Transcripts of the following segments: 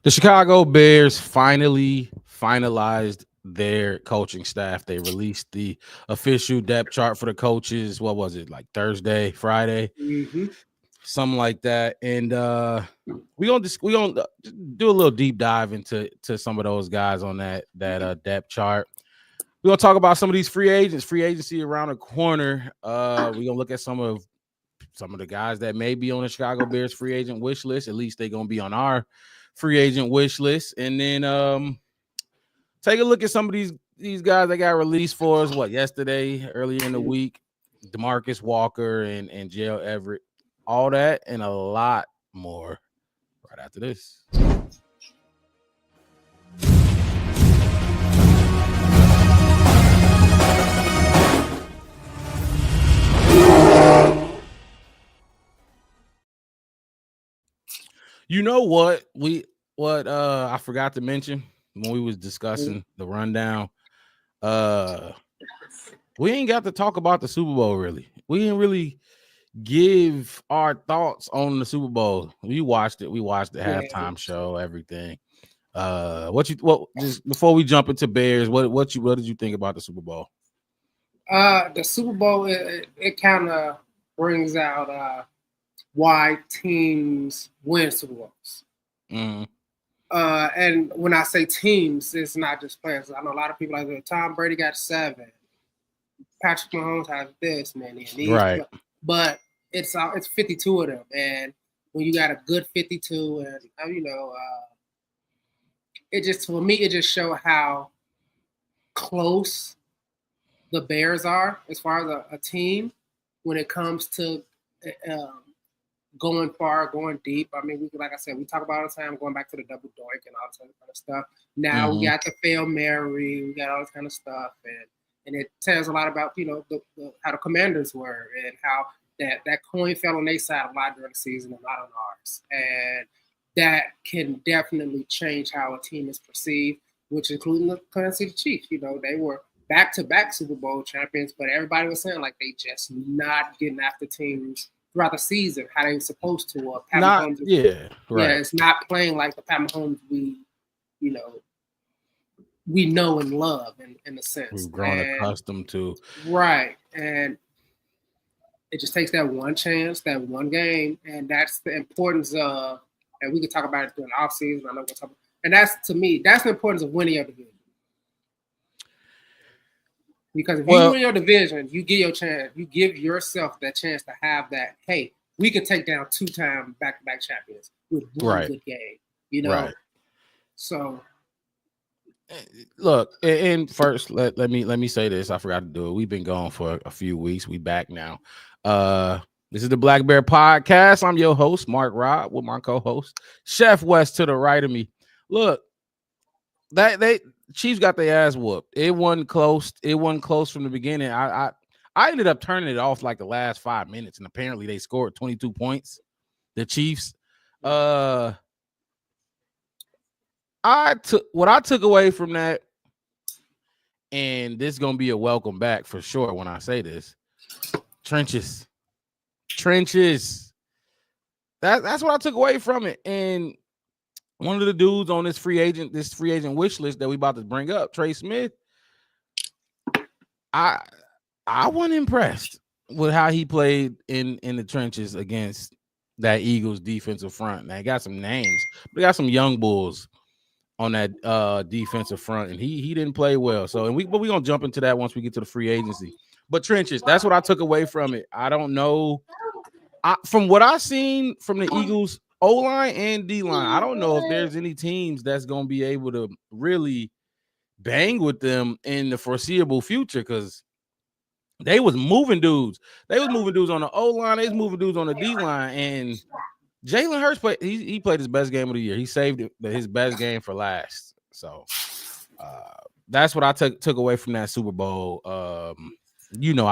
The Chicago Bears finally finalized their coaching staff. They released the official depth chart for the coaches. What was it, like Thursday, Friday, something like that? And we gonna do a little deep dive into some of those guys on that depth chart. We're gonna talk about some of these free agents, free agency around the corner. We're gonna look at some of the guys that may be on the Chicago Bears free agent wish list. At least they're gonna be on our free agent wish list. And then take a look at some of these guys that got released for us yesterday, earlier in the week. DeMarcus Walker and J.L. Everett, all that and a lot more right after this. You know what I forgot to mention when we was discussing the rundown. We ain't got to talk about the Super Bowl really. We didn't really give our thoughts on the Super Bowl. We watched it. We watched the halftime show, everything. Just before we jump into Bears, what did you think about the Super Bowl? The Super Bowl it kind of brings out why teams win Super Bowls. And when I say teams, it's not just players. I know a lot of people like Tom Brady got 7. Patrick Mahomes has this many. Right. But it's 52 of them. And when you got a good 52 and, it just, for me, it just shows how close the Bears are as far as a team when it comes to going far, going deep. I mean, like I said, we talk about all the time going back to the double doink and all this other kind of stuff. Now we got the Fail Mary, we got all this kind of stuff, and it tells a lot about how the Commanders were and how that coin fell on their side a lot during the season and not on ours, and that can definitely change how a team is perceived, which including the Kansas City Chiefs. They were back-to-back Super Bowl champions, but everybody was saying like they just not getting after teams throughout the season how they were supposed to. It's not playing like the Pat Mahomes we know and love in a sense. We've grown accustomed to. Right, and it just takes that one chance, that one game, and that's the importance of. And we can talk about it during the offseason. I know we'll talk about, and that's to me, that's the importance of winning your division. Because if you win your division, you give your chance. You give yourself that chance to have that. Hey, we can take down 2-time back-to-back champions with one good game. Right. So, look, and first, let me say this. I forgot to do it. We've been gone for a few weeks. We back now. This is the Black Bear Podcast. I'm your host, Mark Robb, with my co-host, Chef West to the right of me. Look, Chiefs got their ass whooped. It wasn't close. It wasn't close from the beginning. I ended up turning it off like the last 5 minutes, and apparently they scored 22 points. The Chiefs. What I took away from that, and this is gonna be a welcome back for sure when I say this. Trenches. That's what I took away from it. And one of the dudes on this free agent wish list that we about to bring up, Trey Smith, I wasn't impressed with how he played in the trenches against that Eagles defensive front. Now, they got some names, but they got some young bulls on that defensive front, and he didn't play well. So, we're gonna jump into that once we get to the free agency. But trenches, that's what I took away from it. I don't know. From what I've seen from the Eagles O-line and D-line, I don't know if there's any teams that's going to be able to really bang with them in the foreseeable future, because they was moving dudes. They was moving dudes on the O-line. They was moving dudes on the D-line. And Jalen Hurts he played his best game of the year. He saved his best game for last. So that's what I took away from that Super Bowl. I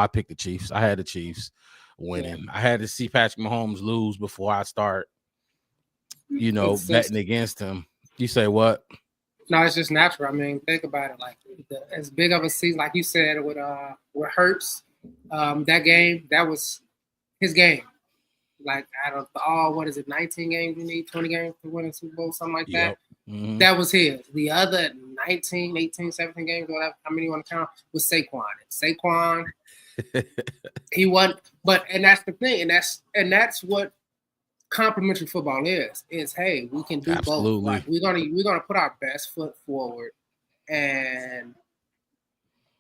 picked the Chiefs. I had the Chiefs winning. I had to see Patrick Mahomes lose before I start, betting against him. You say what? No, it's just natural. I mean, think about it. Like as big of a season, like you said, with Hurts, that game, that was his game. Like out of all, 19 games you need, 20 games to win a Super Bowl, something like that. Mm-hmm. That was his. The other 19, 18, 17 games, whatever, how many you want to count, was Saquon. Saquon, he wasn't. But and that's the thing, and that's what complimentary football is hey, we can do both. Absolutely. Like we're gonna put our best foot forward and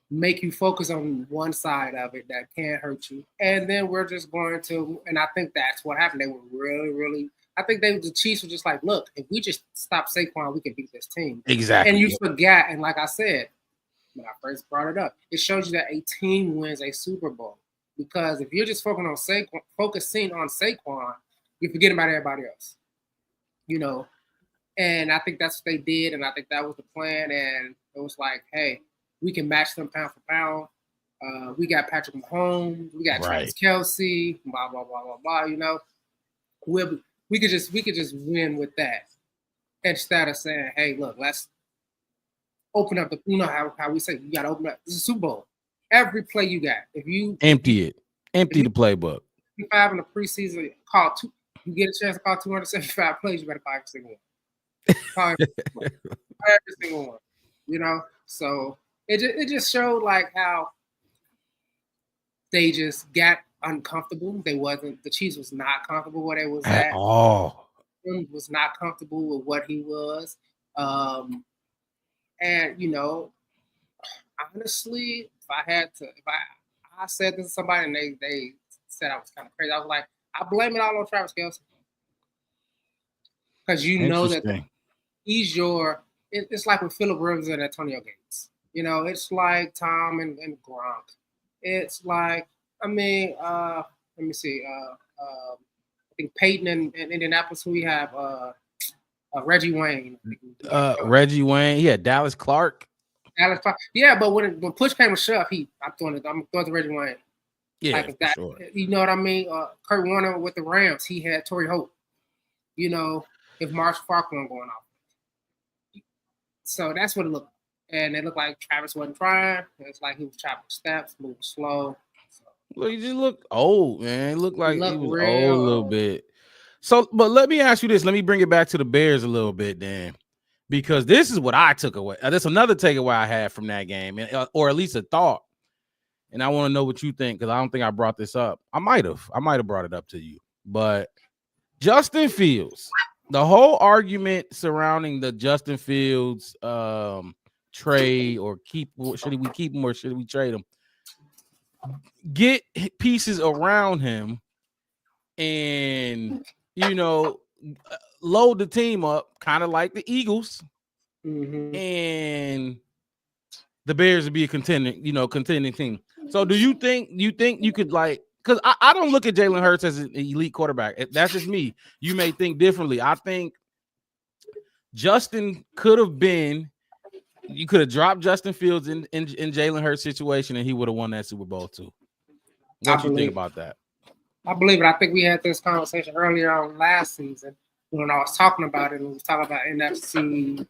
make you focus on one side of it that can't hurt you, and then we're just going to. And I think that's what happened. They were really. I think the Chiefs were just like, look, if we just stop Saquon, we can beat this team. Exactly. And you forgot, and like I said when I first brought it up, it shows you that a team wins a Super Bowl because if you're just focusing on Saquon, you're forgetting about everybody else. You know, and I think that's what they did, and I think that was the plan. And it was like, hey, we can match them pound for pound. We got Patrick Mahomes, we got Travis Kelce, blah blah blah blah blah. You know, we could just win with that instead of saying, hey, look, let's open up the. You know how we say you got to open up. This is a Super Bowl. Every play you got, if you empty the playbook. 5 in the preseason, you get a chance to call 275 plays, you better call every single one. Every single one, you know. So it just showed like how they just got uncomfortable. The Chiefs was not comfortable where they was at all. Was not comfortable with what he was, and you know, honestly, if I said this to somebody and they said I was kind of crazy, I was like, I blame it all on Travis Kelce because you know that. It's like with Phillip Rivers and Antonio Gates. You know, it's like Tom and Gronk. It's like, I mean, let me see. I think Peyton and Indianapolis, who we have, Reggie Wayne. Reggie Wayne. Yeah, Dallas Clark. Yeah, but when push came to shove, I'm throwing to Reggie Wayne. Yeah, like that, sure. You know what I mean? Kurt Warner with the Rams, he had Torrey Holt. You know, if Marshall Farquhar going off. So that's what it looked like. And it looked like Travis wasn't trying. It's like he was chopping steps, moving slow. So. Well, he just looked old, man. It looked like he was old a little bit. So, but let me ask you this. Let me bring it back to the Bears a little bit, Dan. Because this is what I took away. That's another takeaway I had from that game, or at least a thought. And I want to know what you think, because I don't think I brought this up. I might have brought it up to you. But Justin Fields, the whole argument surrounding the Justin Fields trade or should we keep him or should we trade him? Get pieces around him and, you know, load the team up, kind of like the Eagles, and the Bears would be a contending team. So do you think you could, like, because I don't look at Jalen Hurts as an elite quarterback. That's just me. You may think differently. I think Justin could have been. You could have dropped Justin Fields in Jalen Hurts' situation, and he would have won that Super Bowl too. What do you think about that? I believe it. I think we had this conversation earlier on last season when I was talking about it, and we was talking about NFC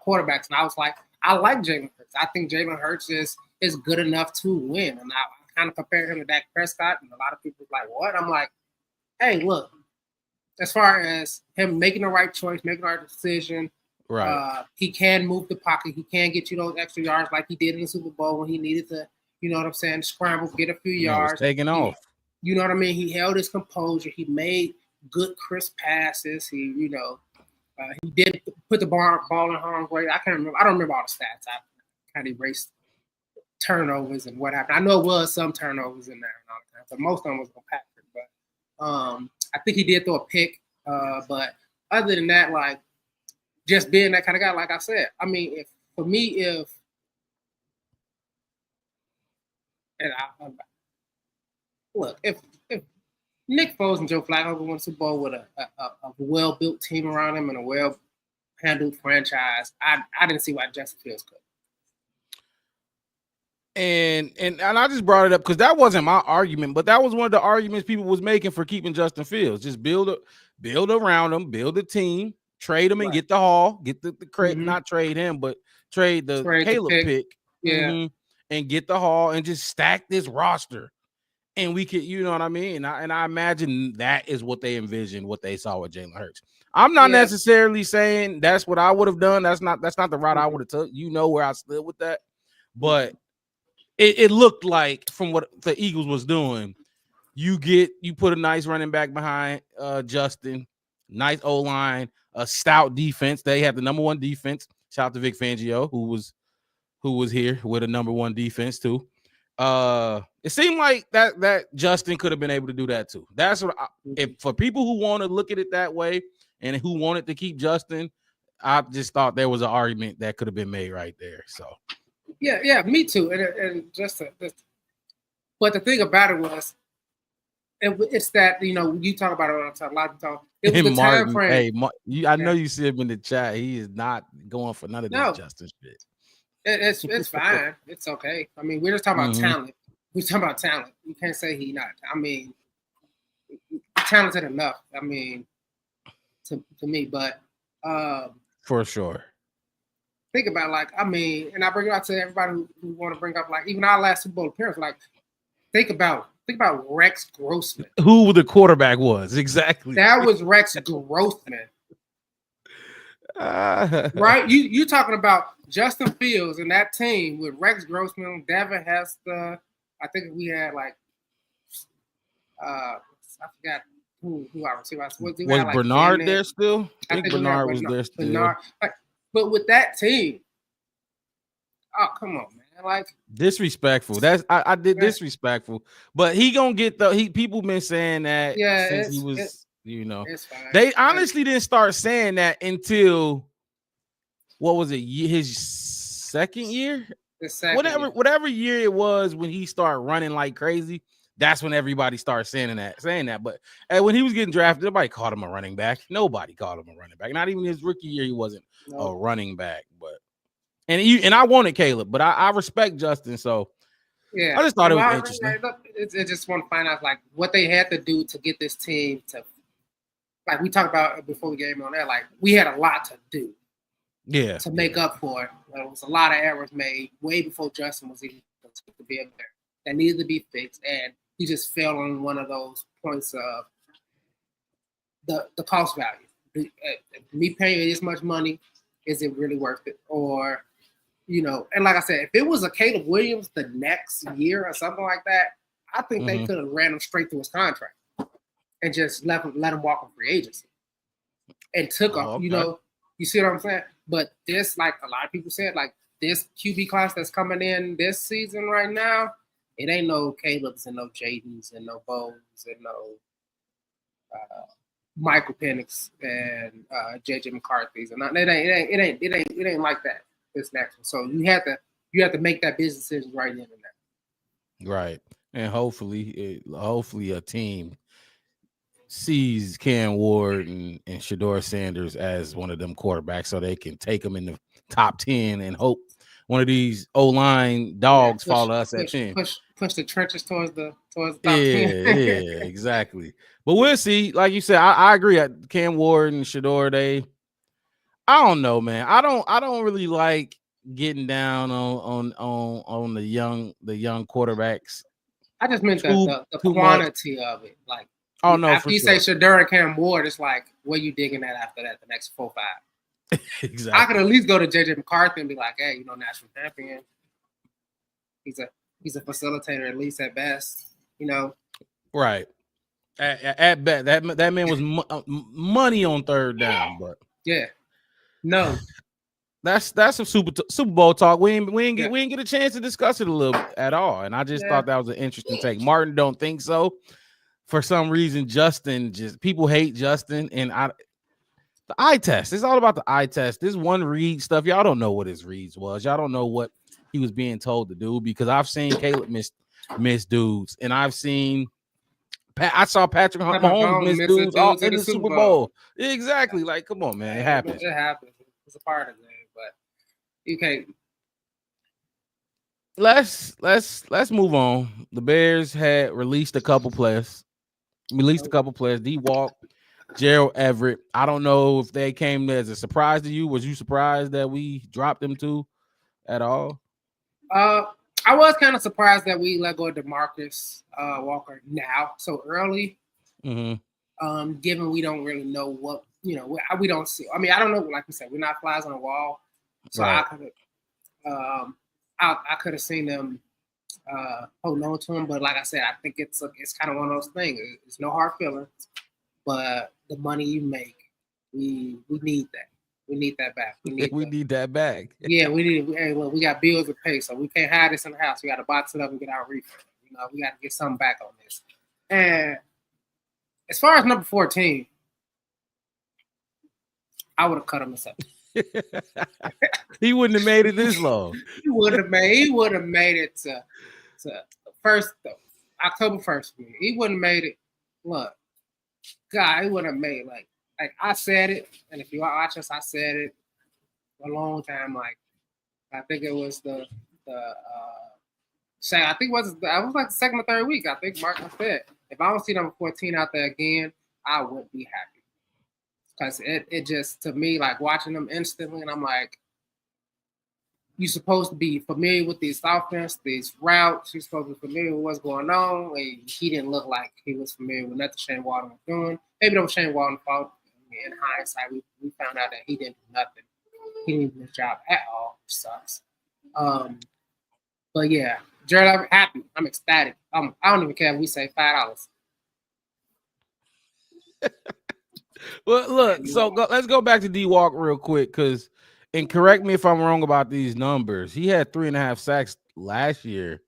quarterbacks, and I was like, I like Jalen Hurts. I think Jalen Hurts is good enough to win, and I kind of compared him to Dak Prescott, and a lot of people were like, what? I'm like, hey, look, as far as him making the right choice, making the right decision, right. He can move the pocket. He can get you those extra yards like he did in the Super Bowl when he needed to, you know what I'm saying, scramble, get a few yards. Taking off. You know what I mean? He held his composure. He made good, crisp passes. He did put the ball in harm's way. I don't remember all the stats. I kind of erased turnovers and what happened. I know it was some turnovers in there and all that, but most of them was on Patrick. But I think he did throw a pick. But other than that, like, just being that kind of guy, like I said, I mean, if Nick Foles and Joe Flacco won the Super Bowl with a well-built team around him and a well-handled franchise, I didn't see why Justin Fields could. And I just brought it up because that wasn't my argument, but that was one of the arguments people was making for keeping Justin Fields. Just build around him, build a team, trade him and get the haul, get the crate, not trade him, but trade the Caleb pick, and get the haul and just stack this roster. and we could, you know what I mean? And I imagine that is what they envisioned, what they saw with Jalen Hurts. I'm not necessarily saying that's what I would have done. That's not the route I would have took. You know where I stood with that, but it looked like from what the Eagles was doing, you put a nice running back behind Justin, nice O line, a stout defense. They have the number one defense. Shout out to Vic Fangio, who was here with a number one defense too. It seemed like that Justin could have been able to do that too. That's what if for people who want to look at it that way and who wanted to keep Justin, I just thought there was an argument that could have been made right there. So yeah, me too. And but the thing about it was, it's that you talk about it all the time. A lot of talk. It was the Martin, time frame. Hey, I know you see him in the chat. He is not going for none of this Justin shit. It's fine. It's okay. I mean, we're just talking about talent. We're talking about talent. You can't say he not. I mean, talented enough. I mean, to me, but for sure. Think about and I bring it out to everybody who want to bring up even our last Super Bowl appearance. Think about Rex Grossman. Who the quarterback was exactly? That was Rex Grossman. Right? You talking about Justin Fields and that team with Rex Grossman, Devin Hester. I think we had I forgot who I received. Was Bernard there still? I think Bernard was there still. Bernard, but with that team, oh come on, man! Disrespectful. That's I did disrespectful. But he gonna get people been saying that since he was. It's fine. They honestly didn't start saying that until what was it? His second year? Whatever year it was when he started running like crazy. That's when everybody started saying that. But when he was getting drafted, nobody called him a running back. Nobody called him a running back. Not even his rookie year, he wasn't a running back. But and I wanted Caleb, but I respect Justin. So I just thought it was interesting. It's just want to find out what they had to do to get this team to. We talked about before we came on there, we had a lot to do. Yeah. To make up for it. There was a lot of errors made way before Justin was even to be up there that needed to be fixed. And he just fell on one of those points of the cost value. Me paying you this much money, is it really worth it? Or, and like I said, if it was a Caleb Williams the next year or something like that, I think they could have ran him straight through his contract. And just let him walk on free agency, and took off. Okay. You see what I'm saying? But this, a lot of people said, this QB class that's coming in this season right now, it ain't no Caleb's and no Jadens and no Bones and no Michael Penix and JJ McCarthy's, and it ain't like that. This next one, so you have to make that business decision right in and there. Right, and hopefully a team sees Cam Ward and Shedeur Sanders as one of them quarterbacks so they can take them in the top 10 and hope one of these O-line dogs follow us at 10. Push the trenches towards the top 10. Yeah, exactly. But we'll see. Like you said, I agree. Cam Ward and Shedeur, I don't know, man. I don't really like getting down on the young quarterbacks. I just meant the quantity of it. Oh no! After you say Shedeur and Cam Ward, it's where you digging at after that? The next 4-5. Exactly. I could at least go to JJ McCarthy and be like, hey, national champion. He's a facilitator at least at best. Right. At best, that man was money on third down, but yeah, no. That's some Super Bowl talk. We didn't get a chance to discuss it a little bit at all, and I just thought that was an interesting take. Martin don't think so. For some reason, Justin people hate Justin, and the eye test. It's all about the eye test. This one read stuff, y'all don't know what his reads was. Y'all don't know what he was being told to do because I've seen Caleb miss dudes, and I saw Patrick Mahomes miss dudes all in the Super Bowl. Exactly. Come on, man, it happens. It happens. It's a part of it, but you can't. Let's move on. The Bears had released a couple players. D-Walk, Gerald Everett. I don't know if they came as a surprise to you. Was you surprised that we dropped them too at all? I was kind of surprised that we let go of DeMarcus Walker now so early. Given we don't really know what we don't see. I mean, I don't know. Like we said, we're not flies on the wall, so right. I could have seen them holding on to him, but like I said, I think it's kind of one of those things. It's no hard feelings, but the money you make, we need that. We need that back. We need that back. Yeah, we need. Hey, look, we got bills to pay, so we can't hide this in the house. We got to box it up and get our refund. We got to get something back on this. And as far as number 14, I would have cut him a second. He wouldn't have made it this long. He would have made it to October 1st. He wouldn't have made it. Look, God, he wouldn't have made like I said it, and if you watch us, I said it a long time. Like I think it was I think it was like the second or third week. I think Mark said, if I don't see number 14 out there again, I would be happy. Because it just, to me, like watching them instantly, and I'm like, you're supposed to be familiar with these offense, these routes. You're supposed to be familiar with what's going on. And he didn't look like he was familiar with nothing Shane Walton was doing. Maybe that was Shane Walton's fault. In hindsight, we found out that he didn't do nothing. He didn't do his job at all, which sucks. But yeah, Jared, I'm happy. I'm ecstatic. I don't even care if we say $5. Well, look, so let's go back to D-Walk real quick, because, and correct me if I'm wrong about these numbers, he had 3.5 sacks last year,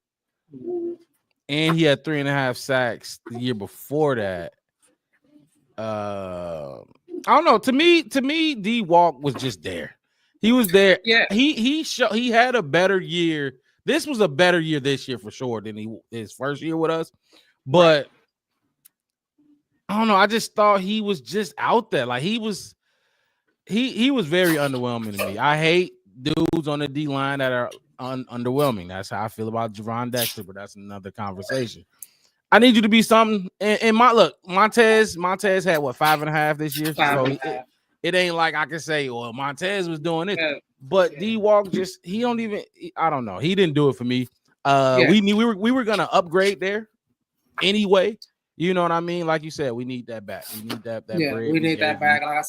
and he had 3.5 sacks the year before that. I don't know. To me, D-Walk was just there. He was there. Yeah. He had a better year. This was a better year this year for sure than his first year with us, but. Right. I don't know. I just thought he was just out there. Like he was very underwhelming to me. I hate dudes on the D line that are underwhelming. That's how I feel about Javon Dexter, but that's another conversation. I need you to be something. And Montez had what 5.5 this year. So it ain't like I can say, well, Montez was doing it, but D-Walk he don't even. I don't know. He didn't do it for me. We were gonna upgrade there anyway. You know what I mean? Like you said, we need that back. We need that bread. We need that back. Like I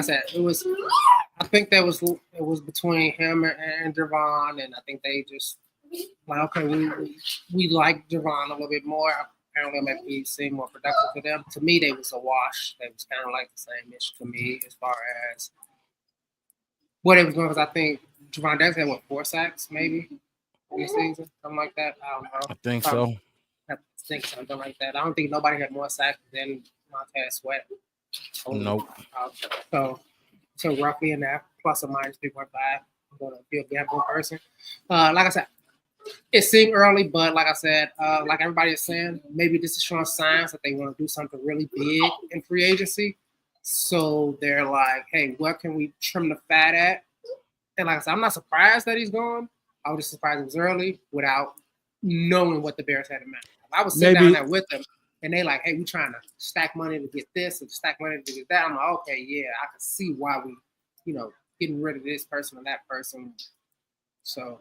said, it was. I think it was between him and Javon, and I think they just like, okay, we like Javon a little bit more. Apparently, maybe he seemed more productive for them. To me, they was a wash. They was kind of like the same issue to me as far as what it was doing. Because I think Javon Dexter had 4 sacks maybe this season, something like that. I don't know. I think so. I think something like that. I don't think nobody had more sacks than Montez Sweat. Nope. So roughly in that, plus or minus 3.5. I'm going to be a gambling person. Like I said, it seemed early, but like I said, like everybody is saying, maybe this is showing signs that they want to do something really big in free agency. So they're like, hey, what can we trim the fat at? And like I said, I'm not surprised that he's gone. I was just surprised it was early without knowing what the Bears had in mind. I was sitting down there with them, and they like, hey, we trying to stack money to get this and stack money to get that. I'm like, okay, yeah, I can see why we, getting rid of this person or that person. So,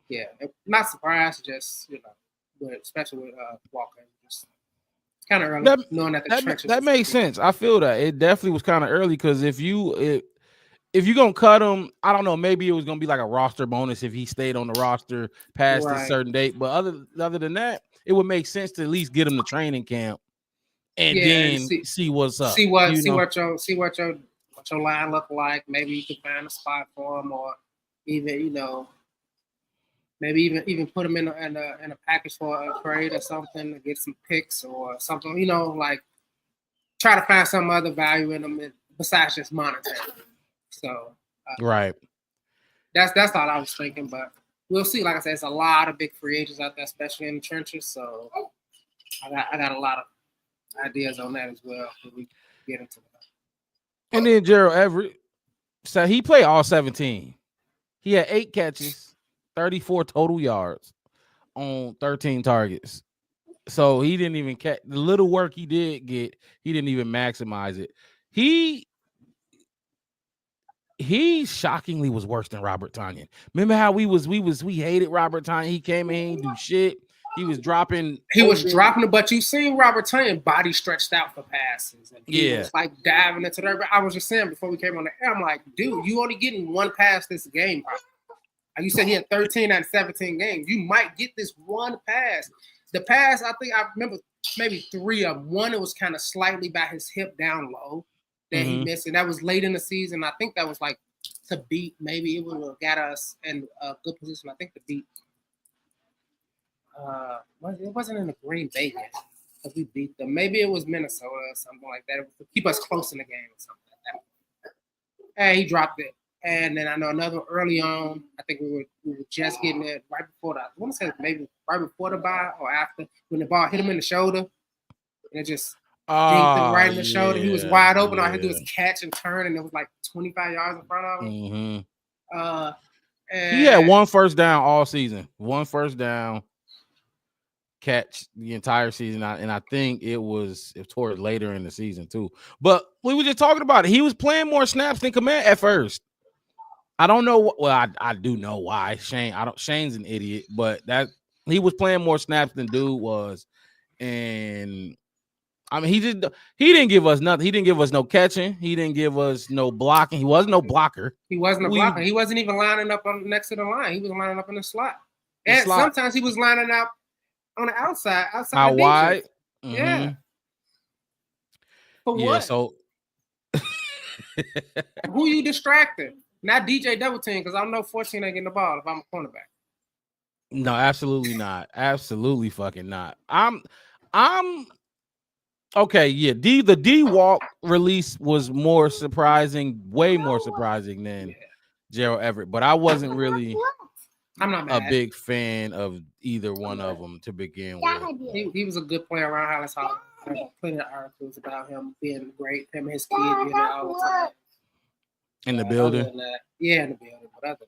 yeah, not surprised, just, especially with Walker, just kind of early, knowing that the trenches. That makes sense. I feel that. It definitely was kind of early, because if you're going to cut him, I don't know, maybe it was going to be like a roster bonus if he stayed on the roster past a certain date. But other than that, it would make sense to at least get him to training camp and then see what's up. See what your line look like. Maybe you can find a spot for him, or even maybe even put him in a package for a trade or something to get some picks or something. Like try to find some other value in him besides just monetary. So right, that's all I was thinking, but we'll see. Like I said, it's a lot of big free agents out there, especially in the trenches. So I got a lot of ideas on that as well when we get into that. And then Gerald Everett, so he played all 17. He had 8 catches, 34 total yards on 13 targets. So he didn't even catch the little work he did get. He didn't even maximize it. He he shockingly was worse than Robert Tonyan. Remember how we hated Robert Tonyan? He came in, he didn't do shit. He was dropping. He was dropping it, but you seen Robert Tonyan body stretched out for passes, and he was like diving into there. I was just saying before we came on the air, I'm like, dude, you only getting one pass this game. You said he had 13 out of 17 games. You might get this one pass. The pass, I think I remember maybe 3 of them. One, it was kind of slightly by his hip down low that he missed, and that was late in the season. I think that was like to beat. Maybe it would have got us in a good position. I think to beat. It wasn't in the Green Bay game because we beat them. Maybe it was Minnesota or something like that. It was to keep us close in the game or something like that. And he dropped it. And then I know another early on. I think we were just getting it right before I want to say maybe right before the bye or after when the ball hit him in the shoulder and it just dinked him right in the shoulder. He was wide open. All I had to do was catch and turn, and it was like 25 yards in front of him. And he had 1 first down all season. 1 first down catch the entire season, and I think it was towards later in the season too. But we were just talking about it. He was playing more snaps than Command at first. I don't know. Well, I do know why. Shane's an idiot, but that he was playing more snaps than dude was, and I mean he didn't give us nothing. He didn't give us no catching. He didn't give us no blocking. He wasn't no blocker. He wasn't a blocker. He wasn't even lining up next to the line. He was lining up in the slot. And sometimes he was lining up on the outside how wide? Yeah. For what? Yeah, so who you distracting? Not DJ double team, because I know 14 ain't getting the ball if I'm a cornerback. No, absolutely not. Absolutely fucking not. I'm okay. Yeah, the D walk release was more surprising, way more surprising than Gerald Everett, but I wasn't really. I'm not a big fan of either one of them to begin with. He was a good player around Hollis Hall. Plenty of articles about him being great, him and his kid being there all the time. In the building? Yeah, in the building. But other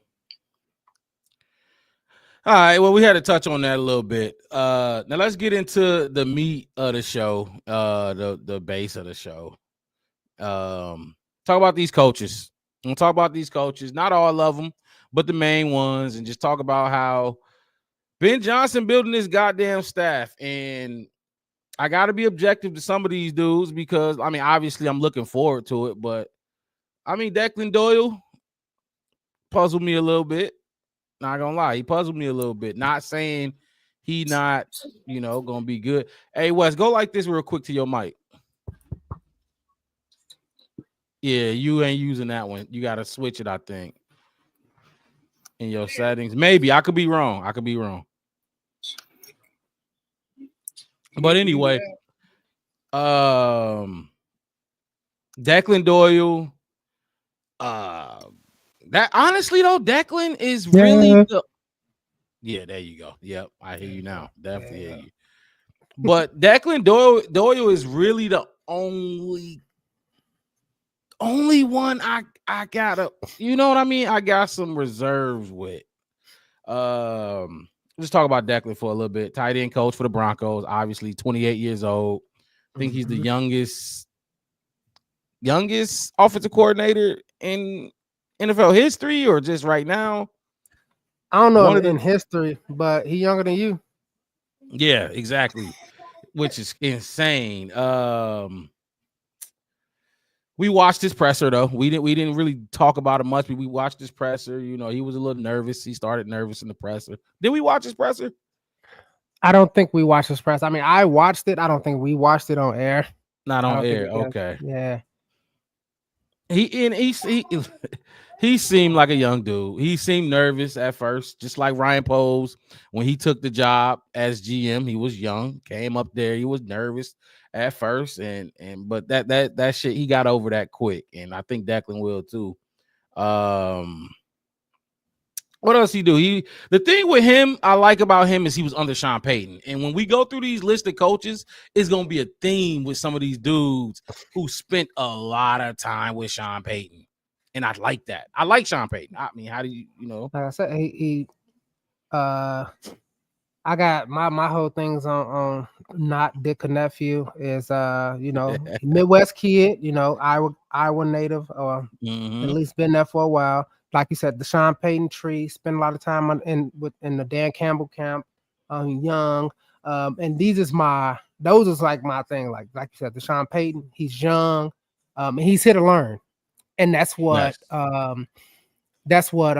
all right, well, we had to touch on that a little bit. Now let's get into the meat of the show, the base of the show. Talk about these coaches. We'll talk about these coaches, not all of them, but the main ones, and just talk about how Ben Johnson building this goddamn staff. And I got to be objective to some of these dudes because, I mean, obviously I'm looking forward to it, but I mean, Declan Doyle puzzled me a little bit. Not gonna lie, he puzzled me a little bit. Not saying he not, gonna be good. Hey, Wes, go like this real quick to your mic. Yeah, you ain't using that one. You got to switch it, I think, in your settings. Maybe. I could be wrong. But anyway, Declan Doyle, that honestly though, Declan is really yeah, there you go. Yep, I hear you now. Definitely hear you. But Declan Doyle is really the only one I gotta, you know what I mean? I got some reserves with. Let's talk about Declan for a little bit. Tight end coach for the Broncos, obviously 28 years old. I think he's the youngest offensive coordinator in NFL history, or just right now. I don't know in history, but he's younger than you. Yeah, exactly. Which is insane. We watched his presser though. We didn't really talk about it much, but we watched his presser. He was a little nervous. He started nervous in the presser. Did we watch his presser? I don't think we watched his presser. I mean, I watched it. I don't think we watched it on air. Not on air. Okay. Yeah. He seemed like a young dude. He seemed nervous at first, just like Ryan Poles when he took the job as GM. He was young, came up there. He was nervous at first, but that shit, he got over that quick, and I think Declan will too. What else he do? The thing with him I like about him is he was under Sean Payton, and when we go through these list of coaches, it's gonna be a theme with some of these dudes who spent a lot of time with Sean Payton, and I like that. I like Sean Payton. I mean, how do you Like I said, he I got my whole things on not Dick or nephew is Midwest kid, Iowa native, or at Mm-hmm. least been there for a while. Like you said, the Sean Payton tree, spent a lot of time in the Dan Campbell camp, young. And those is like my thing. Like you said, the Sean Payton, he's young, and he's here to learn. And Nice. that's what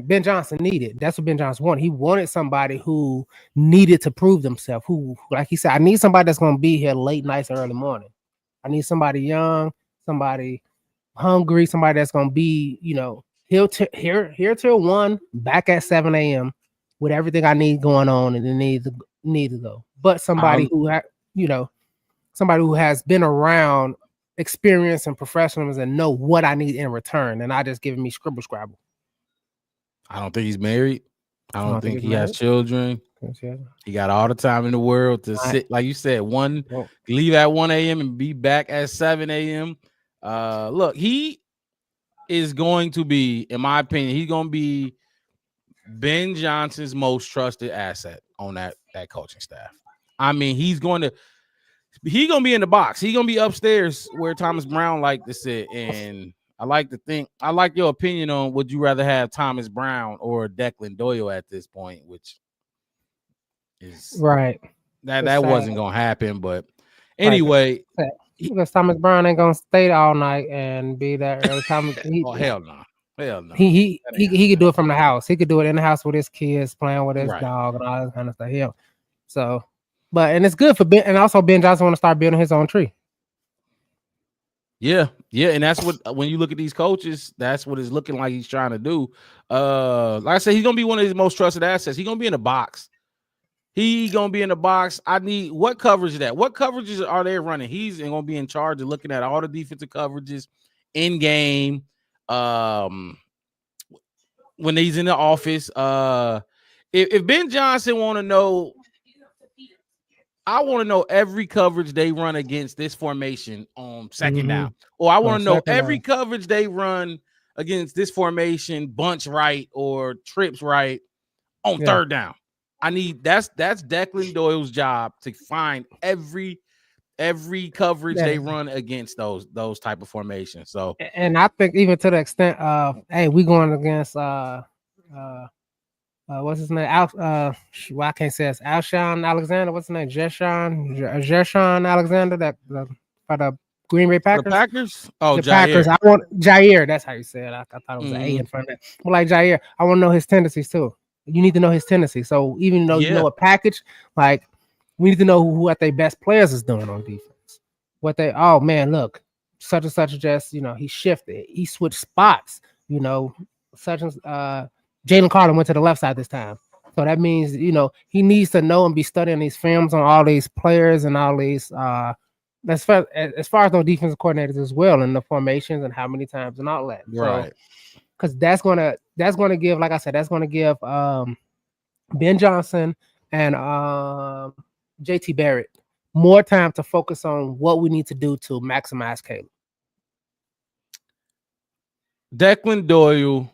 Ben Johnson needed. That's what Ben Johnson wanted. He wanted somebody who needed to prove themselves. Who, like he said, I need somebody that's gonna be here late nights or early morning. I need somebody young, somebody hungry, somebody that's gonna be, here till 1, back at 7 a.m. with everything I need going on, and then need to go. But somebody I somebody who has been around experience and professionalism and know what I need in return, and not just giving me scribble scrabble. I don't think he's married. I don't think he's he has married. children. He got all the time in the world to sit, like you said, leave at 1 a.m. and be back at 7 a.m. Look, he is going to be, in my opinion, he's going to be Ben Johnson's most trusted asset on that coaching staff. I mean, he's going to be in the box. He's going to be upstairs where Thomas Brown like to sit. And I like your opinion on, would you rather have Thomas Brown or Declan Doyle at this point, which is right. That wasn't going to happen. But anyway, because Thomas Brown ain't gonna stay all night and be that early. Hell no. Hell no. He could do it from the house. He could do it in the house with his kids, playing with his dog and all that kind of stuff. And it's good for Ben, and also Ben Johnson want to start building his own tree. Yeah, and that's what, when you look at these coaches, that's what it's looking like he's trying to do. Like I said, he's gonna be one of his most trusted assets. He's gonna be in the box. I need, what coverage is that? What coverages are they running? He's going to be in charge of looking at all the defensive coverages in game. When he's in the office, if Ben Johnson want to know, I want to know every coverage they run against this formation on second down, or I want to know every coverage they run against this formation, bunch right or trips right on third down. I need that's Declan Doyle's job, to find every coverage they run against those type of formations. So, and I think even to the extent of, hey, we going against what's his name? I can't say it's Alshon Alexander. What's his name? Jeshaun Alexander. That for the Green Bay Packers. The Packers? Oh, the Jair. Packers. I want Jair. That's how you say it. I thought it was an A in front of it. But like Jair, I want to know his tendencies too. You need to know his tendencies. So even though you know a package, like, we need to know what their best players is doing on defense. Oh man, look, such and such just, he shifted, he switched spots, such and Jalen Carter went to the left side this time. So that means, he needs to know and be studying these films on all these players and all these as far as those defensive coordinators as well, and the formations and how many times and all that. Right. Because that's gonna give, like I said, that's gonna give Ben Johnson and JT Barrett more time to focus on what we need to do to maximize Caleb. Declan Doyle,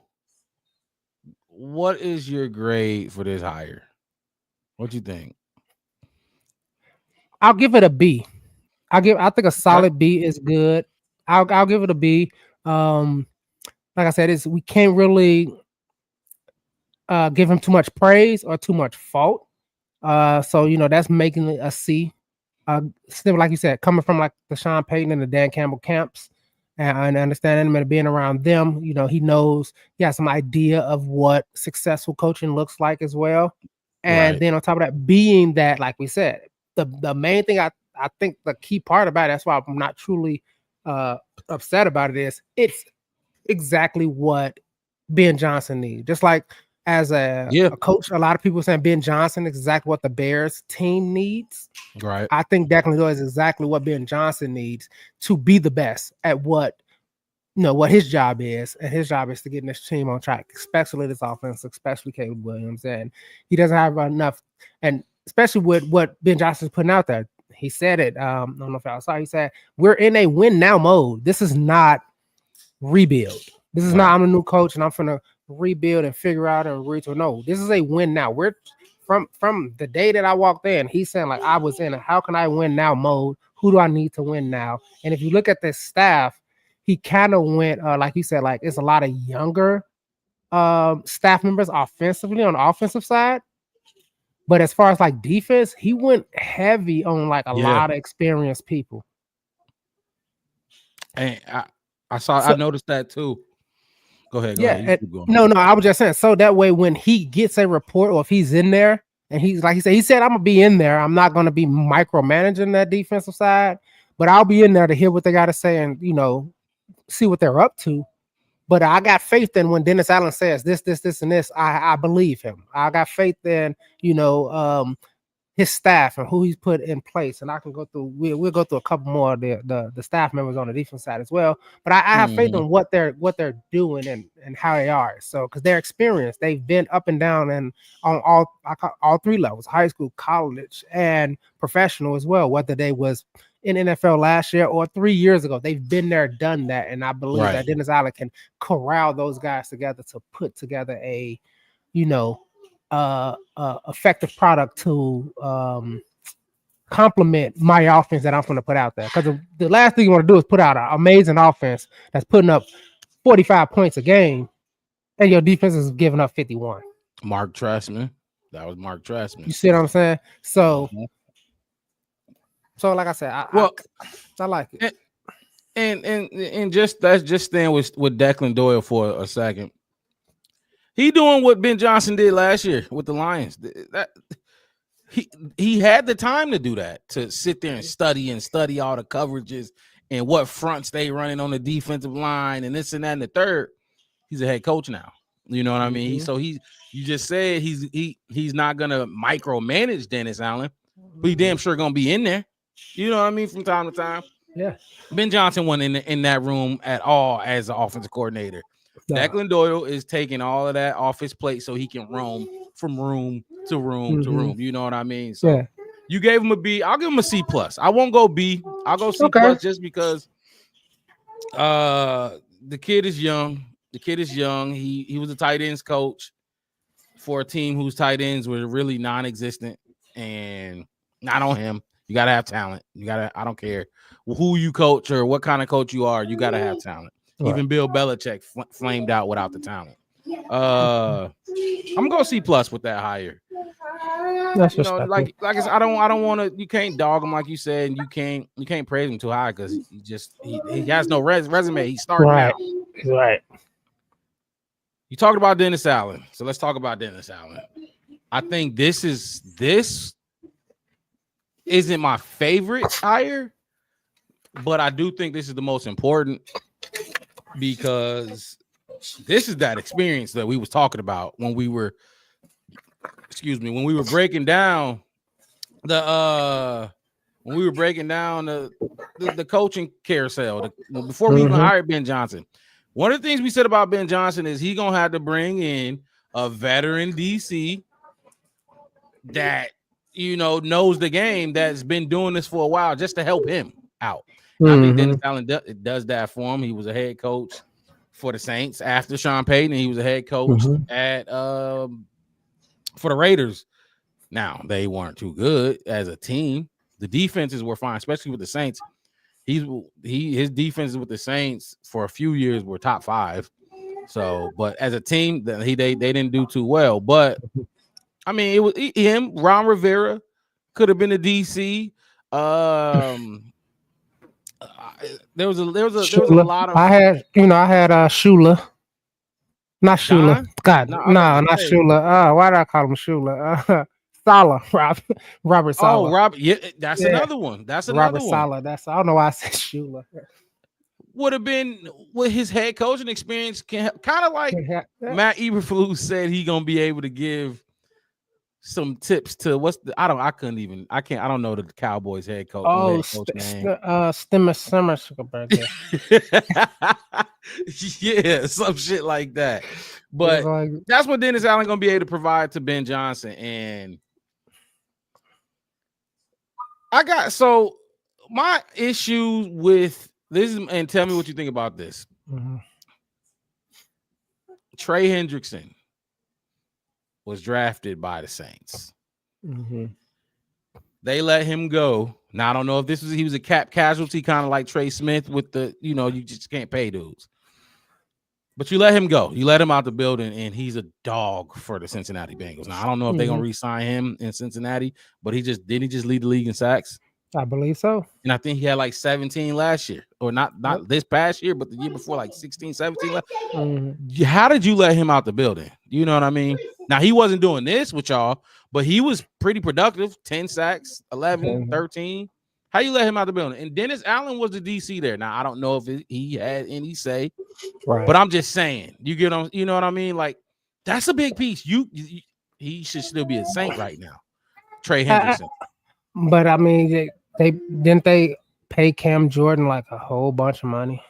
what is your grade for this hire? What you think? I'll give it a B. I think a solid B is good. I'll give it a B. Like I said, we can't really give him too much praise or too much fault. So that's making it a C. Still, like you said, coming from like the Sean Payton and the Dan Campbell camps, and understanding him and being around them, he knows he has some idea of what successful coaching looks like as well. And then on top of that, being that, like we said, the main thing I think the key part about it, that's why I'm not truly upset about it, is it's exactly what Ben Johnson needs. Just like as a coach, a lot of people saying Ben Johnson is exactly what the Bears team needs. Right. I think Declan Doyle is exactly what Ben Johnson needs to be the best at what his job is. And his job is to get this team on track, especially this offense, especially Caleb Williams. And he doesn't have enough, and especially with what Ben Johnson's putting out there. He said it. I don't know if y'all saw. He said, we're in a win now mode. This is not rebuild. This is not, I'm a new coach and I'm gonna rebuild and figure out and retool. No, this is a win now. We're from the day that I walked in, he's saying like I was in a how can I win now mode. Who do I need to win now? And if you look at this staff, he kind of went like you said, like it's a lot of younger staff members offensively on the offensive side. But as far as like defense, he went heavy on like a lot of experienced people. And I noticed that too. Go ahead. No, I was just saying. So that way, when he gets a report, or if he's in there, and he's like he said, I'm gonna be in there. I'm not gonna be micromanaging that defensive side, but I'll be in there to hear what they got to say and see what they're up to. But I got faith in when Dennis Allen says this, and this. I believe him. I got faith in his staff and who he's put in place. And I can go through. We'll go through a couple more of the staff members on the defense side as well. But I have faith in what they're doing and how they are. So because they're experienced, they've been up and down and on all three levels: high school, college, and professional as well. Whether they was in NFL last year or 3 years ago, they've been there, done that, and I believe that Dennis Allen can corral those guys together to put together a, effective product to complement my offense that I'm going to put out there. Because the last thing you want to do is put out an amazing offense that's putting up 45 points a game, and your defense is giving up 51. Mark Trestman, that was Mark Trestman. You see what I'm saying? So. So, like I said, I like it. And just let's just stand with Declan Doyle for a second. He doing what Ben Johnson did last year with the Lions. That he had the time to do that, to sit there and study all the coverages and what fronts they running on the defensive line and this and that and the third. He's a head coach now. You know what I mean? So you just said he's not gonna micromanage Dennis Allen, but he damn sure gonna be in there. You know what I mean? From time to time. Yeah. Ben Johnson wasn't in that room at all as an offensive coordinator. No. Declan Doyle is taking all of that off his plate so he can roam from room to room to room. You know what I mean? So you gave him a B. I'll give him a C plus. I won't go B. I'll go C plus just because the kid is young. He was a tight ends coach for a team whose tight ends were really non-existent and not on him. You got to have talent. I don't care who you coach or what kind of coach you are, you got to have talent. Right. Even Bill Belichick flamed out without the talent. I'm going to C plus with that hire. That's like I said, I don't want to, you can't dog him like you said, and you can't praise him too high because he has no resume. He's starting out. Right. You talked about Dennis Allen. So let's talk about Dennis Allen. I think this isn't my favorite hire, but I do think this is the most important because this is that experience that we was talking about when we were breaking down the coaching carousel before we even hired Ben Johnson. One of the things we said about Ben Johnson is he's gonna have to bring in a veteran DC that knows the game, that's been doing this for a while, just to help him out. I think Dennis Allen does that for him. He was a head coach for the Saints after Sean Payton, and he was a head coach at for the Raiders. Now, they weren't too good as a team. The defenses were fine, especially with the Saints. His defenses with the Saints for a few years were top 5. So, but as a team, they didn't do too well. But I mean, it was him. Ron Rivera could have been a DC. There was a lot of. I had Shula. Not Shula. Don? God, no, not Shula. Why did I call him Shula? Sala, Robert Sala. Oh, Robert. Yeah, that's another one. That's another Robert one. Sala. I don't know why I said Shula. Would have been with his head coaching experience, kind of like Matt Eberflus said he gonna be able to give some tips to I don't know the Cowboys head coach. Oh, Stimmer yeah, some shit like that. But that's what Dennis Allen gonna be able to provide to Ben Johnson. And my issue with this is, and tell me what you think about this. Trey Hendrickson was drafted by the Saints. Mm-hmm. They let him go. Now I don't know if he was a cap casualty, kind of like Trey Smith with the, you just can't pay dudes. But you let him go. You let him out the building, and he's a dog for the Cincinnati Bengals. Now I don't know if they're gonna re-sign him in Cincinnati, but he just lead the league in sacks. I believe so. And I think he had like 17 last year, or not this past year, but the year before, like 16, 17. How did you let him out the building? You know what I mean? Now, he wasn't doing this with y'all, but he was pretty productive. 10 sacks, 11, 13. How you let him out the building? And Dennis Allen was the DC there. Now, I don't know if he had any say, but I'm just saying. You know what I mean? Like, that's a big piece. He should still be a Saint right now. Trey Henderson. But I mean, they pay Cam Jordan like a whole bunch of money.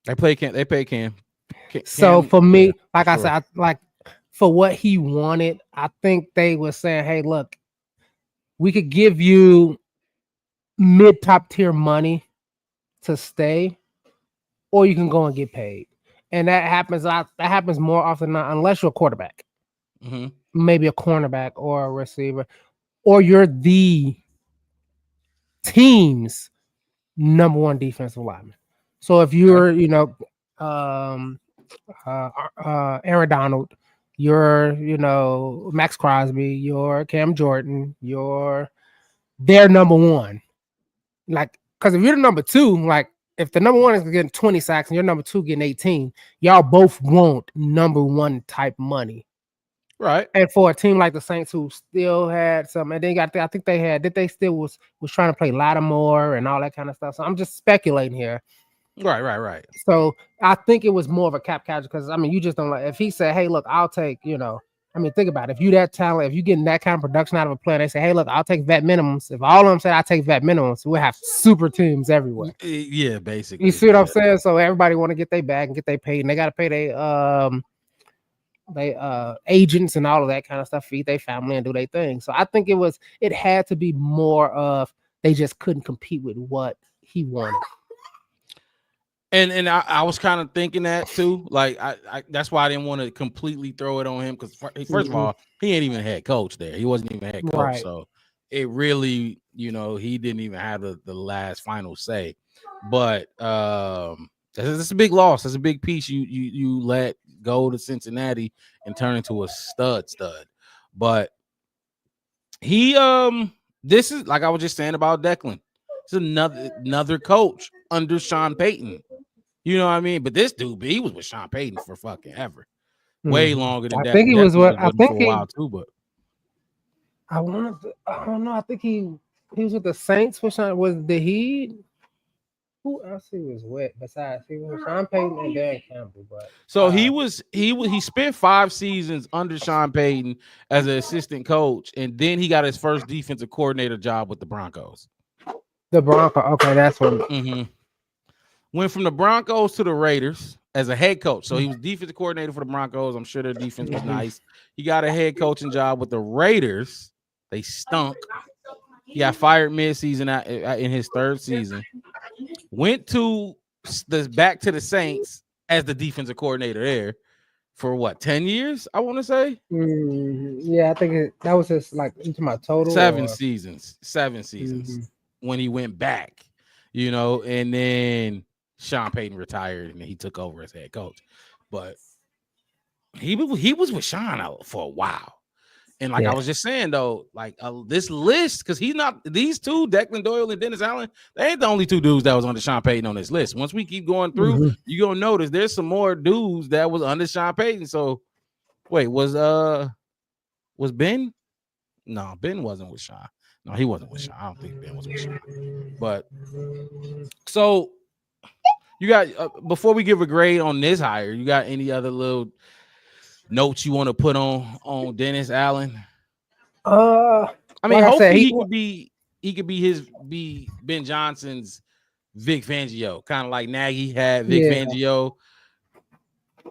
They pay Cam. So for me, I said, for what he wanted, I think they were saying, "Hey, look, we could give you mid top tier money to stay, or you can go and get paid." And that happens. That happens more often than not, unless you're a quarterback, maybe a cornerback or a receiver, or you're the team's number one defensive lineman. So if you're, Aaron Donald, you're, Max Crosby, you're Cam Jordan, you're their number one. Like, because if you're the number two, like if the number one is getting 20 sacks and your number two getting 18, y'all both want number one type money. Right. And for a team like the Saints who still had some, and they I think they still was trying to play Lattimore and all that kind of stuff. So I'm just speculating here. Right. So I think it was more of a cap casualty because, I mean, you just don't like, if he said, "Hey, look, I'll take, I mean, think about it. If you that talent, if you getting that kind of production out of a player, they say, "Hey, look, I'll take vet minimums." If all of them say I take vet minimums, we'll have super teams everywhere. Yeah, basically. You see what I'm saying? So everybody want to get their bag and get their paid, and they got to pay their agents and all of that kind of stuff, feed their family and do their thing. So I think it had to be more of they just couldn't compete with what he wanted. And I was kind of thinking that too. Like I that's why I didn't want to completely throw it on him because first of all, he ain't even a head coach there. He wasn't even a head coach, right. So it really, he didn't even have the last final say. But it's a big loss. It's a big piece. You let go to Cincinnati and turn into a stud. But he this is like I was just saying about Declan. It's another coach under Sean Payton. You know what I mean? But this dude, he was with Sean Payton for fucking ever, way longer than that. I think he was what I think for a while too. But I don't know. I think he was with the Saints for Sean. Did he? Who else he was with besides he was Sean Payton and Dan Campbell? But so he spent 5 seasons under Sean Payton as an assistant coach, and then he got his first defensive coordinator job with the Broncos. The Broncos, okay, that's what. Went from the Broncos to the Raiders as a head coach. So he was defensive coordinator for the Broncos. I'm sure their defense was nice. He got a head coaching job with the Raiders. They stunk. He got fired mid-season in his 3rd season. Went to back to the Saints as the defensive coordinator there for what, 10 years? I want to say. Yeah, I think that was just like into my total 7 seasons. 7 seasons when he went back, and then Sean Payton retired and he took over as head coach. But he was with Sean for a while. And like I was just saying, though, like this list, because these two, Declan Doyle and Dennis Allen, they ain't the only 2 dudes that was under Sean Payton on this list. Once we keep going through, you're going to notice there's some more dudes that was under Sean Payton. So, wait, was Ben? No, Ben wasn't with Sean. No, he wasn't with Sean. I don't think Ben was with Sean. But, so, you got, before we give a grade on this hire, you got any other little notes you want to put on Dennis Allen? I mean, hopefully he could be Ben Johnson's Vic Fangio, kind of like Nagy had Vic Fangio.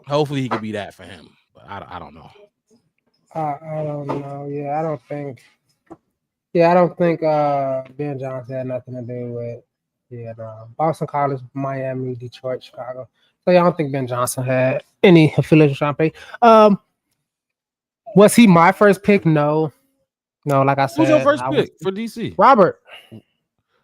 Hopefully he could be that for him, but I don't know. I don't know. I don't think Ben Johnson had nothing to do with Boston College, Miami, Detroit, Chicago. So I don't think Ben Johnson had any affiliation with Sean Payton. Was he my first pick? No. No, like I said, Who's your first pick for DC? Robert.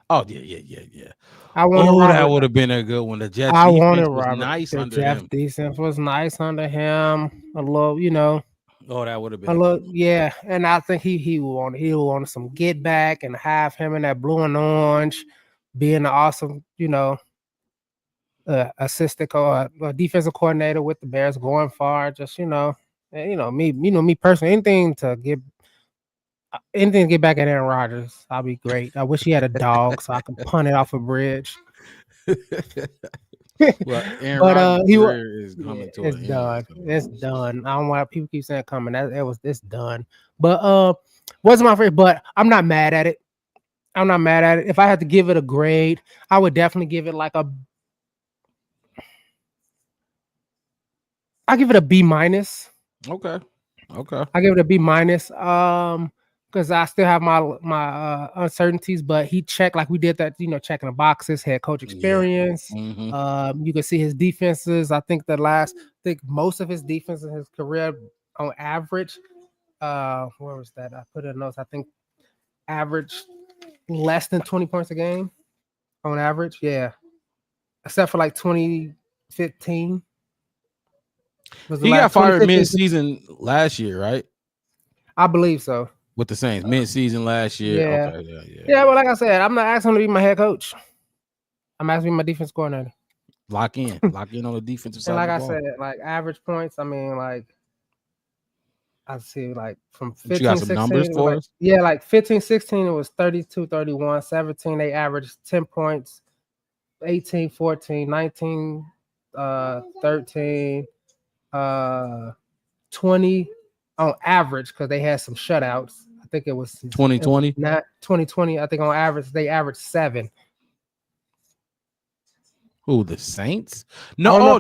Oh yeah. I wanted Robert. That would have been a good one. The Jets I wanted defense was Robert. nice The under Jets him. defense was nice under him. A little, you know. Oh, that would have been a little, yeah. And I think he wanted some get back and have him in that blue and orange, being an awesome, you know, assistant or defensive coordinator with the Bears going far. Just me personally, anything to get back at Aaron Rodgers, I'll be great. I wish he had a dog so I could punt it off a bridge. Well, Aaron Rodgers' career is coming to it's an done. end. It's done. I don't want people keep saying coming. It's done. But wasn't my favorite. But I'm not mad at it. If I had to give it a grade, I would definitely give it like I give it a B minus. Okay. I give it a B minus. Because I still have my uncertainties, but he checked like we did that, checking the boxes, head coach experience. Yeah. Mm-hmm. You can see his defenses. I think most of his defense in his career on average, where was that? I put in notes. I think average less than 20 points a game on average. Yeah. Except for like 2015. He got fired mid-season last year, right? I believe so. With the Saints, mid-season last year. Yeah. Okay, yeah. But like I said, I'm not asking him to be my head coach. I'm asking him to be my defense coordinator. Lock in on the defensive side. And like I said, like average points. I mean, like I see, like from 15, you got some 16, numbers for us? Yeah, like 15, 16, it was 32, 31, 17, they averaged 10 points, 18, 14, 19, 13, 20 on average, because they had some shutouts. I think it was 2020. Not 2020. I think on average they averaged 7. Who, the Saints? No,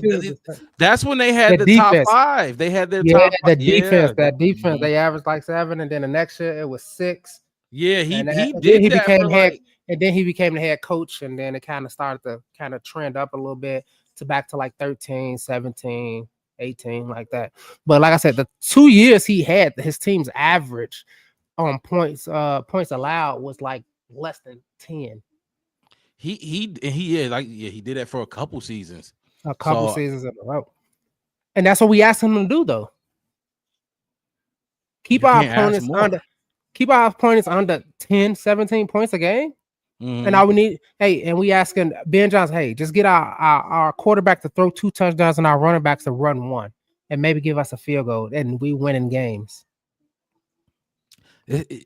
that's when they had the defense. Top 5. They had their top. The defense. That defense. They averaged like 7, and then the next year it was 6. Yeah, he became head, and then he became the head coach, and then it kind of started to kind of trend up a little bit to back to like 13, 17, 18, like that. But like I said, the 2 years he had, his team's average on points allowed was like less than 10. He did that for a couple seasons. Seasons in a row. And that's what we asked him to do, though. Keep our opponents under 10, 17 points a game. Mm-hmm. And all we need, and we asking Ben Johnson, just get our quarterback to throw 2 touchdowns and our running backs to run 1, and maybe give us a field goal, and we win in games.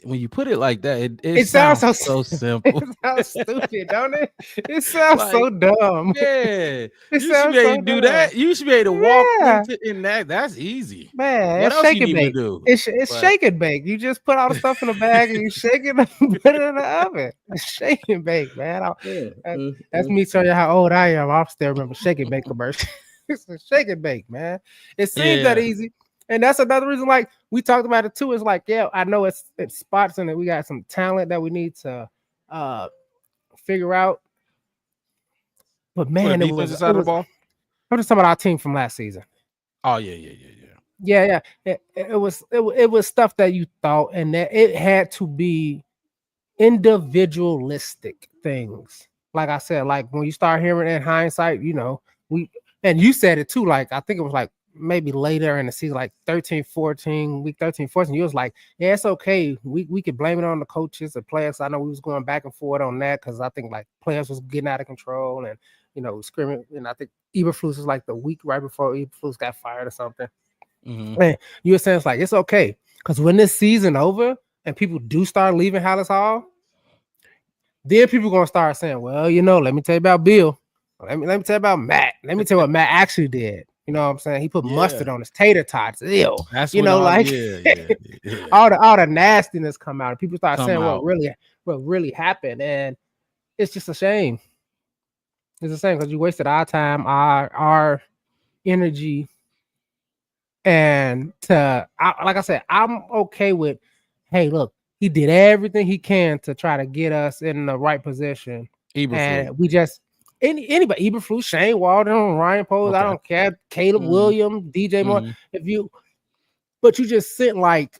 When you put it like that, it sounds so simple. It sounds stupid, don't it? It sounds so dumb. Yeah, you should be able to do that. You should be able to walk in that. That's easy, man. What else you need to do? It's shake and bake. You just put all the stuff in the bag and you shake it and put it in the oven. It's shake and bake, man. That's me telling you how old I am. I still remember shake and bake commercial. It's a shake and bake, man. It seems that easy. And that's another reason, like we talked about it too. It's like, I know it's spots in it. We got some talent that we need to figure out. But man, it was side of the ball. I'm just talking about our team from last season. Oh yeah. It was stuff that you thought, and that it had to be individualistic things. Like I said, like when you start hearing in hindsight, and you said it too. Like I think it was like maybe later in the season, like 13, 14, week 13, 14, you was like, yeah, it's okay. We could blame it on the coaches and players. I know we was going back and forth on that because I think like players was getting out of control and, screaming. And I think Eberflus was like the week right before Eberflus got fired or something. Mm-hmm. And you were saying it's like, it's okay. Because when this season over and people do start leaving Hallis Hall, then people going to start saying, well, let me tell you about Bill. Let me tell you about Matt. Let me tell you what Matt actually did. You know what I'm saying? He put mustard on his tater tots. Ew. That's all the nastiness come out, and people start saying what really happened, and it's just a shame. It's a shame because you wasted our time, our energy, and like I said, I'm okay with. Hey, look, he did everything he can to try to get us in the right position, and we just. Anybody, Eberflus, Shane Waldron, Ryan Poles, I don't care, Caleb Williams, DJ Moore. But you just sit like,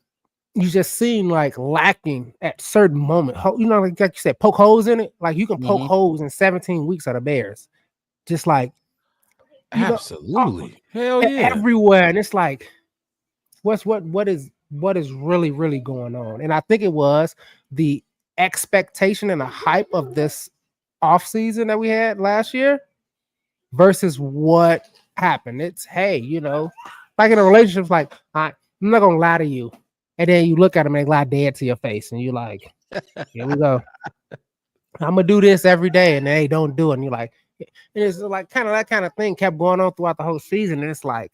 you just seem like lacking at certain moment. Like you said, poke holes in it. Like you can poke holes in 17 weeks of the Bears, just like absolutely, hell yeah, everywhere. And it's like, what is really going on? And I think it was the expectation and the hype of this offseason that we had last year versus what happened. It's hey, like in a relationship, like I'm not gonna lie to you, and then you look at them and they lie dead to your face, and you're like, here we go. I'm gonna do this every day, and they don't do it, and you're like, and it's like kind of that kind of thing kept going on throughout the whole season, and it's like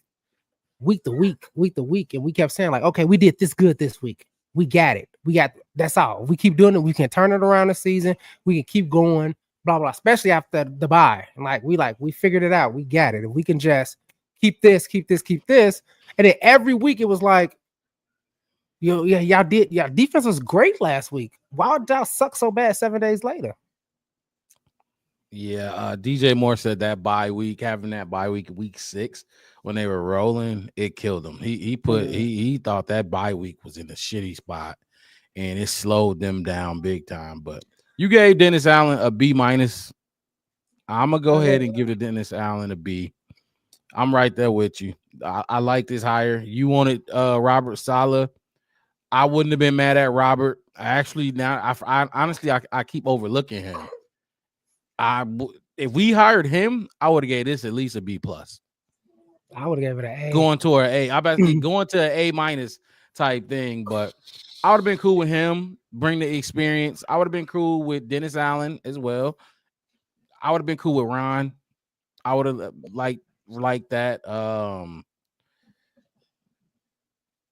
week to week, and we kept saying like, okay, we did this good this week. We got it. That's all. We keep doing it. We can turn it around the season. We can keep going. Blah blah. Especially after the bye, and we figured it out. We got it. If we can just keep this, and then every week it was like, y'all defense was great last week. Why did y'all suck so bad 7 days later? Yeah, DJ Moore said that having that bye week, week 6, when they were rolling, it killed him. He thought that bye week was in a shitty spot, and it slowed them down big time. But you gave Dennis Allen a B-. I'm gonna go ahead and give the Dennis Allen a B. I'm right there with you. I like this hire. You wanted Robert Saleh. I wouldn't have been mad at Robert. I honestly keep overlooking him. If we hired him, I would have gave this at least a B+. I would have gave it an A. Going to an A. I bet going to an A- type thing, but I would have been cool with him. Bring the experience. I would have been cool with Dennis Allen as well. I would have been cool with Ron. I would have like that. I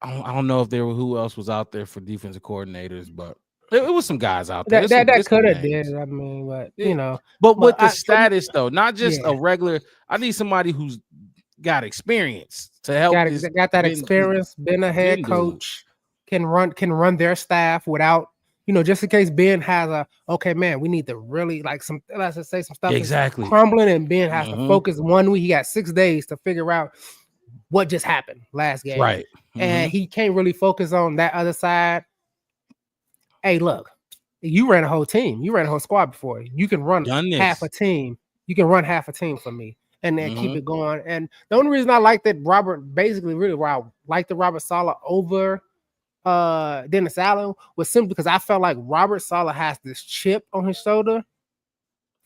don't know if there were who else was out there for defensive coordinators, but it was some guys out there. That could have did. I mean, but but with the status though, not just a regular. I need somebody who's got experience to help. Got that experience. Been a head coach, can run their staff without. Just in case Ben has okay, man, we need to really let's just say some stuff exactly is crumbling, and Ben has to focus 1 week. He got 6 days to figure out what just happened last game, right? And he can't really focus on that other side. Hey, look, you ran a whole team. You ran a whole squad before. You can run half a team. You can run half a team for me, and then keep it going. And the only reason I like that Robert, basically, really, why I like the Robert Saleh over Dennis Allen was simply because I felt like Robert Saleh has this chip on his shoulder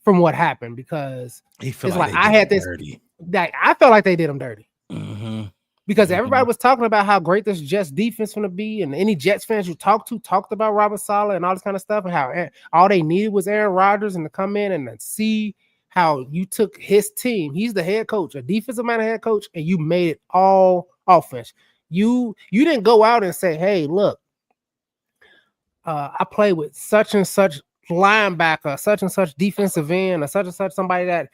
from what happened, because it's like I had this dirty. I felt like they did him dirty because everybody was talking about how great this Jets defense going to be, and any Jets fans you talked about Robert Saleh and all this kind of stuff, and how all they needed was Aaron Rodgers and to come in and see how you took his team. He's the head coach, a defensive minded head coach, and you made it all offense. You didn't go out and say, hey, look, I play with such and such linebacker, such and such defensive end, or such and such somebody that,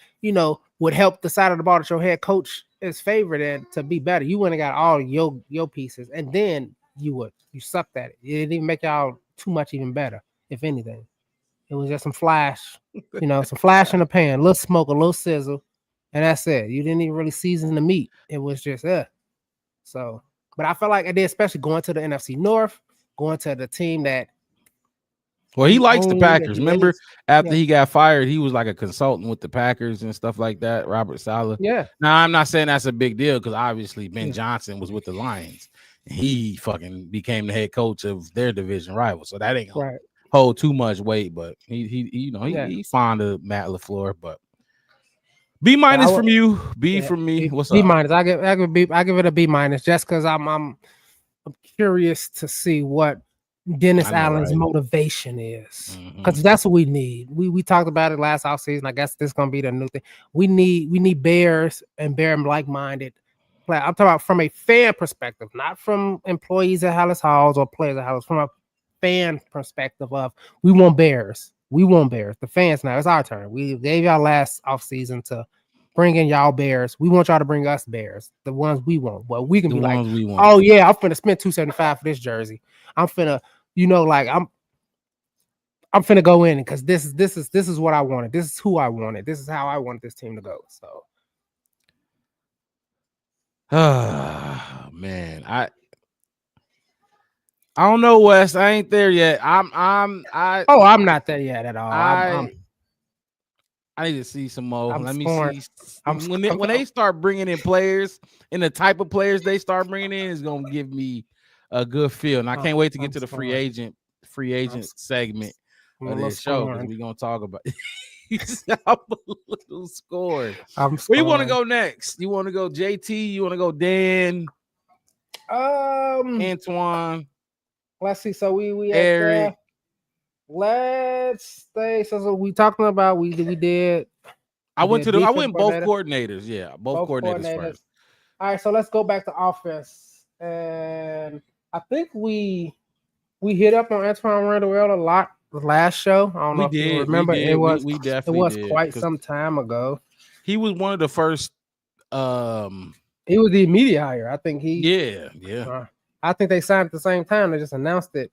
would help the side of the ball that your head coach is favored and to be better. You went and got all your pieces, and then you sucked at it. It didn't even make y'all too much even better, if anything. It was just some flash, some flash in the pan, a little smoke, a little sizzle, and that's it. You didn't even really season the meat. It was just So, but I felt like I did, especially going to the NFC North, going to the team that. Well, he likes the Packers. Remember, after he got fired, he was like a consultant with the Packers and stuff like that. Robert Saleh. Yeah. Now, I'm not saying that's a big deal, because obviously Ben Johnson was with the Lions. And he fucking became the head coach of their division rival, so that ain't gonna hold too much weight. But he fond of Matt LaFleur. But B- from you, B from me. What's B-? up? I give it a B- just because I'm curious to see what Dennis Allen's motivation is, because that's what we need. We talked about it last offseason. I guess this is gonna be the new thing. We need Bears and Bear like-minded. I'm talking about from a fan perspective, not from employees at Hallis Halls or players at Hallis. From a fan perspective of we want Bears. The fans now. It's our turn. We gave y'all last offseason to bring in y'all Bears. We want y'all to bring us Bears, the ones we want. Well, we can be like, oh yeah, I'm finna spend $275 for this jersey. I'm finna, I'm finna go in because this is what I wanted. This is who I wanted. This is how I wanted this team to go. So, Man, I don't know, Wes. I ain't there yet. Oh, I'm not there yet at all. I need to see some more. I'm Let me scoring. see when they start bringing in players and the type of players they start bringing in is gonna give me a good feel, and I can't wait to get to the free agent segment of this show because we're gonna talk about. I'm a little scored. Where you want to go next? You want to go JT? You want to go Dan? Antoine. Let's see. So we Eric. Let's stay. So we talking about we did. I went both coordinators. Yeah, both coordinators first. All right, so let's go back to offense, and I think we hit up on Antoine Randall a lot the last show. I don't know if you remember. It was quite some time ago. He was one of the first. He was the immediate hire. I think Yeah. I think they signed at the same time. They just announced it,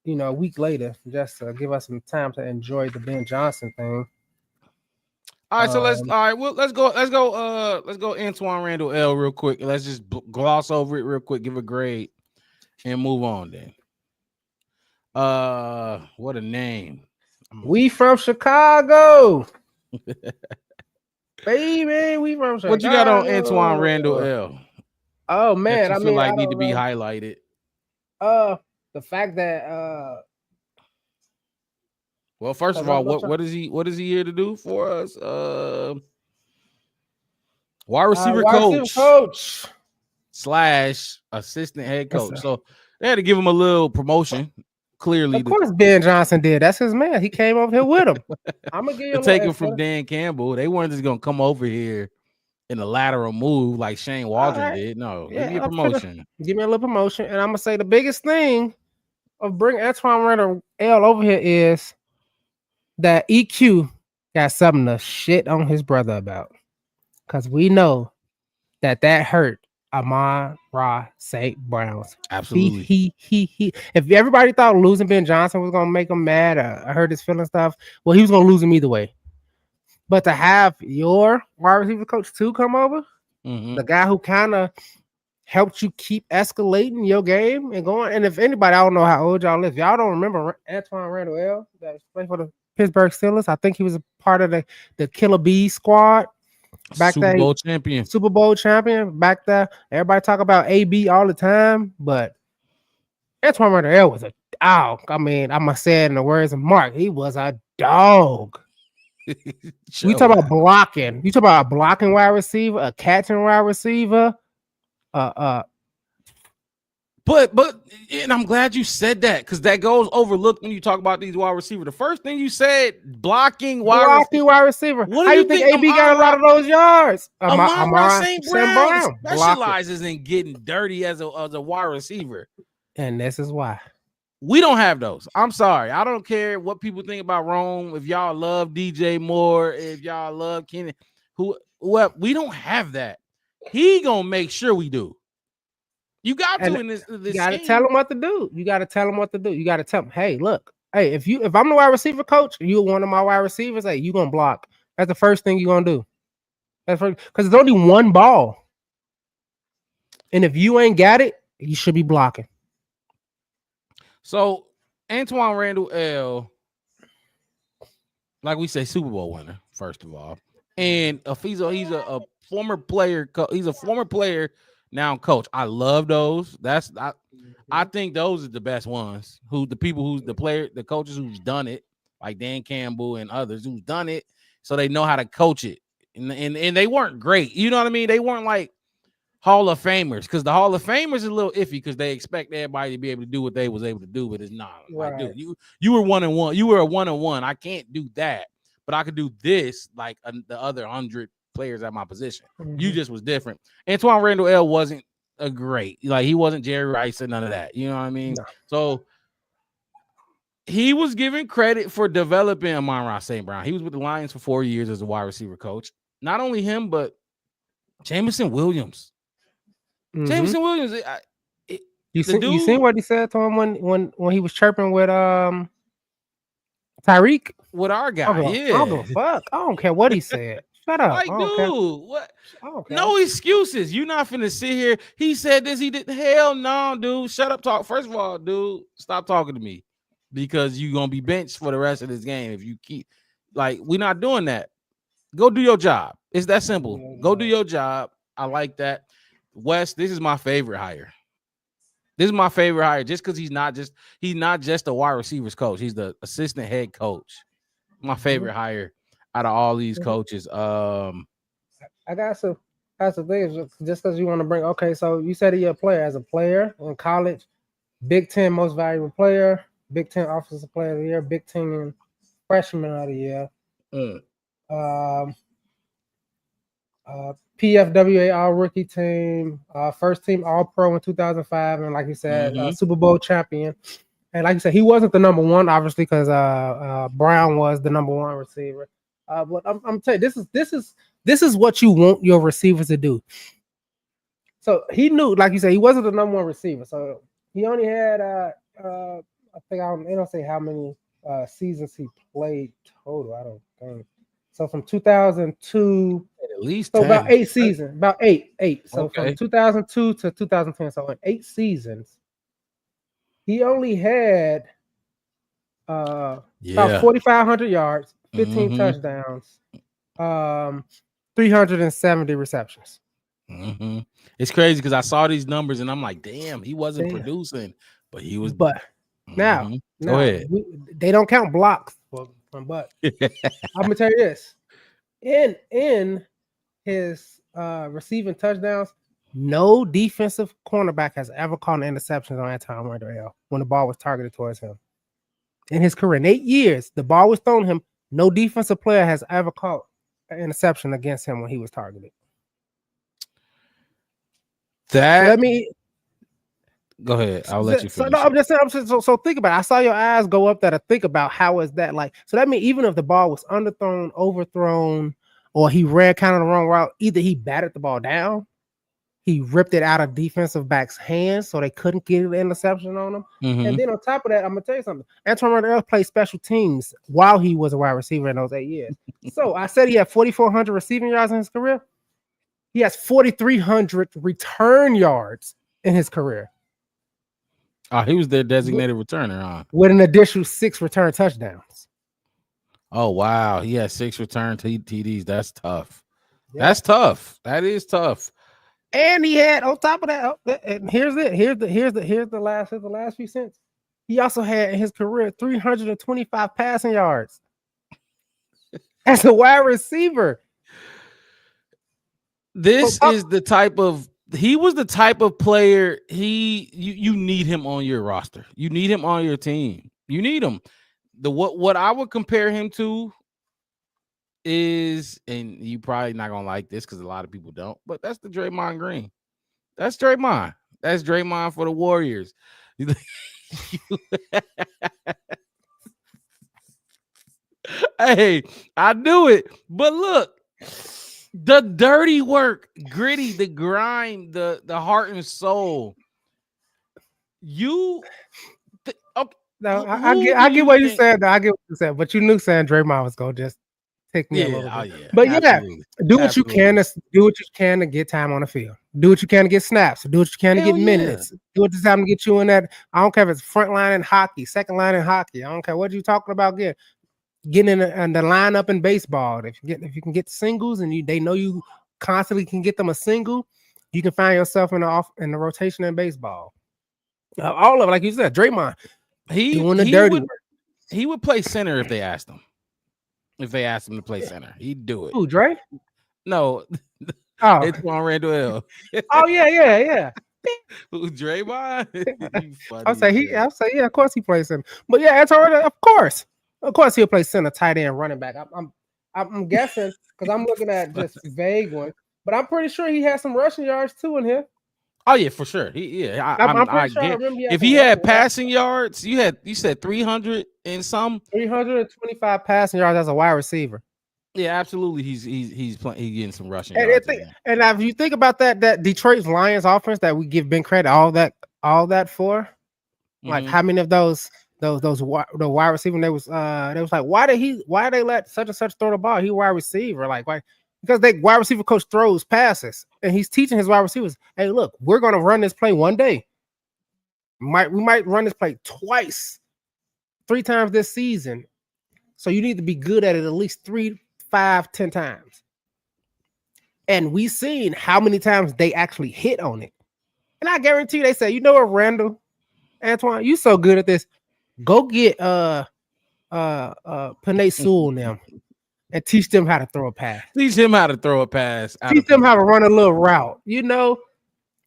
a week later, just to give us some time to enjoy the Ben Johnson thing. All right, so let's go Antoine Randall L real quick. Let's just gloss over it real quick, give a grade, and move on then. What a name. We from Chicago. Baby, we from Chicago. What you got on Antoine Randall L? Oh man, I feel like need to be highlighted. The fact that well, first of all, what is he here to do for us? Wide receiver coach / assistant head coach. So they had to give him a little promotion. Clearly, of course, Ben Johnson did. That's his man. He came over here with him. I'm gonna give you take him from Dan Campbell. They weren't just gonna come over here in a lateral move like Shane Waldron did. No, give me a promotion. Give me a little promotion, and I'm gonna say the biggest thing of bringing Antoine Randall L over here is that EQ got something to shit on his brother about, because we know that hurt Amon-Ra St. Brown's. Absolutely. He. If everybody thought losing Ben Johnson was gonna make him mad or hurt his feelings stuff, well, he was gonna lose him either way. But to have your wide receiver coach too come over, the guy who kind of helped you keep escalating your game and going. And if anybody, I don't know how old y'all is. Y'all don't remember Antoine Randall L. that played for the Pittsburgh Steelers. I think he was a part of the Killer Bee squad. Super Bowl champion back there. Everybody talk about AB all the time, but Antoine Randall L was a dog. I mean, I must say it in the words of Mark, he was a dog. We talk about blocking. You talk about a blocking wide receiver, a catching wide receiver. But and I'm glad you said that, because that goes overlooked when you talk about these wide receivers. The first thing you said, blocking wide receiver. What do you think AB got a lot of those yards? Amon-Ra St. Brown specializes in getting dirty as a wide receiver. And this is why. We don't have those. I'm sorry. I don't care what people think about Rome. If y'all love DJ Moore, if y'all love Kenny, we don't have that. He gonna make sure we do. You got to in this. You gotta tell him what to do. You gotta tell him, hey, look, hey, if I'm the wide receiver coach, you're one of my wide receivers. Hey, you gonna block. That's the first thing you're gonna do. That's because there's only one ball, and if you ain't got it, you should be blocking. So Antoine Randall L., like we say, Super Bowl winner, first of all, and he's a former player. He's a former player. Now coach. I love those. I think those are the best ones. The coaches who's done it, like Dan Campbell and others who's done it, so they know how to coach it. And they weren't great. You know what I mean? They weren't like Hall of Famers, because the Hall of Famers is a little iffy because they expect everybody to be able to do what they was able to do, but it's not. Right. Like, dude, you were 1-1. You were a 1-1. I can't do that, but I could do this like the other 100 players at my position. You just was different. Antoine Randall L. wasn't a great, like he wasn't Jerry Rice and none of that. You know what I mean? No. So he was given credit for developing Amon-Ra St. Brown. He was with the Lions for 4 years as a wide receiver coach. Not only him, but Jameson Williams. Jameson Williams. You seen what he said to him when he was chirping with Tyreek? With our guy, I don't give a fuck. I don't care what he said. Shut up. Like, dude, what? Okay. No excuses. You're not finna sit here. He said this. He did. Hell no, dude. Shut up. Talk. First of all, dude, stop talking to me because you're gonna be benched for the rest of this game if you keep. Like, we're not doing that. Go do your job. It's that simple. Go do your job. I like that. Wes, this is my favorite hire. This is my favorite hire just because he's not just a wide receivers coach. He's the assistant head coach. My favorite hire out of all these coaches. I got some. That's the thing. Just because you want to bring. Okay, so you said you're a player as a player in college. Big Ten most valuable player. Big Ten offensive player of the year. Big Ten freshman of the year. PFWA All Rookie Team, first team All Pro in 2005, and like you said, Super Bowl champion. And like you said, he wasn't the number one, obviously, because Brown was the number one receiver. But I'm telling you, this is what you want your receivers to do. So he knew, like you said, he wasn't the number one receiver. So he only had, I think they don't say how many seasons he played total. I don't think. So from 2002, at least so 10. about 8 seasons, about eight. So Okay. from 2002 to 2010, so in 8 seasons, he only had about 4,500 yards, 15 touchdowns, 370 receptions. It's crazy because I saw these numbers and I'm like, damn, he wasn't producing, but he was. But now, go ahead. They don't count blocks from but I'm gonna tell you this: in his receiving touchdowns, no defensive cornerback has ever caught an interception on Anton Randall when the ball was targeted towards him. In his career, in 8 years, the ball was thrown to him. No defensive player has ever caught an interception against him when he was targeted. Go ahead. I'll let you finish. I'm just saying. So think about it. I saw your eyes go up there to think about how is that like. So that means even if the ball was underthrown, overthrown, or he ran kind of the wrong route, either he batted the ball down, he ripped it out of defensive back's hands so they couldn't get an interception on him. And then on top of that, I'm gonna tell you something. Anton Randall played special teams while he was a wide receiver in those 8 years. So I said he had 4,400 receiving yards in his career. He has 4,300 return yards in his career. Oh, he was their designated returner, huh? With an additional 6 return touchdowns. Oh, wow. He had 6 return TDs. That's tough. Yeah. That's tough. That is tough. And he had on top of that, and here's the last few cents. He also had in his career 325 passing yards as a wide receiver. This is the type of he was the type of player you need him on your roster. You need him on your team. You need him. What I would compare him to is, and you probably not gonna like this because a lot of people don't, but that's the Draymond Green. That's Draymond. That's Draymond for the Warriors. Hey, I knew it, but look. The dirty work, gritty, the grind, the heart and soul. Okay. No, I get what you said. I get what you said, but you knew saying Draymond was gonna just take me a little bit. Oh yeah, but absolutely. Do what you can to get time on the field. Do what you can to get snaps. Do what you can to get minutes. Do what you can to get you in that. I don't care if it's front line in hockey, second line in hockey. I don't care what you're talking about. Getting in the lineup in baseball. If you can get singles and they know you constantly can get them a single, you can find yourself in the rotation in baseball. All of it, like you said, Draymond, doing the dirty work. He would play center if they asked him. If they asked him to play center, he'd do it. Who, Dre? No, it's Juan Randall. Oh yeah. Who, Draymond? I'll say yeah. Of course he plays center, but yeah, it's already Of course, he'll play center, tight end, running back. I'm guessing because I'm looking at just vague one, but I'm pretty sure he has some rushing yards too in here. Oh yeah, for sure. I get. If he had passing yards, you said 300 and some 325 passing yards as a wide receiver. Yeah, absolutely. He's getting some rushing yards. And if you think about that Detroit Lions offense that we give Ben credit all that for, like how many of the wide receiver they was like why did they let such and such throw the ball? He wide receiver, like why because they wide receiver coach throws passes and he's teaching his wide receivers, hey, look, we're gonna run this play one day. We might run this play twice, 3 times this season. So you need to be good at it at least 3, 5, 10 times. And we seen how many times they actually hit on it. And I guarantee you, they say, you know what, Randall, Antoine, you so good at this. Go get Panay Sewell now and teach them how to throw a pass. Teach him how to throw a pass. Teach them how to run a little route, you know,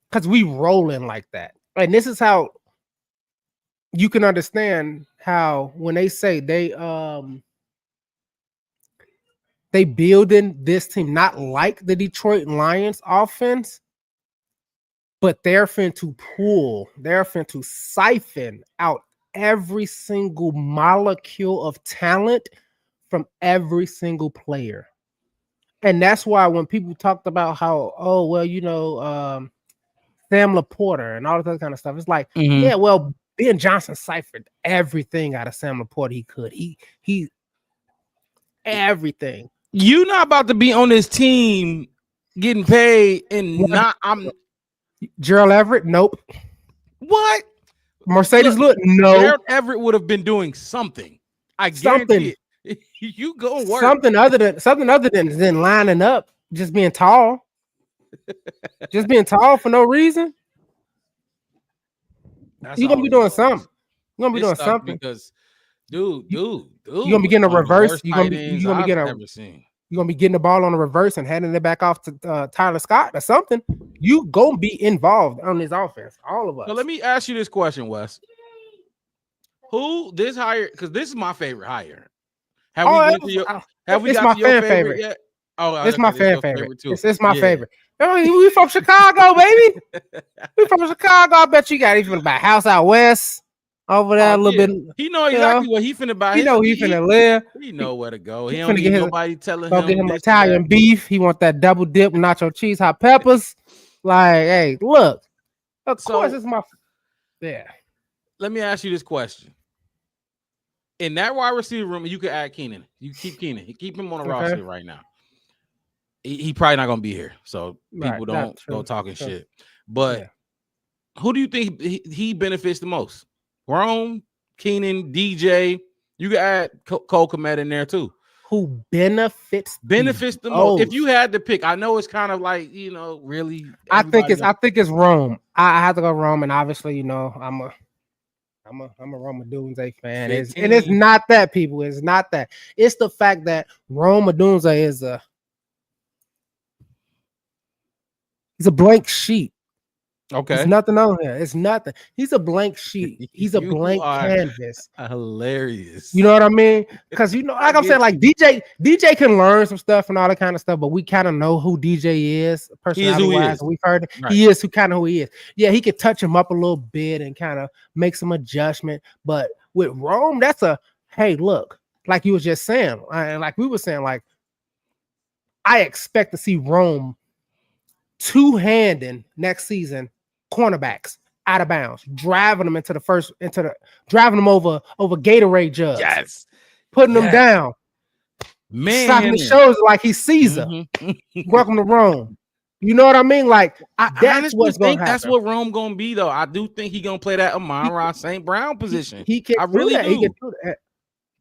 because we rolling like that. And this is how you can understand how when they say they building this team not like the Detroit Lions offense, but they're finna to siphon out every single molecule of talent from every single player. And that's why when people talked about how, oh, well, you know, Sam Laporta and all of that kind of stuff, it's like, yeah, well, Ben Johnson siphoned everything out of Sam Laporta he could. He everything. You not about to be on this team getting paid and Gerald Everett, nope. What? Mercedes Lewis, no. Gerald Everett would have been doing something. I guarantee it. You go work something other than lining up, just being tall. Just being tall for no reason. You're gonna be doing something. You're gonna be doing something because dude. You're gonna be getting a reverse. You're gonna be getting the ball on the reverse and handing it back off to Tyler Scott or something. You gonna be involved on this offense, all of us. So let me ask you this question, Wes. Who this hire? Because this is my favorite hire. Have we got to your favorite yet? Oh, it's my fan favorite. It's my favorite. We from Chicago, baby. We from Chicago. I bet you got even buy a house out west over there a little bit. He know exactly what he finna buy. He know he finna live. He know where to go. He don't need nobody telling him. Get him Italian beef. He want that double dip, nacho cheese, hot peppers. Like, hey, look. Of course, it's my. Yeah. Let me ask you this question. In that wide receiver room, you could add Keenan. You keep Keenan. You keep him on the roster right now. He probably not gonna be here, so people don't go talking shit. But who do you think he benefits the most? Rome, Keenan, DJ. You could add Cole Kmet in there too. Who benefits the most? If you had to pick, I know it's kind of like, you know, really. I think it's Rome. I have to go Rome, and obviously, you know, I'm a Rome Odunze fan. And it's not that, people. It's not that. It's the fact that Rome Odunze is he's a blank sheet. Okay. There's nothing on here. It's nothing. He's a blank sheet. He's a blank canvas. Hilarious. You know what I mean? Because, you know, like I'm saying, like DJ can learn some stuff and all that kind of stuff, but we kind of know who DJ is, personality-wise. We've heard it. Right. He is who he is. Yeah, he could touch him up a little bit and kind of make some adjustment. But with Rome, that's hey, look, like you was just saying, and like we were saying, like, I expect to see Rome two-handing next season cornerbacks out of bounds, driving them driving them over Gatorade jugs. Yes. Putting them down. Man. Slapping the shoulders like he's Caesar. Welcome to Rome. You know what I mean? Like, that's what's going to happen. That's what Rome going to be, though. I do think he's going to play that Amon-Ra St. Brown position. He can really do. He can do that.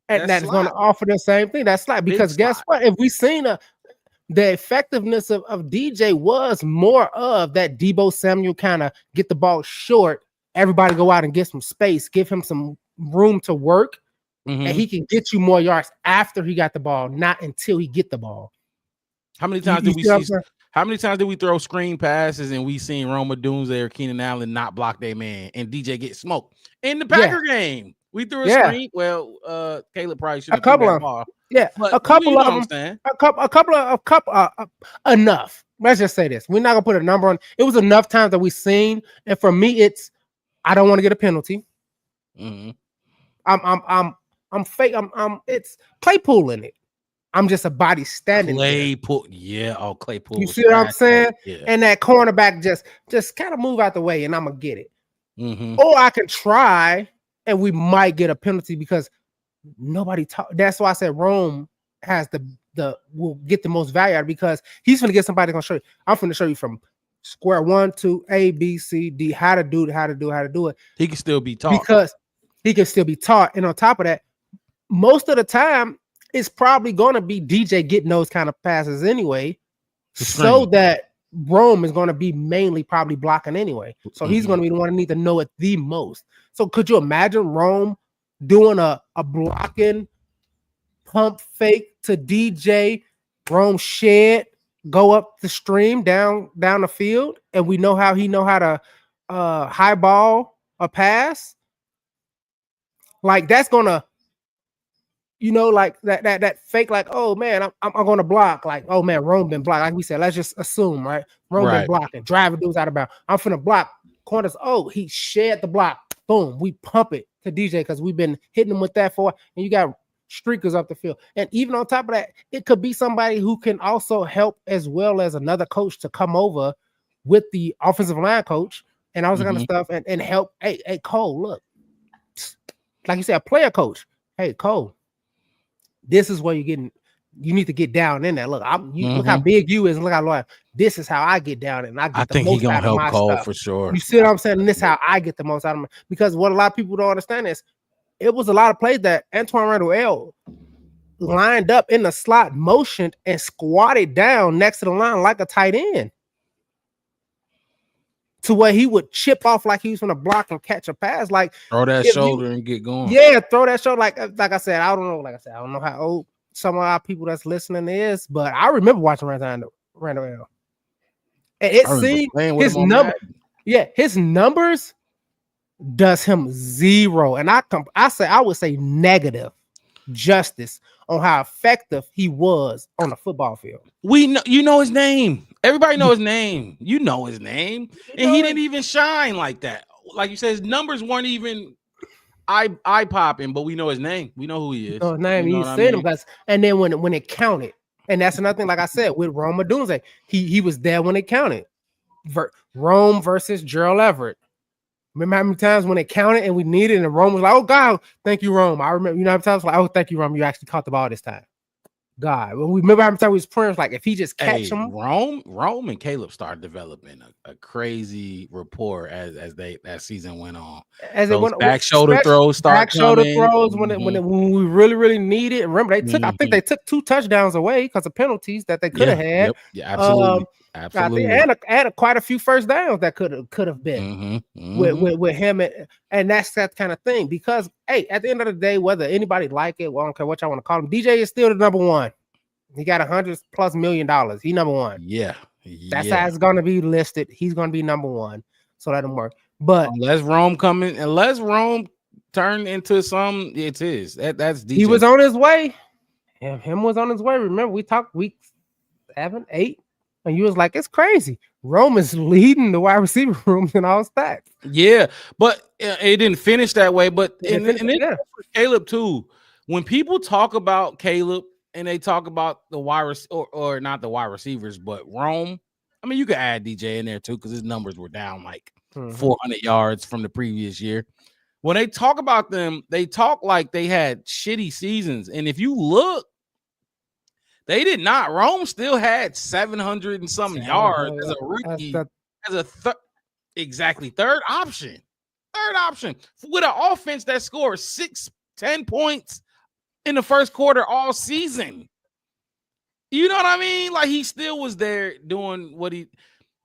And that's going to offer the same thing. That's like, because guess what? If we seen the effectiveness of DJ was more of that Deebo Samuel kind of get the ball short, everybody go out and get some space, give him some room to work, and he can get you more yards after he got the ball, not until he get the ball. How many times did we throw screen passes and we seen Rome Odunze or Keenan Allen not block their man and DJ get smoked? In the Packer game, we threw a screen. Well, Caleb probably should have threw that ball. Yeah, but a couple of them, enough. Let's just say this: we're not gonna put a number on. It was enough times that we seen, and for me, I don't want to get a penalty. I'm fake. It's Claypool in it. I'm just a body standing. Claypool, Claypool. You see what I'm saying? Yeah. And that cornerback just kind of move out the way, and I'm gonna get it. Or I can try, and we might get a penalty because nobody talk. That's why I said Rome has the will get the most value out of, because he's gonna get somebody gonna show you. I'm gonna show you from square one to A, B, C, D, how to do it. He can still be taught. Because he can still be taught. And on top of that, most of the time, it's probably gonna be DJ getting those kind of passes anyway. So that Rome is gonna be mainly probably blocking anyway. So he's gonna be the one who need to know it the most. So could you imagine Rome doing a blocking pump fake to DJ, Rome shed, go up the stream down the field, and we know how he know how to high ball a pass? Like that's gonna, like that fake, like, oh man, I'm gonna block, like, oh man, Rome been blocked. Like we said, let's just assume, right? Rome been blocking, driving dudes out of bounds. I'm finna block corners. Oh, he shed the block. Boom, we pump it to DJ because we've been hitting him with that for, and you got streakers up the field. And even on top of that, it could be somebody who can also help, as well as another coach to come over with the offensive line coach and all that kind of stuff and help. Hey, Cole, look, like you said, a player coach. Hey, Cole, this is where you need to get down in there. Look, look how big you is, and look how loyal. This is how I get down, and I think he's gonna help Cole for sure. You see what I'm saying? And this is how I get the most out of him. Because what a lot of people don't understand is it was a lot of plays that Antoine Randall lined up in the slot, motioned, and squatted down next to the line like a tight end, to where he would chip off like he was going to block and catch a pass. Like throw that shoulder and get going. Yeah, throw that shoulder. Like I said, I don't know. Like I said, I don't know how old some of our people that's listening is, but I remember watching Randall L. And it seemed his number. Yeah, his numbers does him zero, and I would say negative justice on how effective he was on the football field. We know, you know his name. Everybody know his name. You know his name, and he didn't even shine like that. Like you said, his numbers weren't even eye popping, but we know his name. We know who he is. His name. You said him, guys. And then when it counted, and that's another thing. Like I said, with Rome Odunze, he was there when it counted. Rome versus Gerald Everett. Remember how many times when it counted and we needed, and Rome was like, "Oh God, thank you, Rome." I remember, how many times like, "Oh, thank you, Rome. You actually caught the ball this time." God, when we remember how many times we was praying, like if he just catch him. Rome and Caleb started developing a crazy rapport as season went on. As it went, back shoulder throws when we really need it. Remember I think they took 2 touchdowns away because of penalties that they could have had. Yep. Yeah, absolutely. Absolutely, and quite a few first downs that could have been with him, and that's that kind of thing. Because hey, at the end of the day, whether anybody like it, well, I don't care what y'all want to call him, DJ is still the number one. He got $100+ million. He number one. Yeah, that's how it's gonna be listed. He's gonna be number one. So let him work. But unless Rome turn into some, it's his. That's DJ. He was on his way. Him was on his way. Remember, we talked week 7, 8. And you was like, it's crazy. Rome is leading the wide receiver rooms in all stats. Yeah, but it didn't finish that way. But Caleb too. When people talk about Caleb and they talk about the wide or not the wide receivers, but Rome, I mean, you could add DJ in there too because his numbers were down like 400 yards from the previous year. When they talk about them, they talk like they had shitty seasons. And if you look, they did not. Rome still had 700 and some yards as a rookie, as a third option. Third option with an offense that scored 6-10 points in the first quarter all season. You know what I mean? Like he still was there doing what he.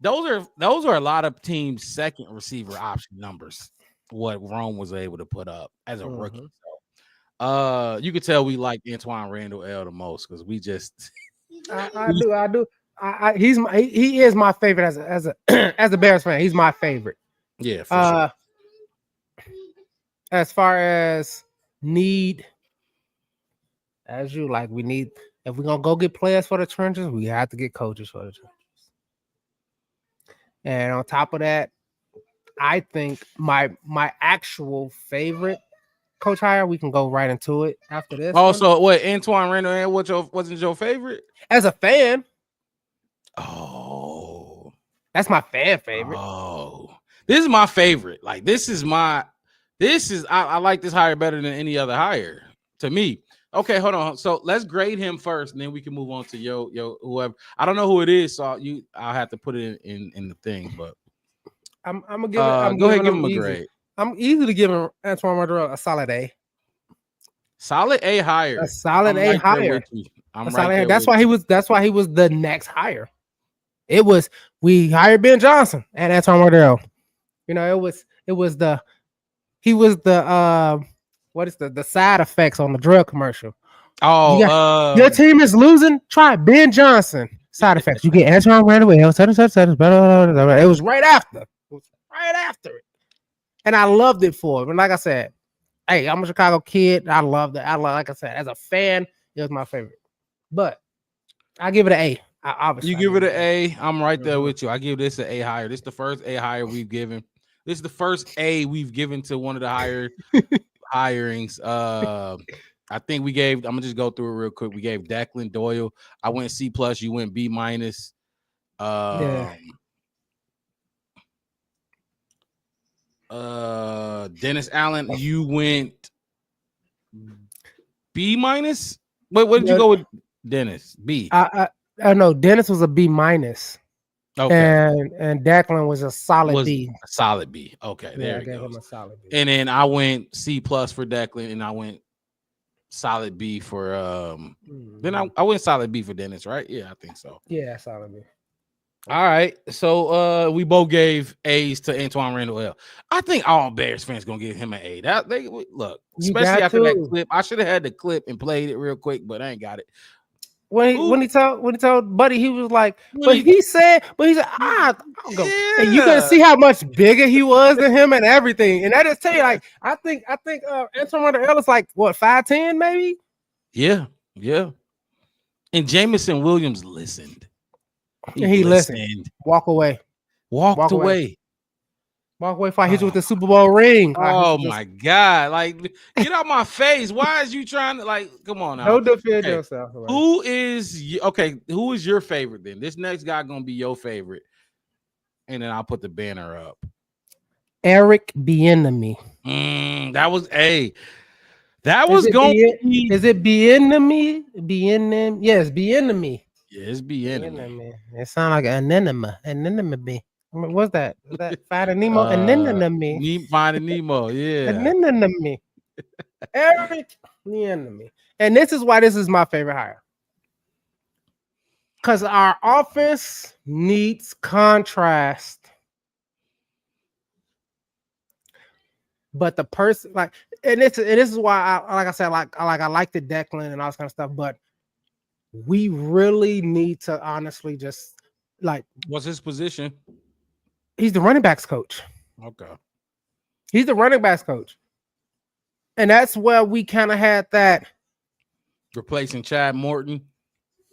Those are a lot of teams' second receiver option numbers. What Rome was able to put up as a rookie. You could tell we like Antoine Randall L the most because we just I do. He is my favorite as a Bears fan. He's my favorite. Yeah, for sure. As far as need, as you like, we need, if we're gonna go get players for the trenches, we have to get coaches for the trenches. And on top of that, I think my actual favorite coach hire, we can go right into it after this. Also, what Antoine Randall wasn't your favorite? As a fan. Oh. That's my fan favorite. Oh. This is my favorite. Like I like this hire better than any other hire to me. Okay, hold on. So let's grade him first, and then we can move on to yo whoever. I don't know who it is, so I'll have to put it in the thing. But I'm gonna give it. go ahead, give him a easy. grade. I'm easily giving Antoine Martel a solid A. Solid A higher. A solid A higher. I'm right there. That's why he was. That's why he was the next hire. It was we hired Ben Johnson and Antoine Martel. You know, he was the what is the side effects on the drug commercial. Oh, your team is losing. Try Ben Johnson. Side effects. You get Antoine Martel. It was right after. It was right after it, and I loved it for him. And like I said, hey, I'm a Chicago kid. I loved it. Like I said, as a fan, it was my favorite. But I give it an A. Obviously, you give it an A. I'm right there with you. I give this an A higher. This is the first A higher we've given. This is the first A we've given to one of the higher hirings. I think we gave. I'm gonna just go through it real quick. We gave Declan Doyle. I went C+. You went B-. Dennis Allen. You went B-. Wait, what did you go with? Dennis B. I know Dennis was a B-. Okay, and Declan was a solid B. A solid B. Okay, there we go. Him a solid B. And then I went C+ for Declan, and I went solid B for then I went solid B for Dennis, right? Yeah, I think so. Yeah, solid B. All right, so we both gave A's to Antoine Randall L. I think all Bears fans gonna give him an A. That they look, especially after that clip. I should have had the clip and played it real quick, but I ain't got it. When he told Buddy, he was like, he said, I'll go. Yeah. And you can see how much bigger he was than him and everything. And I just tell you, like, I think Antoine Randall is like what 5'10", maybe. Yeah. And Jameson Williams listened. He listened. Walk away. Walked away. Walk away before I hit you with the Super Bowl ring. Oh my God. Like, get out my face. Why is you trying to, like, come on now. Don't defend yourself. Who is your favorite then? This next guy gonna be your favorite. And then I'll put the banner up. Eric Bieniemy. That was A. That was going to be. Is it Bieniemy? Bieniemy? Yes, Bieniemy. Yeah, it's Bieniemy. It sounds like an anemone. What's that? Is that Finding Nemo? Anemone. Finding Nemo, yeah. Anemone. Eric Bieniemy. And this is why this is my favorite hire. Because our offense needs contrast. But the person, like, and this is why I like the Declan and all this kind of stuff, but we really need to honestly just like. What's his position? He's the running backs coach. Okay. He's the running backs coach. And that's where we kind of had that. Replacing Chad Morton.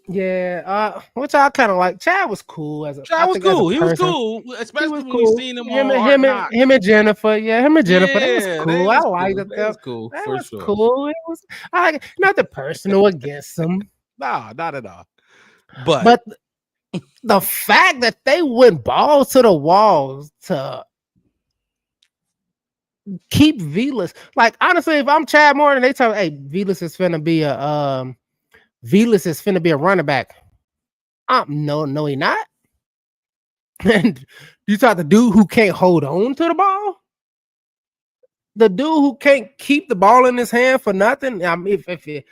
Yeah, which I kind of like. Chad was cool Chad was cool. He was cool, especially when we seen him on him and Jennifer. Yeah, him and Jennifer. That was cool. I liked it. That was cool. That was cool. It was nothing personal against him. Nah, not at all. But the fact that they went balls to the walls to keep Velas, like honestly, if I'm Chad Morton, they tell me, hey, Velas is finna be a running back. No, he not. And you talk the dude who can't hold on to the ball, the dude who can't keep the ball in his hand for nothing. I mean, if you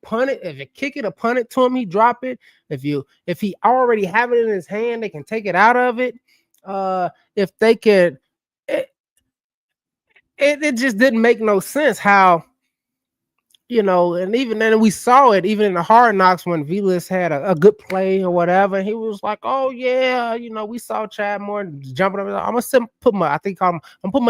punt it, if you kick it or punt it to him, he drop it. If he already have it in his hand, they can take it out of it. If they could, it just didn't make no sense how. And even then we saw it even in the Hard Knocks when Velas had a good play or whatever. He was like, "Oh yeah, we saw Chad Morton jumping up. I'm gonna put my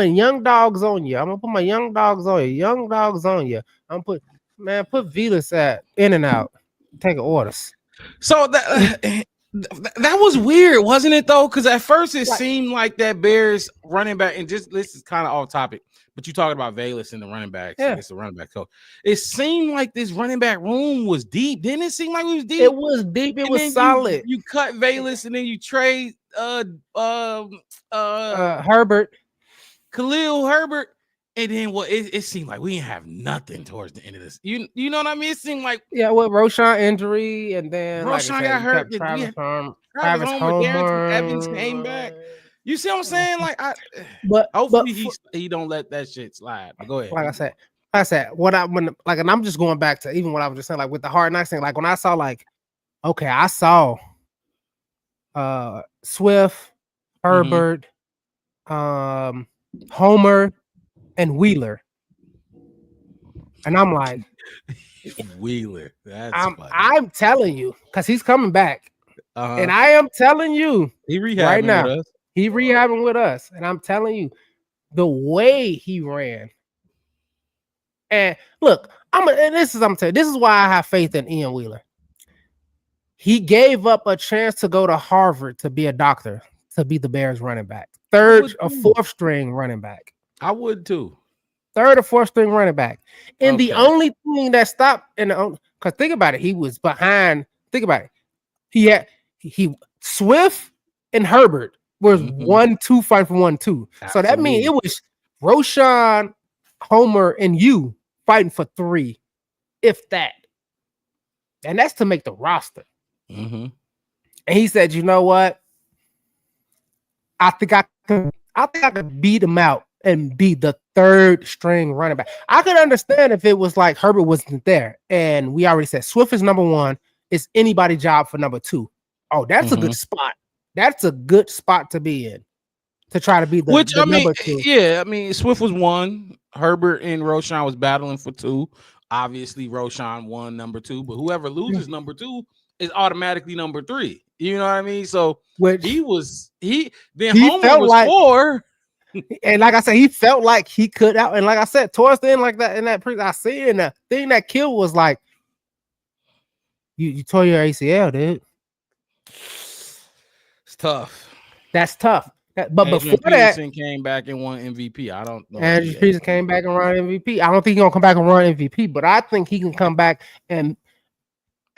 young dogs on you. I'm gonna put my young dogs on you. Young dogs on you. I'm put Velas at in and out, taking orders." So that was weird, wasn't it though? Because at first it seemed like that Bears running back, and just this is kind of off topic. But you talking about Velas and the running backs. Yeah. It's the running back coach. It seemed like this running back room was deep. Didn't it seem like it was deep? It was deep. It was solid. You cut Velas and then you trade Herbert. Khalil Herbert. And then it seemed like we didn't have nothing towards the end of this. You know what I mean? It seemed like with Roshan injury, and then like I Roshan said, got you hurt. kept Travis Travis Homer, Darrington Evans came back. You see what I'm saying? Like, hopefully he don't let that shit slide. But go ahead. Like I said, and I'm just going back to even what I was just saying, like with the Hard Knocks thing. Like when I saw, like, okay, I saw Swift, Herbert, Homer, and Wheeler, and I'm like, Wheeler. That's funny. I'm telling you, because he's coming back, and I am telling you, he rehabbing right now, with us. He rehabbing with us, and I'm telling you, the way he ran. And look, I'm telling you, this is why I have faith in Ian Wheeler. He gave up a chance to go to Harvard to be a doctor, to be the Bears running back. Third or fourth string running back. I would too. Third or fourth string running back. And the only thing that stopped, because think about it, he was behind. Think about it. He Swift and Herbert was 1-2 fighting for 1-2. So that means it was Roshan, Homer, and you fighting for 3, if that. And that's to make the roster. And he said, you know what? I think I could beat him out and be the third string running back. I could understand if it was like Herbert wasn't there. And we already said Swift is number 1. It's anybody's job for number 2. Oh, that's a good spot. That's a good spot to be in. To try to be the number 2. Yeah, I mean, Swift was 1. Herbert and Roshan was battling for 2. Obviously, Roshan won number 2, but whoever loses number 2 is automatically number 3. You know what I mean? So Homer was 4. And like I said, he felt like he could out. And like I said, towards the end, like that, I see in the thing that killed was like, you tore your ACL, dude. It's tough. That's tough. But Adrian before that, Peterson came back and won MVP. I don't know. Andrew Peterson came back and run MVP. I don't think he's gonna come back and run MVP, but I think he can come back and.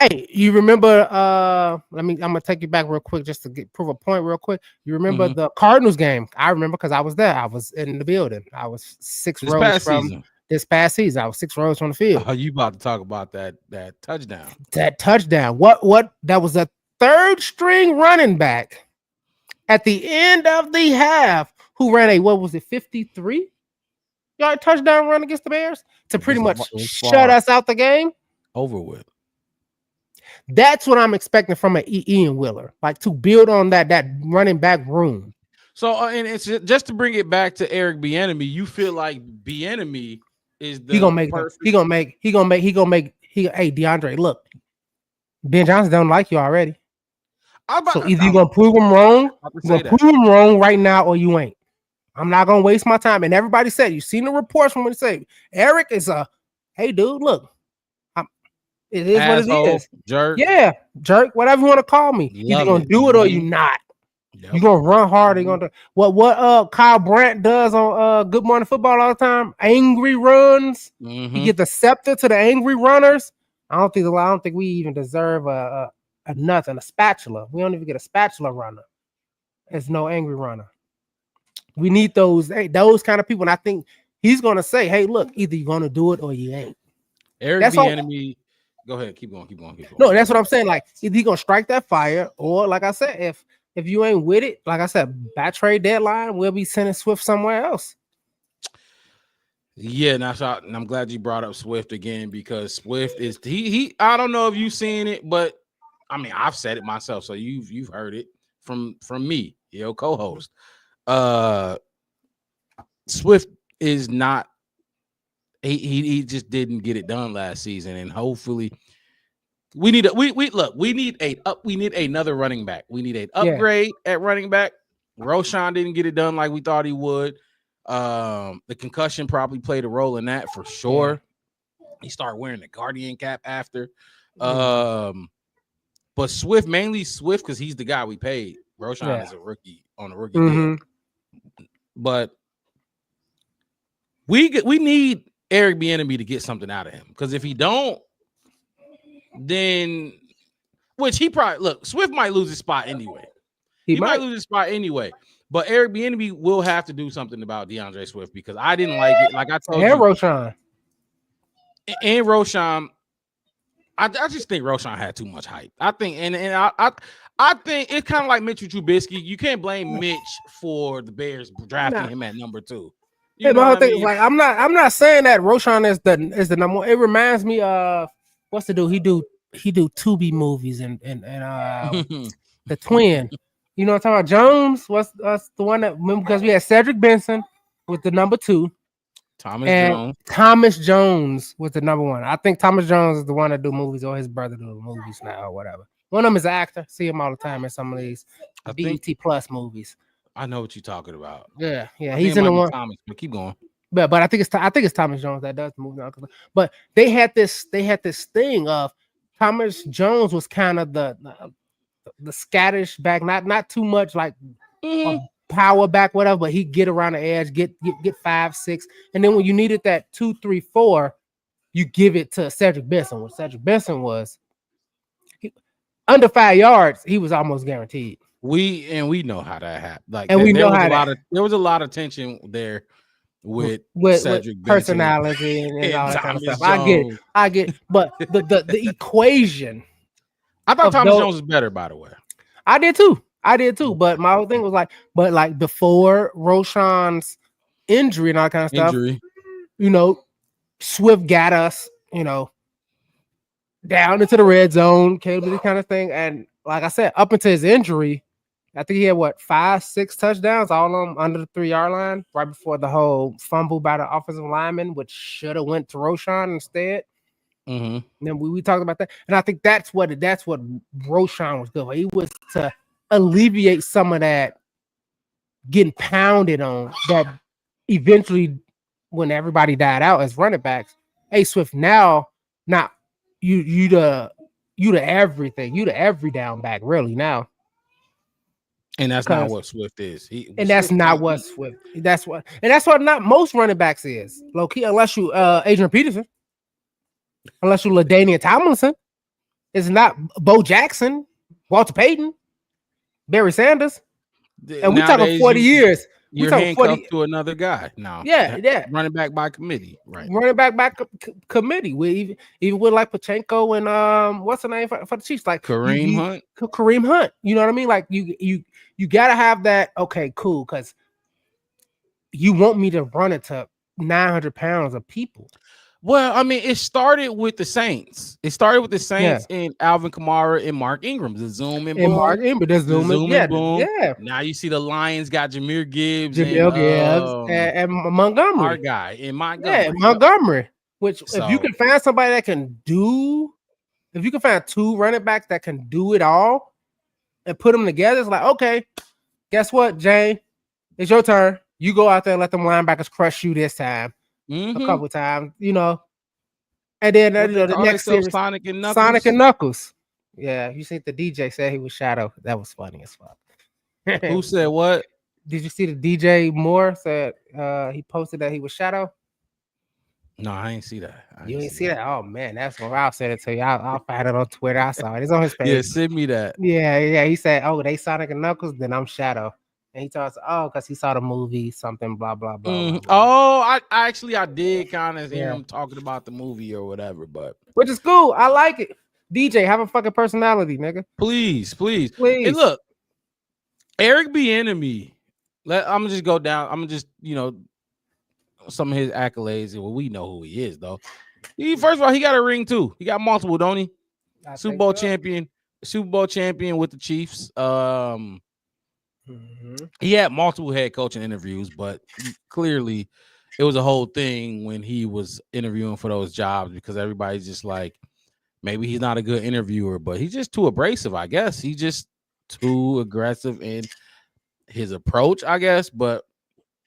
Hey, you remember? I'm gonna take you back real quick just to prove a point real quick. You remember the Cardinals game? I remember because I was there. I was in the building. I was 6 rows from this past season. I was 6 rows from the field. Oh, you about to talk about that touchdown? That touchdown. What? That was a third string running back at the end of the half who ran a 53-yard touchdown run against the Bears to pretty much shut us out the game. Over with. That's what I'm expecting from an Ian Wheeler, like to build on that running back room. So, and it's just to bring it back to Eric Bieniemy. You feel like Bieniemy is the he gonna make DeAndre, look, Ben Johnson don't like you already. So either you're gonna prove him wrong, right now, or you ain't. I'm not gonna waste my time. And everybody said, you seen the reports from when they say Eric is hey dude, look. It is asshole, what it is. Jerk. Yeah, jerk, whatever you want to call me. You're gonna do it or you not. Yep. You're gonna run hard. You're gonna do what Kyle Brandt does on Good Morning Football all the time. Angry runs. You get the scepter to the angry runners. I don't think we even deserve a spatula. We don't even get a spatula runner. There's no angry runner. We need those kind of people. And I think he's gonna say, hey, look, either you're gonna do it or you ain't. Eric Bieniemy. Go ahead, keep going. No, that's what I'm saying. Like, either he gonna strike that fire, or like I said, if you ain't with it, like I said, by trade deadline, we'll be sending Swift somewhere else. Yeah, and I'm glad you brought up Swift again because Swift is he. I don't know if you've seen it, but I mean, I've said it myself, so you've heard it from me, your co-host. Swift is not. He just didn't get it done last season, and hopefully we need another running back. We need an upgrade at running back. Roshan didn't get it done like we thought he would. The concussion probably played a role in that for sure. He started wearing the Guardian cap after. But Swift, mainly Swift, because he's the guy we paid. Roshan is a rookie on a rookie deal. But we need Eric Bieniemy to get something out of him, because if he don't, then which he probably Swift might lose his spot anyway. He might lose his spot anyway. But Eric Bieniemy will have to do something about DeAndre Swift because I didn't like it. Like I told you, Roshan. And Roshan, I just think Roshan had too much hype. I think, and I think it's kind of like Mitchell Trubisky. You can't blame Mitch for the Bears drafting him at number 2. My whole thing is like I'm not saying that Roshan is the number one. It reminds me of what's the dude? He do Tubi movies and the twin. You know what I'm talking about? Jones was the one that because we had Cedric Benson with the number 2. Thomas Jones was the number 1. I think Thomas Jones is the one that do movies, or his brother do movies now, or whatever. One of them is an actor. See him all the time in some of these BET Plus movies. I know what you're talking about. Yeah. He's in the one. Thomas, but keep going. But I think it's Thomas Jones that does the movie. But they had this thing of Thomas Jones was kind of the scattish back, not too much like. Power back, whatever, but he get around the edge, get 5, 6, and then when you needed that 2, 3, 4, you give it to Cedric Benson. When Cedric Benson was under 5 yards, he was almost guaranteed. We know how that happened. Like, and we know how there was a lot of tension there with Cedric with personality and all that kind of stuff. I get, but the equation. I thought Thomas Jones was better, by the way. I did too, but my whole thing was like, before Roshan's injury and all that kind of stuff, Swift got us, down into the red zone, came to this kind of thing. And like I said, up until his injury, I think he had 5, 6 touchdowns, all of them under the 3-yard line, right before the whole fumble by the offensive lineman, which should have went to Roshan instead. And then we talked about that, and I think that's what Roshan was good for. He was to alleviate some of that getting pounded on that eventually when everybody died out as running backs. Hey Swift, now not you the everything, you the every down back really now. And that's not what Swift is. That's what not most running backs is. Low key, unless you Adrian Peterson, unless you LaDainian Tomlinson. It's not Bo Jackson, Walter Payton, Barry Sanders, and we're talking 40 years. You're handcuffed to another guy now. Yeah. Running back by committee, right? Running back by committee. We even with like Pachenko and what's the name for the Chiefs? Like Kareem Hunt. Kareem Hunt. You know what I mean? Like you gotta have that. Okay, cool. Because you want me to run it to 900 pounds of people. Well, I mean, it started with the Saints. And Alvin Kamara and Mark Ingram. The zoom and boom. Mark Ingram, the zoom and boom. Yeah. Now you see the Lions got Jahmyr Gibbs and Montgomery. Our guy in Montgomery. Yeah, Montgomery. Which if you can find somebody that can if you can find 2 running backs that can do it all and put them together, it's like, okay, guess what, Jane? It's your turn. You go out there and let them linebackers crush you this time. A couple times, and then the next series, Sonic and Knuckles. Yeah, you see the DJ said he was Shadow. That was funny as fuck. Who said what? Did you see the DJ Moore said he posted that he was Shadow? No, I ain't see that. You ain't see that? Oh man, that's what I'll send it to you. I'll find it on Twitter. I saw it. It's on his page. Yeah, send me that. Yeah. He said, "Oh, they Sonic and Knuckles, then I'm Shadow." And he tells, because he saw the movie, something, blah, blah, blah. Blah, blah. Oh, I did kind of hear him talking about the movie or whatever, but which is cool. I like it. DJ, have a fucking personality, nigga. Please. Hey, look, Eric Bieniemy. I'm gonna just go down. I'm gonna just, some of his accolades. Well, we know who he is, though. First of all, he got a ring too. He got multiple, don't he? Super Bowl champion with the Chiefs. He had multiple head coaching interviews, but clearly it was a whole thing when he was interviewing for those jobs because everybody's just like, maybe he's not a good interviewer, but he's just too abrasive, I guess. He's just too aggressive in his approach, I guess, but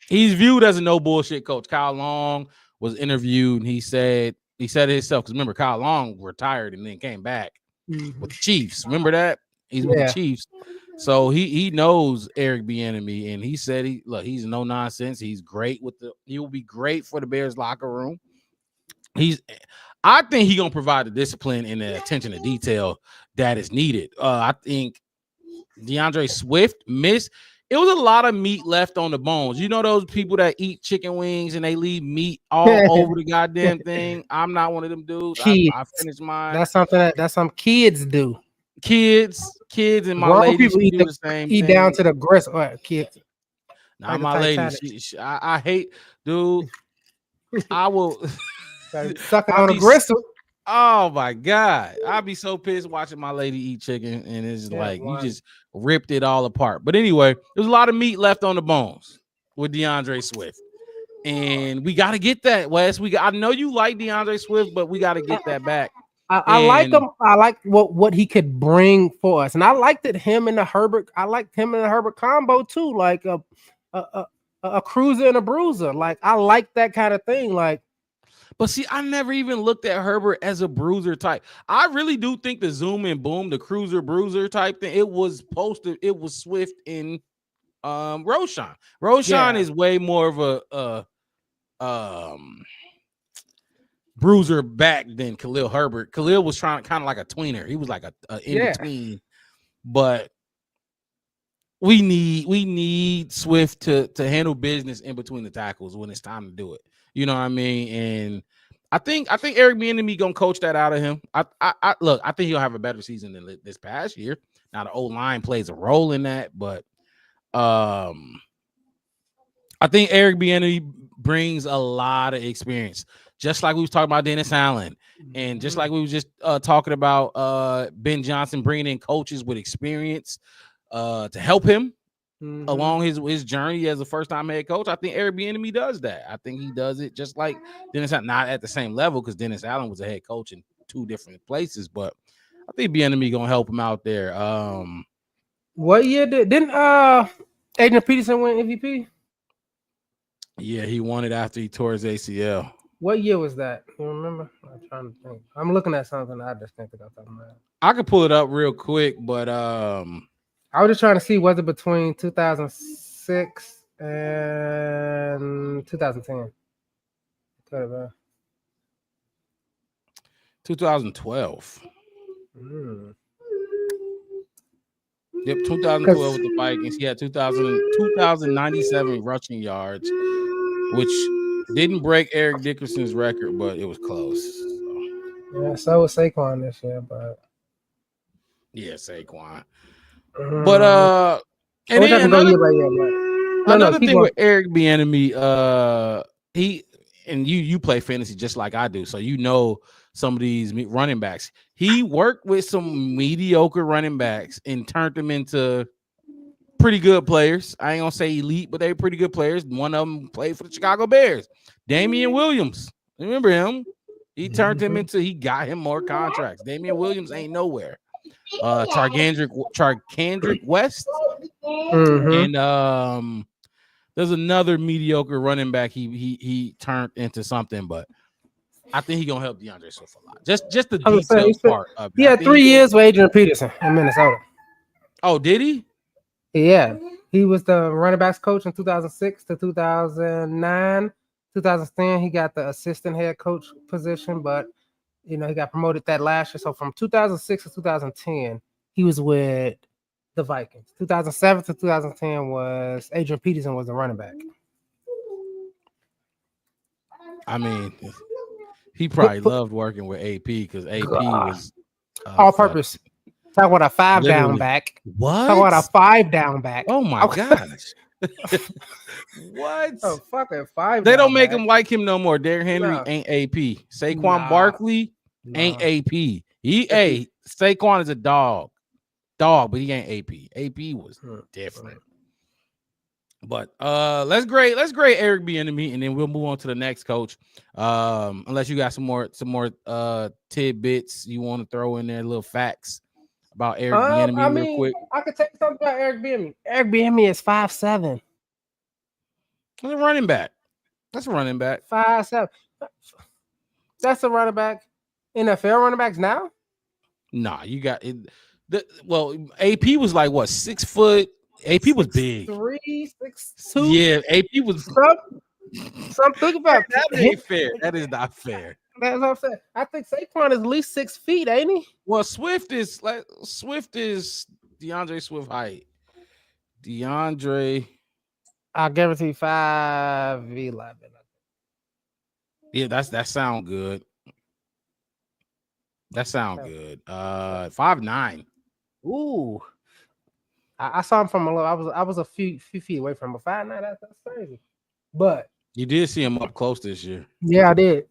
he's viewed as a no bullshit coach. Kyle Long was interviewed and he said it himself, because remember, Kyle Long retired and then came back with the Chiefs. Remember that? He's with the Chiefs. So he knows Eric Bieniemy, and he said he's no nonsense. He's great he will be great for the Bears locker room. I think he's gonna provide the discipline and the attention to detail that is needed. I think DeAndre Swift missed. It was a lot of meat left on the bones. You know those people that eat chicken wings and they leave meat all over the goddamn thing? I'm not one of them dudes. I finished mine. That's some kids do. Kids and my Grown lady, people she do the same eat thing. down to the gristle. Kids. Now like my lady, I hate, dude. I will sucking on a gristle. Oh my god, I'll be so pissed watching my lady eat chicken, and it's like you just ripped it all apart. But anyway, there's a lot of meat left on the bones with DeAndre Swift, and we got to get that, Wes. I know you like DeAndre Swift, but we got to get that back. I like him. I like what he could bring for us, and I liked it. Him and the Herbert. I liked him and the Herbert combo too, like a cruiser and a bruiser. Like I like that kind of thing. Like. But see, I never even looked at Herbert as a bruiser type. I really do think the zoom and boom, the cruiser bruiser type thing, it was Swift and Roshan. Roshan is way more of a bruiser back than Khalil Herbert. Khalil was trying kind of like a tweener. He was like a in between. But we need Swift to handle business in between the tackles when it's time to do it. You know what I mean? And I think Eric Bieniemy gonna coach that out of him. I think he'll have a better season than this past year. Now the O-line plays a role in that, but I think Eric Bieniemy brings a lot of experience. Just like we was talking about Dennis Allen, and just like we was just talking about Ben Johnson bringing in coaches with experience to help him along his journey as a first-time head coach. I think Eric Bieniemy does that. I think he does it just like Dennis Allen, not at the same level because Dennis Allen was a head coach in two different places, but I think Bieniemy gonna help him out there. What year didn't Adrian Peterson win MVP? Yeah, he won it after he tore his ACL. What year was that? You remember? I'm trying to think. I'm looking at something I just can't think of something. I could pull it up real quick, but I was just trying to see was it between 2006 and 2010. Could have been 2012. Yep, 2012 with the Vikings. He had 2,097 rushing yards, which didn't break Eric Dickerson's record, but it was close. Yeah, so was Saquon this year, but yeah, Saquon. But and then another thing with Eric Bieniemy, you play fantasy just like I do, so you know some of these running backs. He worked with some mediocre running backs and turned them into pretty good players. I ain't gonna say elite, but they're pretty good players. One of them played for the Chicago Bears. Damian Williams, remember him? He turned him into. He got him more contracts. Damian Williams ain't nowhere. Charkandrick West, and there's another mediocre running back. He turned into something, but I think he's gonna help DeAndre Swift a lot. Just the details part of it. He had 3 years with Adrian Peterson in Minnesota. Oh, did he? Yeah, he was the running backs coach in 2006 to 2009. 2010, he got the assistant head coach position, but he got promoted that last year. So from 2006 to 2010, he was with the Vikings. 2007 to 2010 was Adrian Peterson was the running back. I mean, he probably loved working with AP because AP was all purpose. Talk about a 5 down back. What? Talk about a 5 down back. Oh my gosh. What? Oh, fucking 5. They don't make him like him no more. Derrick Henry ain't AP. Saquon Barkley ain't AP. Saquon is a dog, but he ain't AP. AP was different. But let's grade Eric Bieniemy, and then we'll move on to the next coach. Unless you got some more tidbits you want to throw in there, little facts about Eric Bieniemy real quick. I could tell you something about Eric Bieniemy. Eric Bieniemy is 5'7". That's a running back. 5'7". That's a running back. NFL running backs now? Nah, you got it. AP was like what, 6 foot? AP was big. 3, 6'2". Yeah, AP was. Some think about that ain't fair. That is not fair. That's what I'm saying. I think Saquon is at least 6 feet, ain't he? Well, Swift is DeAndre Swift height? DeAndre. I'll guarantee 5'11". Yeah, that sound good. That sound good. 5'9". Ooh. I saw him from a little. I was a few feet away from him. 5'9". That's crazy. But You did see him up close this year. yeah, I did.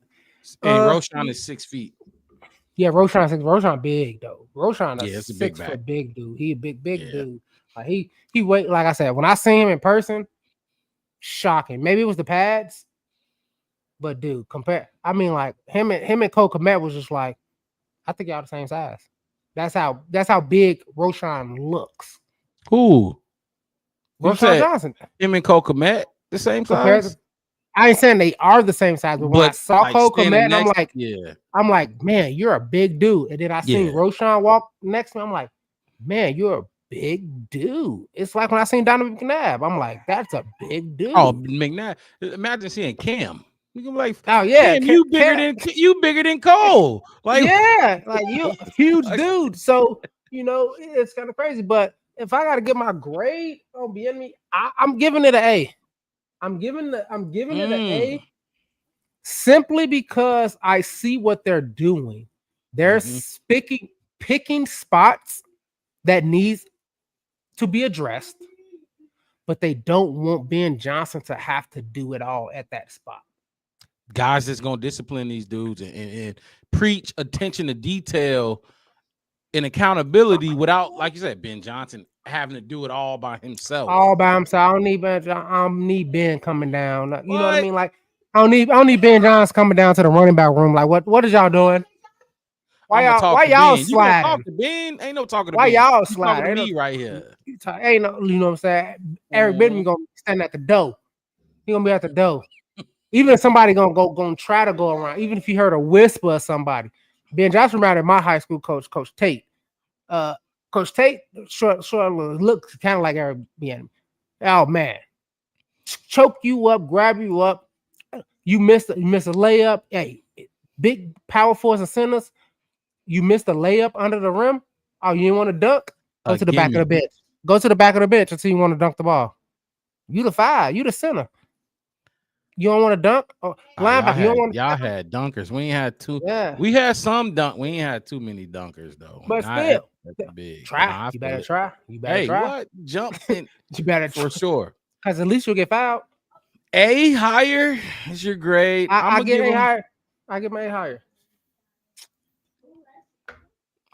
And Roshan is 6 feet. Yeah, Roshan big though. Roshan Yeah, a it's a big 6-foot big dude. He a big Yeah. dude. Like he wait. Like I said, when I seen him in person, shocking. Maybe it was the pads, but dude, compare. I mean, like him and Cole Kmet was just like, I think y'all the same size. That's how big Roshan looks. Who? Roshan Johnson. Him and Cole Kmet the same Compared size? to, I ain't saying they are the same size, but when I saw like Cole Kmet, yeah. I'm like, man, you're a big dude. And then I seen Roshan walk next to me. I'm like, man, you're a big dude. It's like when I seen Donovan McNabb. I'm like, that's a big dude. Oh, McNabb. Imagine seeing Cam. You can be like, oh yeah, Cam, you bigger than Cole. Like yeah, like you a huge dude. So it's kind of crazy. But if I got to give my grade on Bieniemy, I'm giving it an A. I'm giving it an A simply because I see what they're doing. They're picking spots that needs to be addressed, but they don't want Ben Johnson to have to do it all at that spot. Guys that's gonna discipline these dudes and preach attention to detail and accountability without, like you said, Ben Johnson having to do it all by himself. All by himself. I don't need Ben coming down. You know what I mean? Like I don't need Ben Johnson coming down to the running back room. Like what is y'all doing? Why y'all sliding? You talk to Ben? Ain't no talking to why Ben. Y'all sliding? Talking to me right here. Ain't no, you know what I'm saying? Eric Bieniemy gonna stand at the door. He gonna be at the door. Even if somebody gonna try to go around, even if you heard a whisper of somebody. Ben Johnson reminded my high school coach, Coach Tate. Coach Tate, short looks kind of like Eric Bieniemy. Oh man, choke you up, grab you up. You missed a layup. Hey, big power force and centers. You missed a layup under the rim. Oh, you didn't want to dunk? Go to the back of the bench. Go to the back of the bench until you want to dunk the ball. You the 5. You the center. You don't want to dunk? Oh, linebacker. Y'all had dunkers. We ain't had two. Yeah. We had some dunk. We ain't had too many dunkers though. But still, big. Try. You better try. You better try. What? Jump in. You better for sure. Because at least you'll get fouled. A higher is your grade. I get A higher. I get my A higher.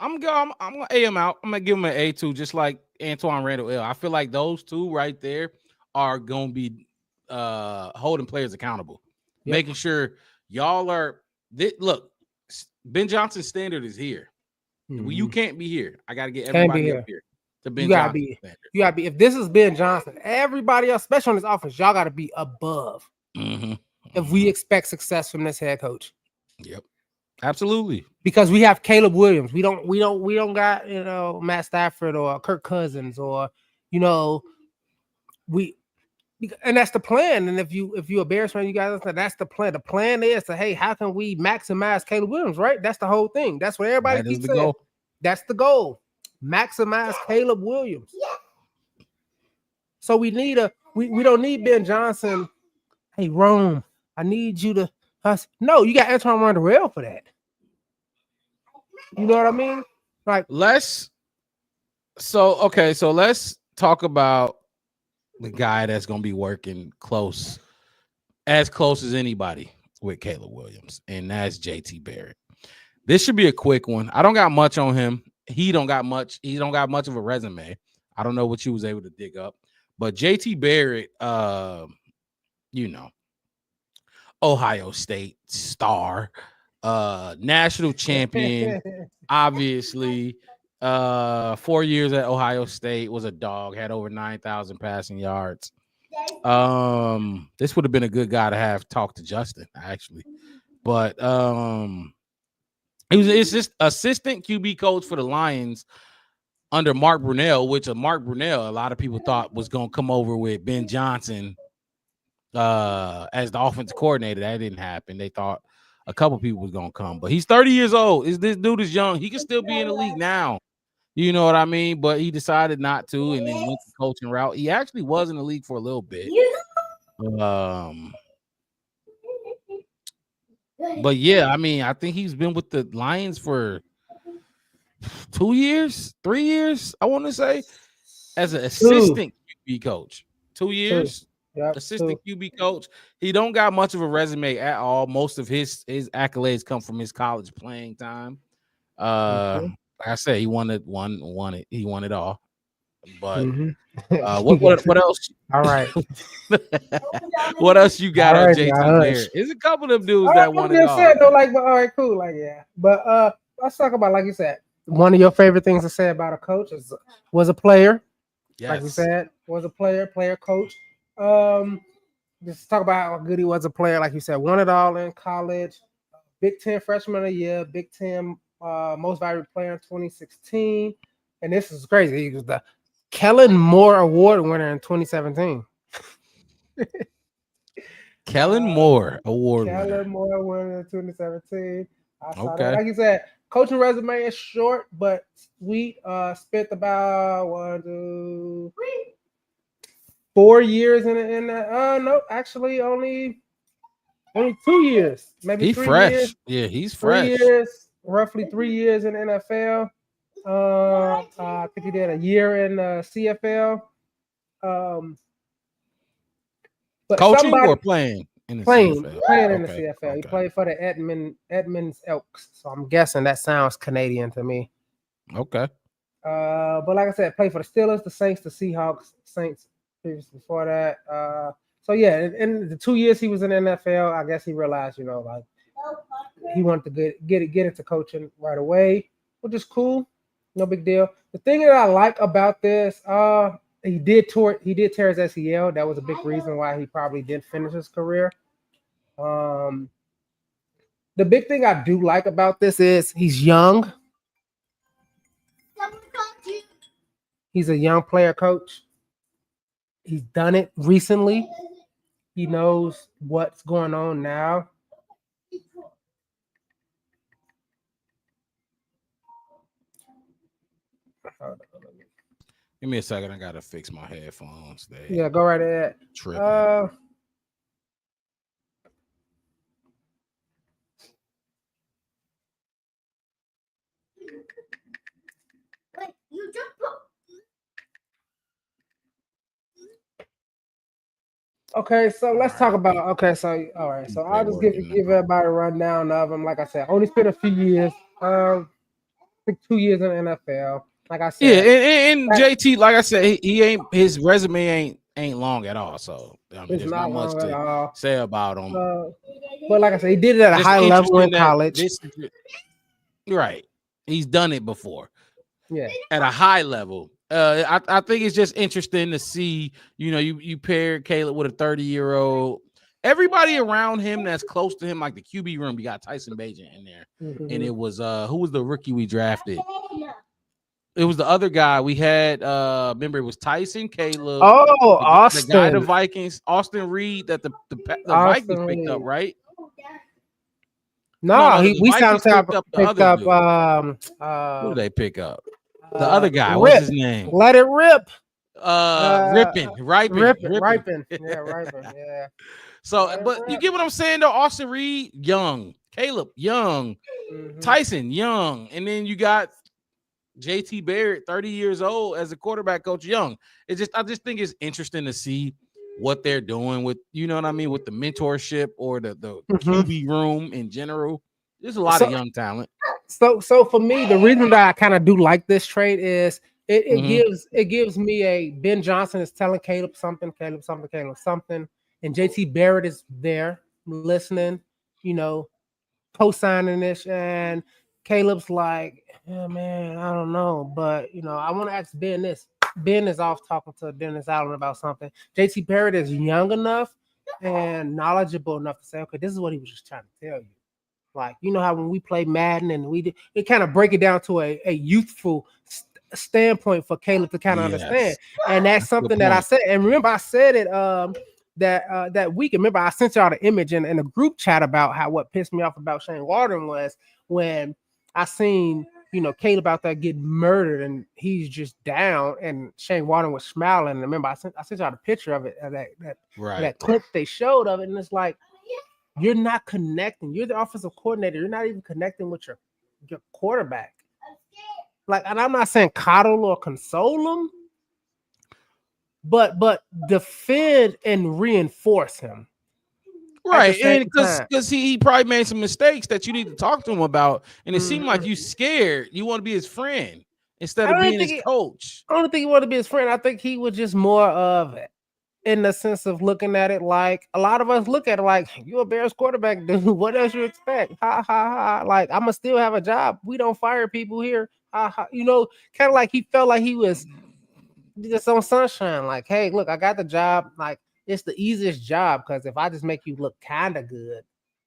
I'm gonna A him out. I'm gonna give him an A2, just like Antoine Randall L. I feel like those two right there are gonna be holding players accountable, making sure y'all are. Look, Ben Johnson's standard is here. Well, you can't be here. I gotta get everybody up here to Ben Johnson. You gotta be. If this is Ben Johnson, everybody else, especially on this offense, y'all gotta be above. If we expect success from this head coach. Yep. Absolutely. Because we have Caleb Williams. We don't got, Matt Stafford or Kirk Cousins or, and that's the plan. And if you're a Bears fan, you guys understand that's the plan. The plan is to, hey, how can we maximize Caleb Williams, right? That's the whole thing. That's what everybody keeps saying. Goal. That's the goal. Maximize Caleb Williams. So we don't need Ben Johnson. Hey, Rome, I need you to no, you got Antoine Randall for that. You know what I mean? Like let's talk about the guy that's gonna be working as close as anybody with Caleb Williams, and that's JT Barrett. This should be a quick one. I don't got much on him. He don't got much of a resume. I don't know what you was able to dig up, but JT Barrett, Ohio State star, national champion, obviously. 4 years at Ohio State, was a dog, had over 9,000 passing yards. This would have been a good guy to have talk to Justin, actually. But it's just assistant QB coach for the Lions under Mark Brunell, which Mark Brunell, a lot of people thought was going to come over with Ben Johnson as the offensive coordinator. That didn't happen. They thought a couple people was going to come, but he's 30 years old. This dude is young. He can still be in the league now. You know what I mean? But he decided not to, and then went the coaching route. He actually was in the league for a little bit. But yeah, I mean, I think he's been with the Lions for 2 years, 3 years, I want to say, as an assistant QB coach. 2 years. Yep, Assistant QB coach. He don't got much of a resume at all. Most of his accolades come from his college playing time. Like I said, he won it. He won it all. But what else? All right. What else you got on JT now, Barrett? There's a couple of dudes that won it all. Though, like, but all right, cool, like, yeah. But let's talk about, like you said, one of your favorite things to say about a coach was a player. Yes. Like you said, was a player coach. Just talk about how good he was a player. Like you said, won it all in college. Big Ten freshman of the year, Big Ten most valuable player in 2016. And this is crazy. He was the Kellen Moore Award winner in 2017. Kellen Moore Award winner in 2017. Okay. Like you said, coaching resume is short but sweet. Spent about 4 years in that. No, actually only 2 years. Maybe he's 3 fresh. years. Yeah, he's 3 fresh. years, roughly 3 years in the NFL. I think he did a year in CFL. But coaching or playing in the CFL? Playing in the CFL. Okay. He played for the Edmonds Elks. So I'm guessing that sounds Canadian to me. Okay. But like I said, played for the Steelers, the Saints, the Seahawks, Saints previously before that. So yeah, in the 2 years he was in the NFL, I guess he realized, like he wanted to get into coaching right away, which is cool. No big deal. The thing that I like about this, he did tear his ACL. That was a big reason why he probably didn't finish his career. The big thing I do like about this is he's young. He's a young player coach. He's done it recently. He knows what's going on now. Give me a second. I gotta fix my headphones. Yeah, go right ahead. Tripping. Wait, you just Okay, so let's talk about. Okay, so all right, so I'll just give everybody a rundown of him. Like I said, only spent a few years. I think 2 years in the NFL. Like I said, yeah, and JT, like I said, he ain't, his resume ain't long at all. So I mean, there's not much to say about him. But like I said, he did it at a high level in college. Right, he's done it before. Yeah, at a high level. I think it's just interesting to see, you pair Caleb with a 30-year-old. Everybody around him that's close to him, like the QB room, you got Tyson Bagent in there. And it was who was the rookie we drafted? It was the other guy we had. Remember, it was Tyson, Caleb. Oh, Austin. The guy the Vikings, Austin Reed, that the Vikings picked up, right? No, we picked up who did they pick up? The other guy, what's his name? Let it rip. Rippin. Yeah, Ripon. Yeah. So, but you get what I'm saying though? Austin Reed, young. Caleb, young. Tyson, young. And then you got JT Barrett, 30 years old as a quarterback coach, young. I just think it's interesting to see what they're doing with, what I mean, with the mentorship or the QB room in general. There's a lot of young talent. So for me, the reason that I kind of do like this trade is it gives me a Ben Johnson is telling Caleb something, and JT Barrett is there listening, co-signing this, and Caleb's like, yeah, man, I don't know, but I want to ask Ben this. Ben is off talking to Dennis Allen about something. JT Barrett is young enough and knowledgeable enough to say, okay, this is what he was just trying to tell you. Like, how when we play Madden and we kind of break it down to a youthful standpoint for Caleb to kind of understand. And that's something that I said. And remember, I said it that week. Remember, I sent y'all the image in a group chat about what pissed me off about Shane Waldron was when I seen Caleb out there getting murdered and he's just down, and Shane Waldron was smiling. And remember, I sent y'all the picture of it, of that clip they showed of it, and it's like you're not connecting. You're the offensive coordinator. You're not even connecting with your quarterback. Like, and I'm not saying coddle or console him, but defend and reinforce him. Right, and because he probably made some mistakes that you need to talk to him about, and it seemed like you scared. You want to be his friend instead of being his coach. I don't think he wanted to be his friend. I think he was just more of it in the sense of looking at it like a lot of us look at it like, you're a Bears quarterback, dude. What else you expect? Ha ha ha! Like, I'ma still have a job. We don't fire people here. Ha ha! Kind of like he felt like he was just on sunshine. Like, hey, look, I got the job. Like, it's the easiest job because if I just make you look kind of good,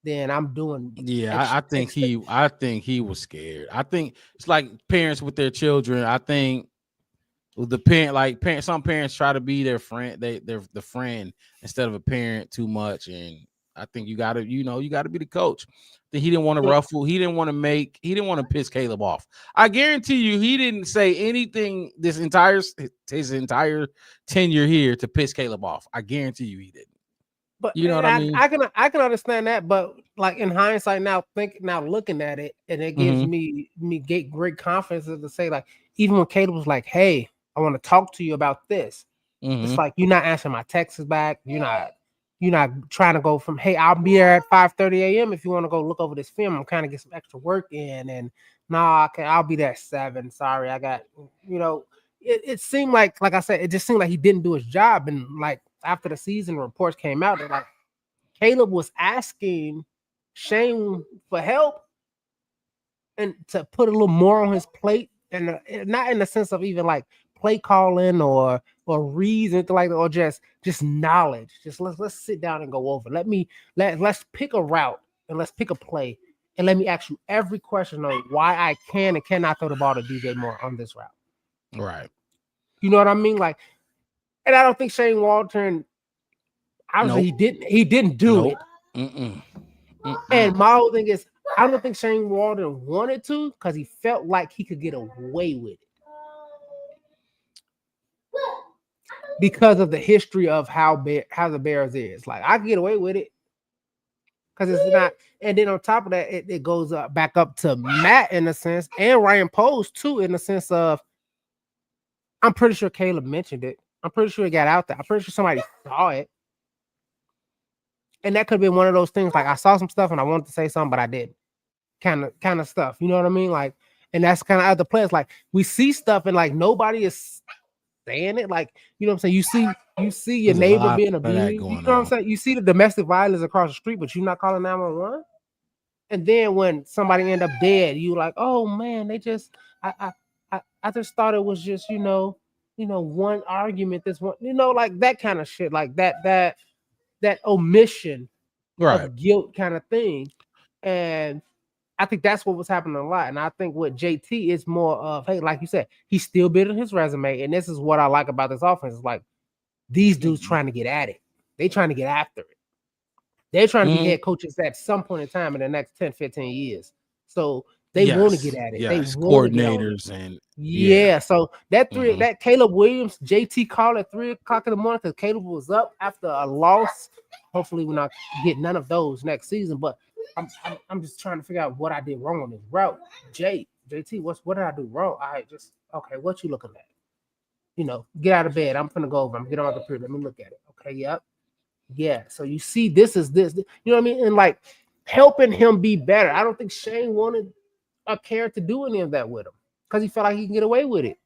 then I'm doing. Yeah, I think he was scared. I think it's like parents with their children. I think the parent, some parents try to be their friend. They're the friend instead of a parent too much. And I think you got to be the coach. He didn't want to ruffle. He didn't want to piss Caleb off. I guarantee you, he didn't say anything his entire tenure here to piss Caleb off. I guarantee you, he didn't. But you know what I mean? I can understand that, but like in hindsight, now looking at it, and it gives me great confidence to say, like, even when Caleb was like, "Hey, I want to talk to you about this," it's like, you're not answering my texts back. You're not trying to go from, hey, I'll be there at 5:30 a.m. if you want to go look over this film. I'm kind of get some extra work in, and I'll be there at 7. Sorry, I got, it seemed like I said, it just seemed like he didn't do his job. And like after the season reports came out, that like Caleb was asking Shane for help and to put a little more on his plate, and not in the sense of even like play calling or reason to like, or just knowledge. Just let's sit down and go over. Let's pick a route and let's pick a play, and let me ask you every question on why I can and cannot throw the ball to DJ Moore on this route. Right. You know what I mean? Like, and I don't think Shane Waldron, obviously he didn't do it. And my whole thing is, I don't think Shane Waldron wanted to, because he felt like he could get away with it because of the history of how the Bears is. Like, I can get away with it because it's not. And then on top of that, it goes back up to Matt in a sense, and Ryan Post too, in the sense of, I'm pretty sure Caleb mentioned it. I'm pretty sure it got out there. I'm pretty sure somebody saw it. And that could have been one of those things, like I saw some stuff and I wanted to say something, but I didn't. Kind of stuff. You know what I mean? Like, and that's kind of other players. Like, we see stuff and like nobody is saying it. Like, you know what I'm saying? You see your neighbor being abused. You know what I'm saying? You see the domestic violence across the street, but you're not calling 911. And then when somebody end up dead, you like, oh man, they just I just thought it was just, one argument, this one, like that kind of shit, like that omission of guilt kind of thing. And I think that's what was happening a lot. And I think what JT is more of, hey, like you said, he's still building his resume. And this is what I like about this offense. Is like, these dudes trying to get at it. They trying to get after it. They're trying to be head coaches at some point in time in the next 10, 15 years. So they want to get at it. Yes, they coordinators and So that Caleb Williams, JT called at 3:00 in the morning because Caleb was up after a loss. Hopefully we're not get none of those next season. But I'm just trying to figure out what I did wrong on this route. JT, what did I do wrong? What you looking at? Get out of bed. I'm gonna go over. I'm gonna get on my computer. Let me look at it. Okay, yep. Yeah. So you see, this is this. You know what I mean? And like helping him be better. I don't think Shane wanted a care to do any of that with him because he felt like he can get away with it.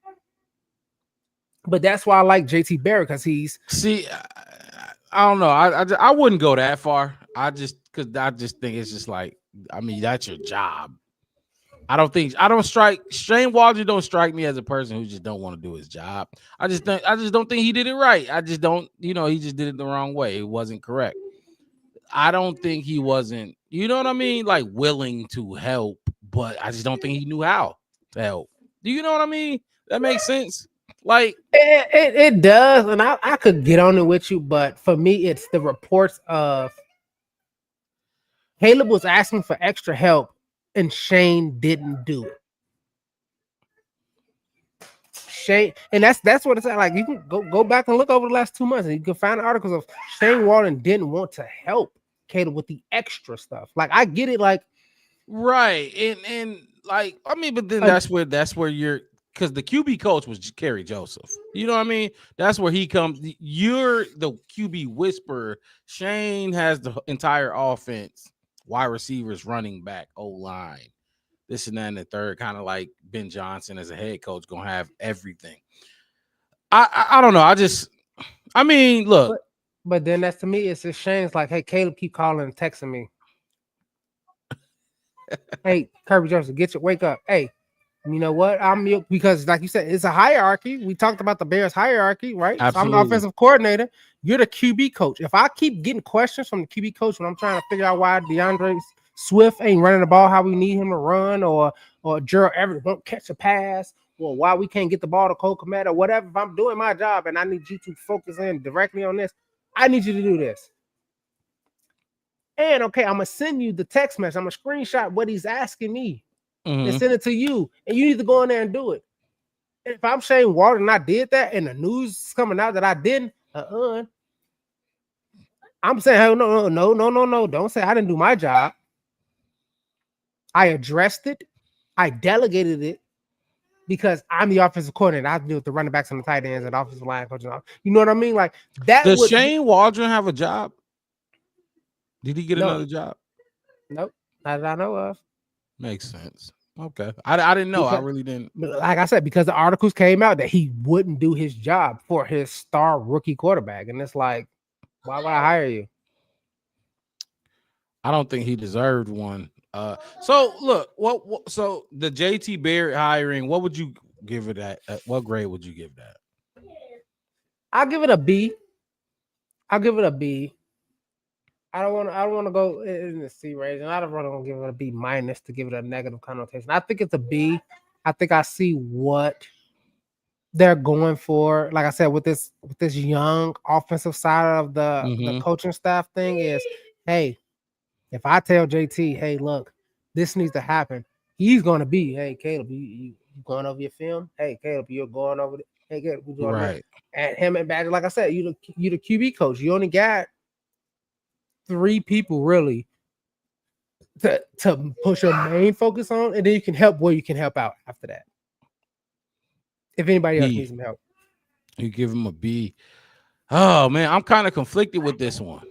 But that's why I like JT Barrett, because he's I don't know. I wouldn't go that far. I just think it's just like, I mean, that's your job. Shane Waldron don't strike me as a person who just don't want to do his job. I just don't think he did it right. I just don't, he just did it the wrong way. It wasn't correct. I don't think he wasn't, you know what I mean? Like willing to help, but I just don't think he knew how to help. Do you know what I mean? That makes sense. Like it does, and I could get on it with you, but for me, it's the reports of Caleb was asking for extra help, and Shane didn't do it. Shane, and that's what it's at. Like you can go back and look over the last 2 months, and you can find articles of Shane Walden didn't want to help Caleb with the extra stuff. Like I get it, like right, and like I mean, but then that's where you're because the QB coach was Kerry Joseph. You know what I mean? That's where he comes. You're the QB whisperer. Shane has the entire offense, wide receivers, running back, O line, this and that, and the third. Kind of like Ben Johnson as a head coach, gonna have everything. I don't know. I mean, look. But then that's to me, it's a shame. It's like, hey, Caleb, keep calling and texting me. Hey, Kirby Joseph, wake up. Hey, you know what? Because like you said, it's a hierarchy. We talked about the Bears hierarchy, right? Absolutely. So I'm the offensive coordinator. You're the QB coach. If I keep getting questions from the QB coach when I'm trying to figure out why DeAndre Swift ain't running the ball how we need him to run, or Gerald Everett won't catch a pass, or why we can't get the ball to Cole Kmet or whatever. If I'm doing my job and I need you to focus in directly on this, I need you to do this. And okay, I'm gonna send you the text message. I'm gonna screenshot what he's asking me and send it to you. And you need to go in there and do it. And if I'm Shane Walden and I did that, and the news is coming out that I didn't, I'm saying, hey, no. Don't say I didn't do my job. I addressed it. I delegated it because I'm the offensive coordinator. I have to deal with the running backs and the tight ends and the offensive line coach. You know what I mean? Like that. Does Shane Waldron have a job? Did he get another job? Nope, not that I know of. Makes sense. Okay, I didn't know. I really didn't. Like I said, because the articles came out that he wouldn't do his job for his star rookie quarterback, and it's like, why would I hire you? I don't think he deserved one. So look, so the JT Barrett hiring, what would you give it at? What grade would you give that? I'll give it a B. I don't want to go in the C range, and I don't want to give it a B minus to give it a negative connotation. I think it's a B. I think I see what they're going for. Like I said, with this young offensive side of the coaching staff thing is, hey, if I tell JT, hey, look, this needs to happen, he's going to be, hey, Caleb, you going over your film? Hey, Caleb, you're going over it. Hey, Caleb, you're going right. And him and Badger, like I said, you the QB coach. You only got 3 people really to push your main focus on, and then you can help where you can help out after that. If anybody else needs some help, you give him a B. Oh man, I'm kind of conflicted with this one.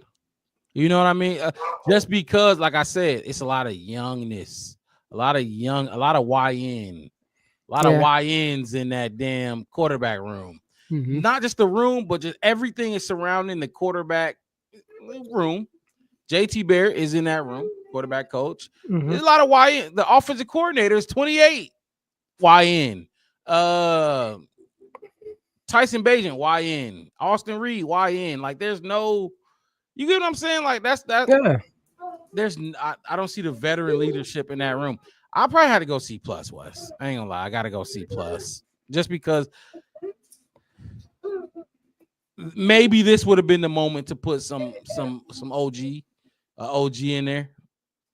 You know what I mean? Just because, like I said, it's a lot of youngness, a lot of YN, a lot of YNs in that damn quarterback room. Not just the room, but just everything is surrounding the quarterback room. JT Barrett is in that room, quarterback coach. There's a lot of YN. The offensive coordinator is 28 YN. Tyson Bagent YN. Austin Reed YN. Like there's no, you get what I'm saying? Like that's yeah. There's I don't see the veteran leadership in that room. I probably had to go C+, Wes. I ain't gonna lie, I gotta go C+. Just because maybe this would have been the moment to put some OG in there,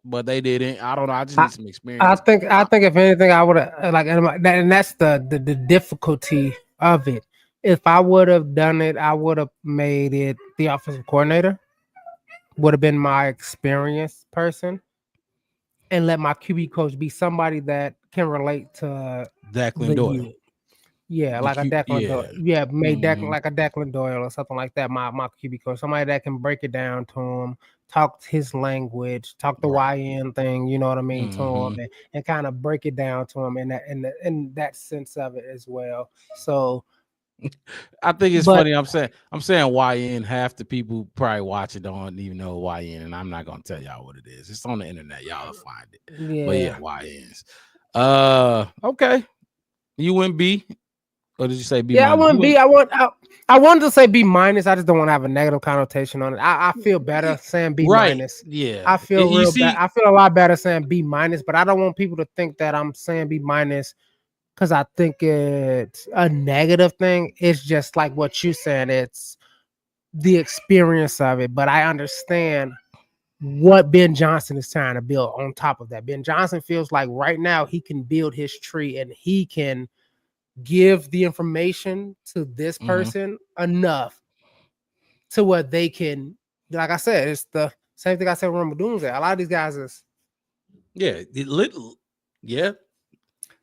but they didn't. I don't know. I just need some experience. I think if anything, I would have like, and that's the difficulty of it. If I would have done it, I would have made it the offensive coordinator. Would have been my experienced person, and let my QB coach be somebody that can relate to Declan Doyle. Yeah, like a Declan Doyle. Yeah, Declan like a Declan Doyle or something like that. My QB coach, somebody that can break it down to him, talk his language, talk the YN thing, you know what I mean, to him, and kind of break it down to him in that sense of it as well. So I think it's funny. I'm saying YN. Half the people probably watch it don't even know YN, and I'm not gonna tell y'all what it is. It's on the internet. Y'all will find it. Yeah. But yeah, YNs. Okay. You went B. Or did you say B? Yeah, I went B. I wanted to say B minus. I just don't want to have a negative connotation on it. I feel better saying B minus. Yeah, I feel bad. I feel a lot better saying B minus, but I don't want people to think that I'm saying B minus because I think it's a negative thing. It's just like what you said. It's the experience of it, but I understand what Ben Johnson is trying to build on top of that. Ben Johnson feels like right now he can build his tree and he can give the information to this person enough to what they can, like I said, it's the same thing I said with Rumble Doomsday. A lot of these guys is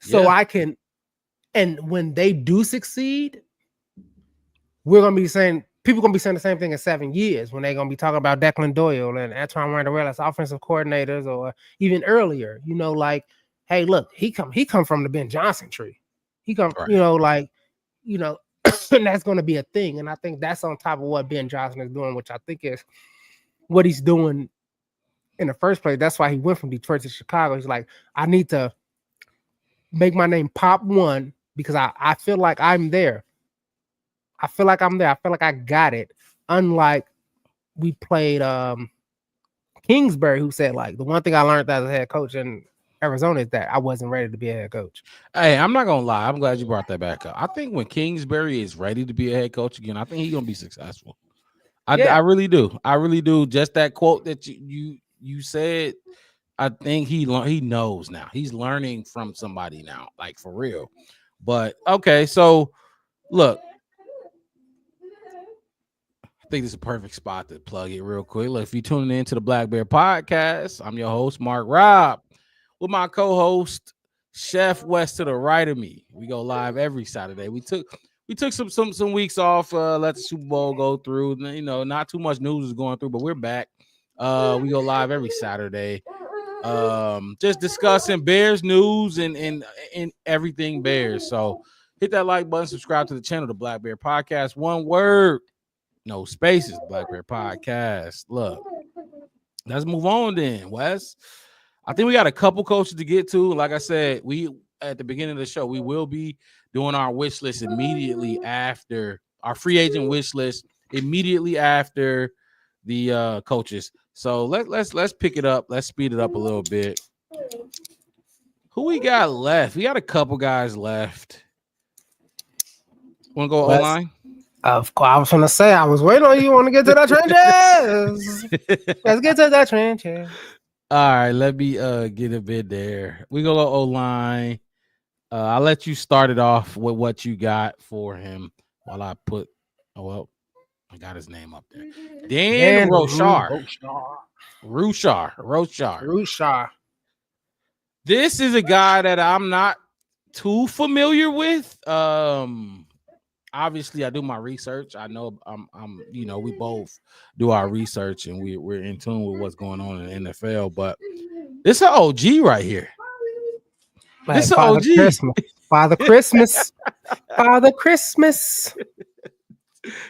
so I can, and when they do succeed, we're gonna be saying people gonna be saying the same thing in 7 years when they're gonna be talking about Declan Doyle and Antoine Randall as offensive coordinators, or even earlier, you know, like, hey, look, he come from the Ben Johnson tree. He come, Right. you know, like, you know, and that's gonna be a thing. And I think that's on top of what Ben Johnson is doing, which I think is what he's doing in the first place. That's why he went from Detroit to Chicago. He's like, I need to make my name pop one because I feel like I'm there. I feel like I'm there. I feel like I got it. Unlike we played Kingsbury, who said, like, the one thing I learned as a head coach in Arizona is that I wasn't ready to be a head coach. Hey, I'm not gonna lie. I'm glad you brought that back up. I think when Kingsbury is ready to be a head coach again, I think he's gonna be successful. I really do. I really do. Just that quote that you said, I think he knows now. He's learning from somebody now, like for real. But okay, so look, I think this is a perfect spot to plug it real quick. Look, if you're tuning into the Black Bear Podcast, I'm your host, Mark Robb, with my co-host, Chef West to the right of me. We go live every Saturday. We took some weeks off, let the Super Bowl go through. You know, not too much news is going through, but we're back. We go live every Saturday. Just discussing Bears news and everything Bears. So hit that like button, subscribe to the channel, the Black Bear Podcast. One word, no spaces, Black Bear Podcast. Look, let's move on then, Wes. I think we got a couple coaches to get to. Like I said, we at the beginning of the show, we will be doing our wish list immediately after our free agent wish list, immediately after the coaches. So let's pick it up. Let's speed it up a little bit. Who we got left? We got a couple guys left. Want to go O-line? Of course, I was gonna say I was waiting on you. Want to get to the trenches? Let's get to the trenches. All right, let me get a bit there. We go O-line. I'll let you start it off with what you got for him while I put. Oh well, I got his name up there. Dan Rochar. This is a guy that I'm not too familiar with. Obviously, I do my research. I know I'm you know, we both do our research and we're in tune with what's going on in the NFL. But this is an OG right here. This is an OG. Father Christmas.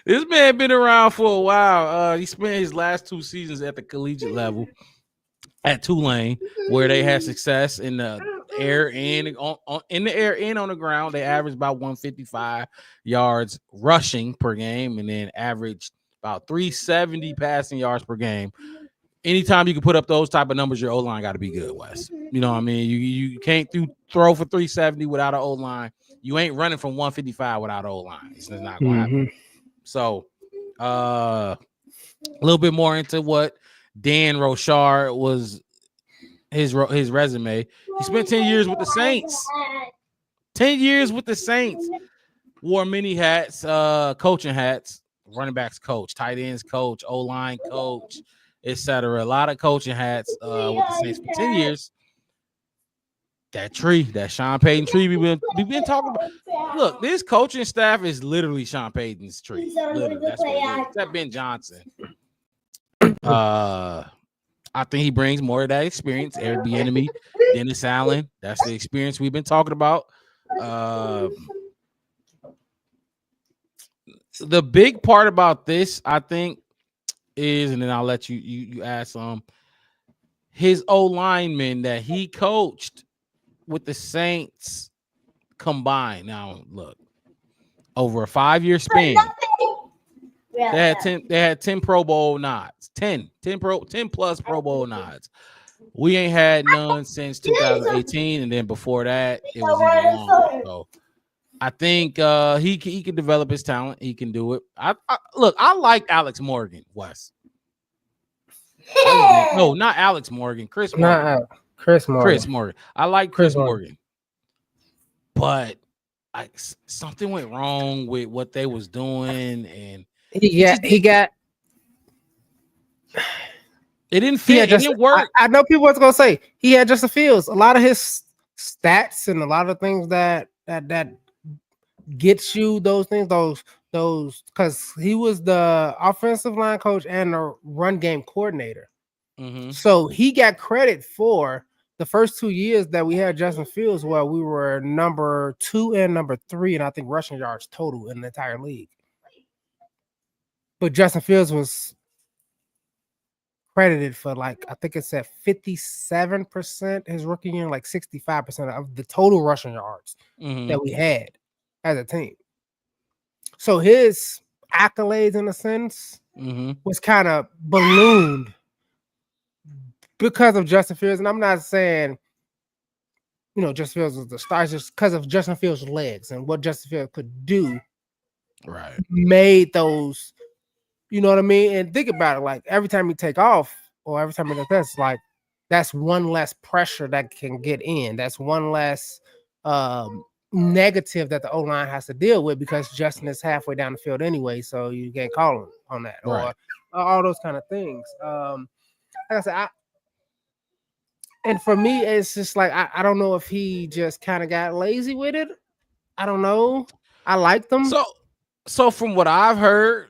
This man been around for a while. He spent his last 2 seasons at the collegiate level at Tulane, where they had success in the air and on the ground. They averaged about 155 yards rushing per game, and then averaged about 370 passing yards per game. Anytime you can put up those type of numbers, your O-line got to be good, Wes. You know what I mean? You can't throw for 370 without an O-line. You ain't running from 155 without an O-line. It's not going to happen. So, a little bit more into what Dan Rochar was, his resume. He spent 10 years with the Saints. 10 years with the Saints. Wore many hats, coaching hats, running backs coach, tight ends coach, O-line coach, etc. A lot of coaching hats with the Saints for 10 years. That tree, that Sean Payton tree we've been talking about. Look, this coaching staff is literally Sean Payton's tree. Literally, that's what it is. Except Ben Johnson. I think he brings more of that experience. Eric Bieniemy, Dennis Allen. That's the experience we've been talking about. The big part about this, I think, is, and then I'll let you ask his O-linemen that he coached with the Saints combined. Now, look, over a 5-year span, they had 10 Pro Bowl nods. 10 plus Pro Bowl nods. We ain't had none since 2018, and then before that, it was even longer. So I think he can develop his talent. He can do it. I like Alex Morgan, Wes. No, not Alex Morgan. Chris Morgan. Chris Morgan. I like Chris Morgan. But like something went wrong with what they was doing, and he got it didn't he fit. had It just didn't work. I know people was gonna say he had Justin Fields. A lot of his stats and a lot of things that gets you those things, those because he was the offensive line coach and the run game coordinator. Mm-hmm. So he got credit for the first 2 years that we had Justin Fields, where we were number 2 and number 3, and I think rushing yards total in the entire league. But Justin Fields was credited for like I think it's at 57% his rookie year, like 65% of the total rushing yards that we had as a team. So his accolades, in a sense, was kind of ballooned because of Justin Fields. And I'm not saying, Justin Fields was the star, just because of Justin Fields' legs and what Justin Fields could do. Right. Made those, you know what I mean? And think about it, like every time you take off or every time you do this, like that's one less pressure that can get in. That's one less negative that the O-line has to deal with because Justin is halfway down the field anyway, so you can't call him on that, right. or all those kind of things. Like I said, and for me, it's just like I don't know if he just kind of got lazy with it. I don't know. I like them. So from what I've heard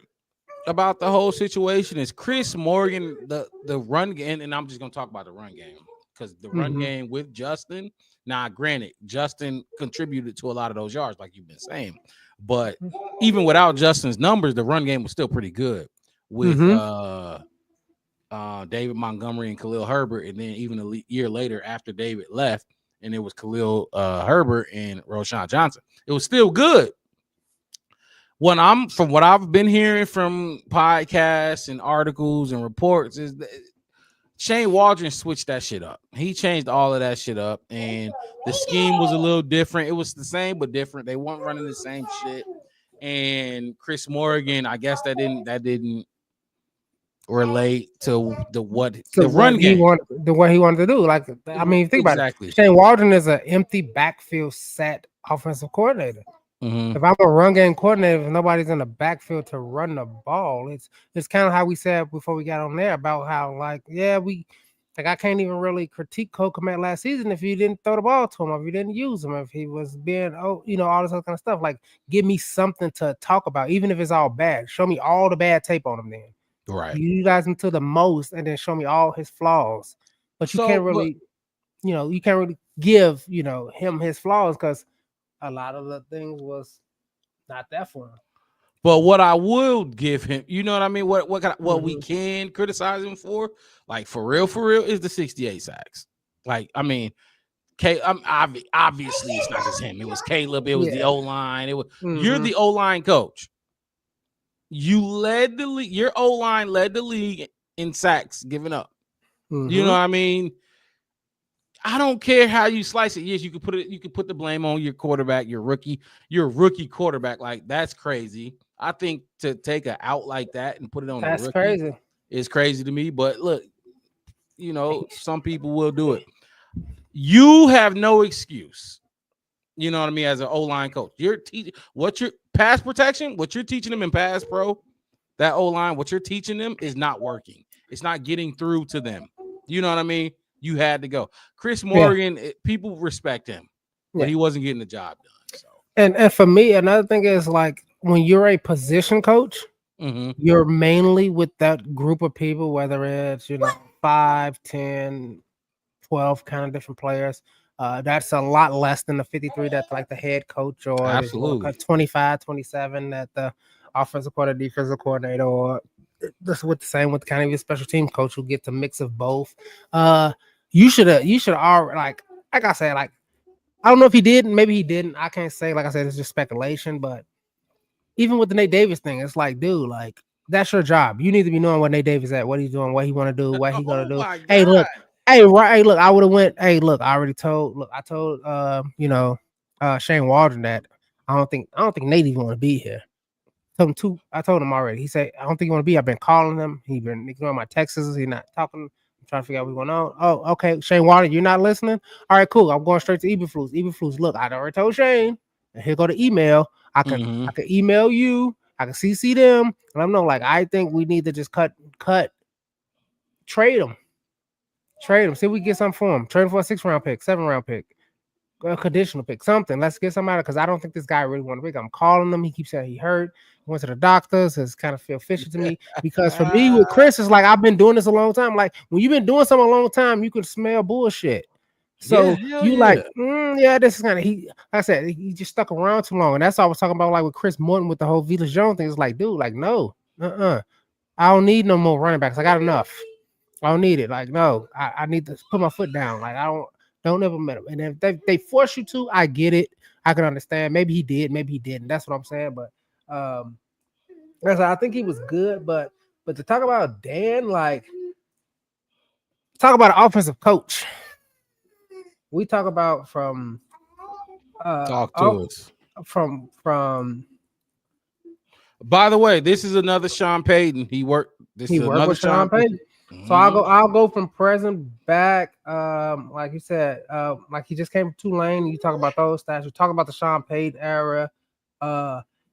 about the whole situation is Chris Morgan, the run game, and I'm just gonna talk about the run game because the run game with Justin. Now, granted, Justin contributed to a lot of those yards, like you've been saying, but even without Justin's numbers, the run game was still pretty good with David Montgomery and Khalil Herbert, and then even a year later after David left, and it was Khalil Herbert and Roshan Johnson. It was still good. From what I've been hearing from podcasts and articles and reports is that Shane Waldron switched that shit up. He changed all of that shit up, and the scheme was a little different. It was the same but different. They weren't running the same shit. And Chris Morgan, I guess that didn't relate to the run game. What he wanted to do. Like, I mean, think about it. Shane Waldron is an empty backfield set offensive coordinator. If I'm a run game coordinator, if nobody's in the backfield to run the ball, it's kind of how we said before we got on there about how I can't even really critique Cole Kmet last season if you didn't throw the ball to him, if you didn't use him, if he was being all this other kind of stuff. Like, give me something to talk about, even if it's all bad. Show me all the bad tape on him then. Right. You utilize him to the most and then show me all his flaws. But you can't really, give, him his flaws because a lot of the things was not that for him. But what I would give him, you know what I mean? What we can criticize him for, like for real, is the 68 sacks. Like, I mean, obviously it's not just him. It was Caleb. It was the O-line. It was you're the O-line coach. You led the league. Your O-line led the league in sacks given up. You know what I mean? I don't care how you slice it. Yes, you could put the blame on your quarterback, your rookie quarterback. Like, that's crazy. I think to take an out like that and put it on a rookie crazy. Is crazy to me. But look, some people will do it. You have no excuse. You know what I mean? As an O-line coach, you're teaching what your pass protection, what you're teaching them in pass pro, that O-line, what you're teaching them is not working. It's not getting through to them. You know what I mean? You had to go. Chris Morgan, people respect him, but he wasn't getting the job done. So. And for me, another thing is like when you're a position coach, you're mainly with that group of people, whether it's 5, 10, 12 kind of different players. That's a lot less than the 53 that's like the head coach, or absolutely 25, 27 that the offensive coordinator, defensive coordinator, or that's with the same with kind of your special team coach who gets a mix of both. You should already, like I said, like I don't know if he did, maybe he didn't. I can't say. Like I said, it's just speculation. But even with the Nate Davis thing, it's like, dude, like that's your job. You need to be knowing what Nate Davis at, what he's doing, what he want to do, what he gonna do. Hey, look. Hey, look, I would have went. Hey, look, I already told. Look, I told Shane Waldron that I don't think Nate even want to be here. I told him already. He said, I don't think he want to be. I've been calling him. He's been ignoring my texts. He's not talking. I'm trying to figure out what's going on. Oh, okay. Shane Waldron, you're not listening? All right, cool. I'm going straight to Eberflus. Eberflus, look, I already told Shane. and here go the email. I can email you. I can CC them, and I'm not like I think we need to just trade them. Trade him. See if we can get something for him. Trade him for a 6th-round pick, 7th-round pick, a conditional pick, something. Let's get somebody because I don't think this guy really want to pick. I'm calling him. He keeps saying he hurt. He went to the doctors. It's kind of feel fishy to me because for me with Chris, it's like I've been doing this a long time. Like when you've been doing something a long time, you can smell bullshit. So like, this is kind of like I said, he just stuck around too long, and that's all I was talking about. Like with Chris Morton with the whole Velus Jones thing. It's like, dude, like no, I don't need no more running backs. I got enough. I don't need it. Like, no, I need to put my foot down. Like, don't ever met him. And if they force you to, I get it. I can understand. Maybe he did, maybe he didn't. That's what I'm saying. But I think he was good. But to talk about Dan, like, talk about an offensive coach. We talk about from talk to us from. By the way, this is another Sean Payton. He worked with Sean Payton. So I'll go from present back. Like you said, like he just came from Tulane. You talk about those stats. You talk about the Sean Payton era.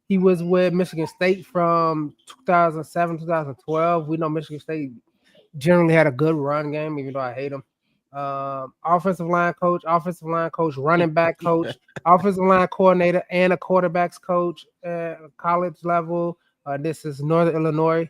He was with Michigan State from 2007, 2012. We know Michigan State generally had a good run game, even though I hate them. Offensive line coach, running back coach, offensive line coordinator, and a quarterbacks coach at college level. This is Northern Illinois.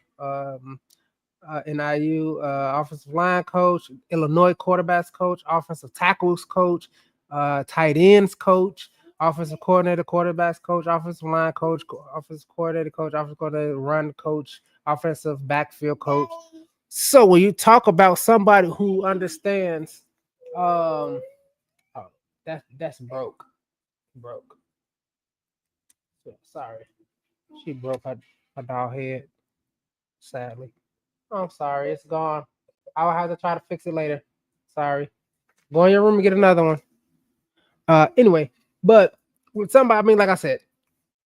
NIU offensive line coach, Illinois quarterbacks coach, offensive tackles coach, tight ends coach, offensive coordinator, quarterbacks coach, offensive line coach, offensive coordinator, run coach, offensive backfield coach. So when you talk about somebody who understands, that's broke. Sorry, she broke her dog head. Sadly. I'm sorry, it's gone. I'll have to try to fix it later. Sorry. Go in your room and get another one. Anyway, but with somebody, I mean, like I said,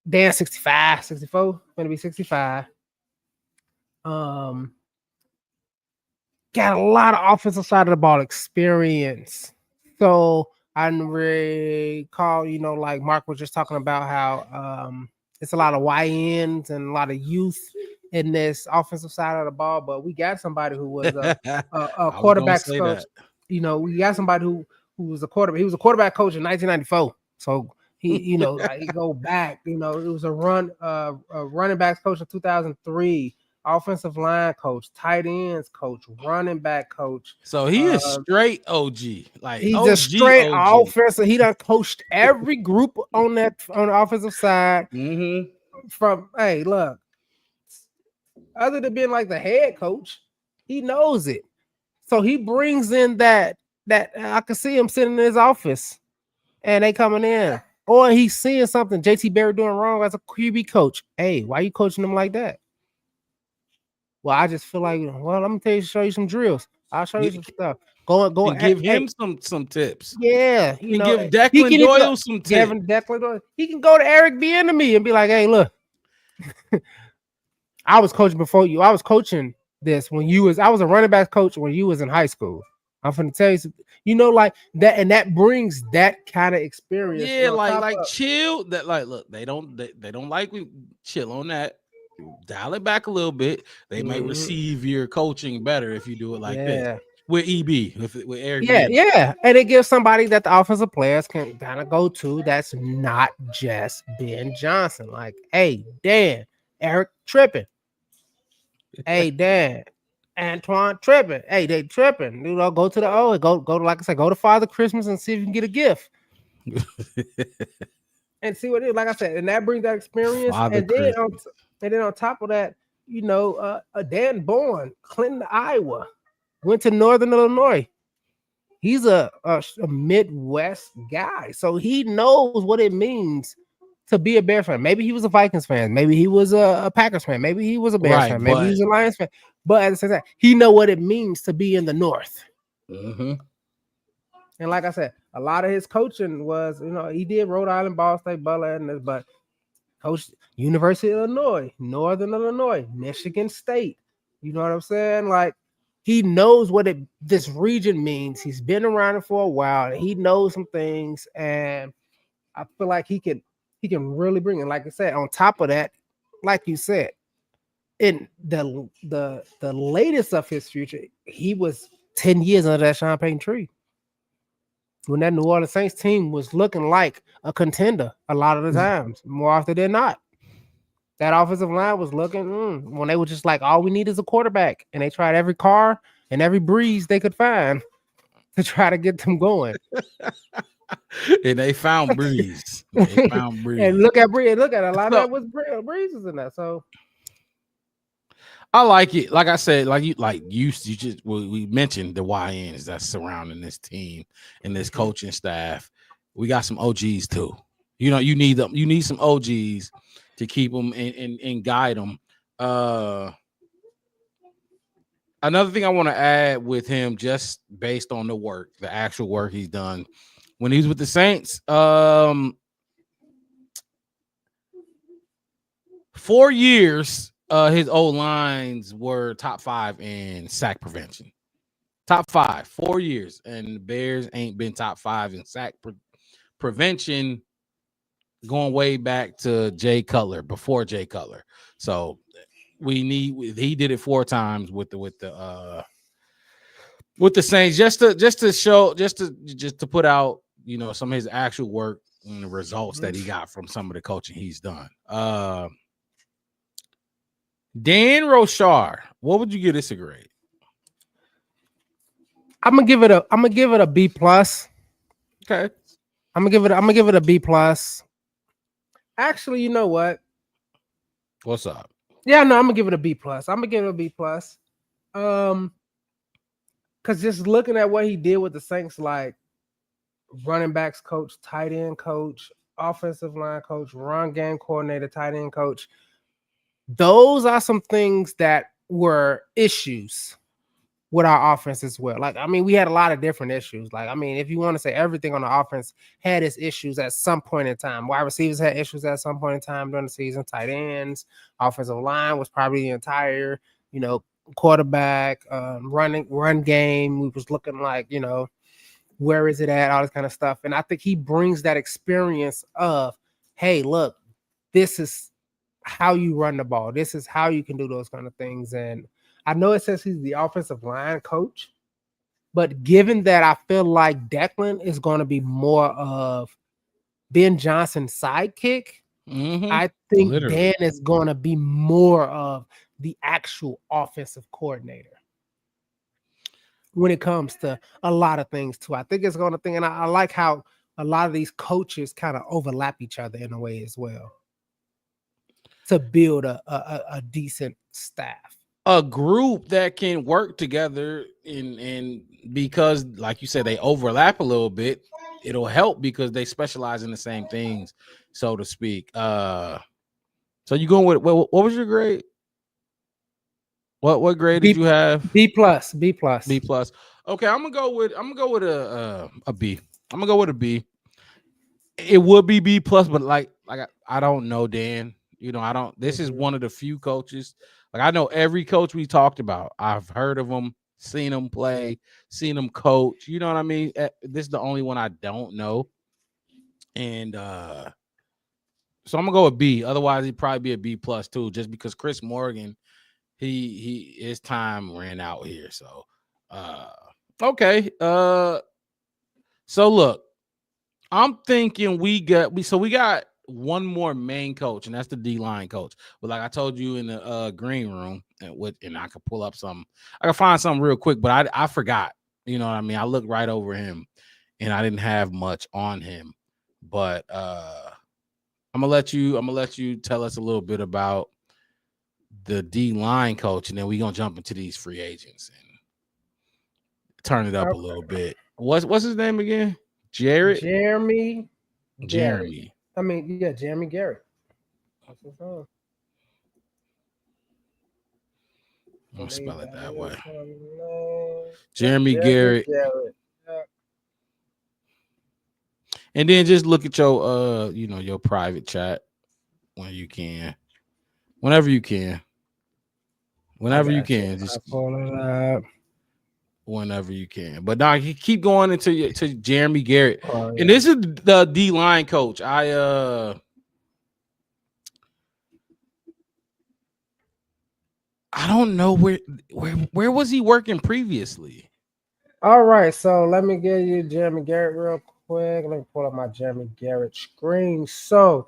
Dan 65, 64, gonna be 65. Got a lot of offensive side of the ball experience. So I recall, like Mark was just talking about how it's a lot of YNs and a lot of youth in this offensive side of the ball, but we got somebody who was a quarterback coach. We got somebody who was a quarterback. He was a quarterback coach in 1994. So he, like he go back. It was a running backs coach in 2003, offensive line coach, tight ends coach, running back coach. So he is straight OG. Like he's OG, a straight OG. offensive. He done coached every group on the offensive side. From look. Other than being like the head coach, he knows it. So he brings in that I can see him sitting in his office and they coming in. Or he's seeing something JT Barrett doing wrong as a QB coach. Hey, why are you coaching him like that? Well, I just feel like, let me show you some drills. I'll show you some stuff. Go and give him some tips. Yeah, give Declan Doyle some tips. He can go to Eric Bieniemy and be like, hey, look. I was coaching before you. I was coaching this when I was a running back coach when you was in high school. I'm finna tell you something, like that, and that brings that kind of experience. Yeah, like chill. That look, they don't like we chill on that. Dial it back a little bit. They might receive your coaching better if you do it like this. With EB, with Eric. Yeah, and it gives somebody that the offensive players can kind of go to. That's not just Ben Johnson. Like, hey, Dan, Eric tripping. Hey, Dan, Antoine tripping. Hey, they tripping. Go to the go to, like I said, go to Father Christmas and see if you can get a gift. And see what it is. Like I said, and that brings that experience. And then on top of that, Dan Bourne, Clinton, Iowa, went to Northern Illinois. He's a Midwest guy, so he knows what it means to be a Bears fan. Maybe he was a Vikings fan. Maybe he was a Packers fan. Maybe he was a Bears fan. Maybe he was a Lions fan. But at the same time, he know what it means to be in the North. Mm-hmm. And like I said, a lot of his coaching was, he did Rhode Island, Ball State, Butler, and this, but coached University of Illinois, Northern Illinois, Michigan State. You know what I'm saying? Like, he knows what this region means. He's been around it for a while. And he knows some things, and I feel like he could He can really bring it. Like I said, on top of that, like you said, in the latest of his future, he was 10 years under that champagne tree. When that New Orleans Saints team was looking like a contender a lot of the times, more often than not. That offensive line was looking when they were just like, all we need is a quarterback. And they tried every car and every breeze they could find to try to get them going. And they found Breeze. They found Breeze. And look at Breeze. Look at a lot of that was Breeze was in that. So I like it. Like I said, you just we mentioned the YNs that's surrounding this team and this coaching staff. We got some OGs too. You know, you need them. You need some OGs to keep them and guide them. Another thing I want to add with him, just based on the actual work he's done when he was with the Saints. 4 years, his old lines were top 5 in sack prevention. Top 5, 4 years, and the Bears ain't been top 5 in sack prevention going way back to Jay Cutler, before Jay Cutler. So he did it 4 times with the Saints, just to put out, you know, some of his actual work and the results that he got from some of the coaching he's done. Dan Rochar, what would you give this a grade? I'm gonna give it a B plus. Okay. I'm gonna give it a B plus. Actually, you know what? What's up? Yeah, no, I'm gonna give it a B plus. I'm gonna give it a B plus. Because just looking at what he did with the Saints, like running backs coach, tight end coach, offensive line coach, run game coordinator, tight end coach, those are some things that were issues with our offense as well. Like, I mean, we had a lot of different issues. Like, I mean, if you want to say everything on the offense had its issues at some point in time. Wide receivers had issues at some point in time during the season. Tight ends, offensive line was probably the entire, you know, quarterback, run game. We was looking like, you know, where is it at? All this kind of stuff. And I think he brings that experience of, hey, look, this is how you run the ball. This is how you can do those kind of things. And I know it says he's the offensive line coach, but given that I feel like Declan is going to be more of Ben Johnson's sidekick, I think Dan is going to be more of the actual offensive coordinator when it comes to a lot of things too. I think it's going to think, and I like how a lot of these coaches kind of overlap each other in a way as well to build a decent staff. A group that can work together and because, like you said, they overlap a little bit, it'll help because they specialize in the same things, so to speak. So you going with what was your grade? What grade did you have? B plus. Okay, I'm gonna go with a B. I'm gonna go with a B. It would be B plus, but like I don't know, Dan. You know, I don't. This is one of the few coaches. Like, I know every coach we talked about. I've heard of them, seen them play, seen them coach. You know what I mean? This is the only one I don't know. And so I'm gonna go with B. Otherwise, he'd probably be a B plus too, just because Chris Morgan, his time ran out here. So okay. So look, I'm thinking we got one more main coach, and that's the D-line coach. But like I told you in the green room, and I could pull up something. I can find something real quick, but I forgot. You know what I mean? I looked right over him, and I didn't have much on him. But I'm gonna let you tell us a little bit about the D-line coach, and then we're gonna jump into these free agents and turn it up a little bit. What's his name again? Jeremy. I mean, yeah, Jeremy Garrett. That's his name. I'm gonna spell it that way. Jeremy Garrett. Yeah. And then just look at your your private chat when you can. Whenever you can. Just pull it up. Whenever you can. But now you keep going to Jeremy Garrett. And this is the D-line coach. I don't know where was he working previously? All right, so let me give you Jeremy Garrett real quick. Let me pull up my Jeremy Garrett screen. So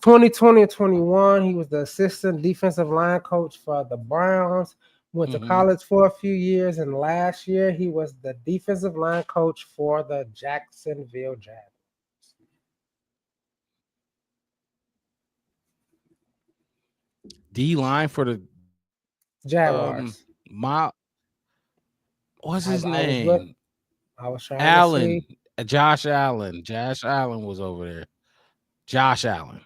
2020 and 21, he was the assistant defensive line coach for the Browns. Went to college for a few years, and last year he was the defensive line coach for the Jacksonville Jaguars. D line for the Jaguars. my what's his I was look. name? I was trying to Allen. see. Josh Allen. Josh Allen was over there. Josh Allen.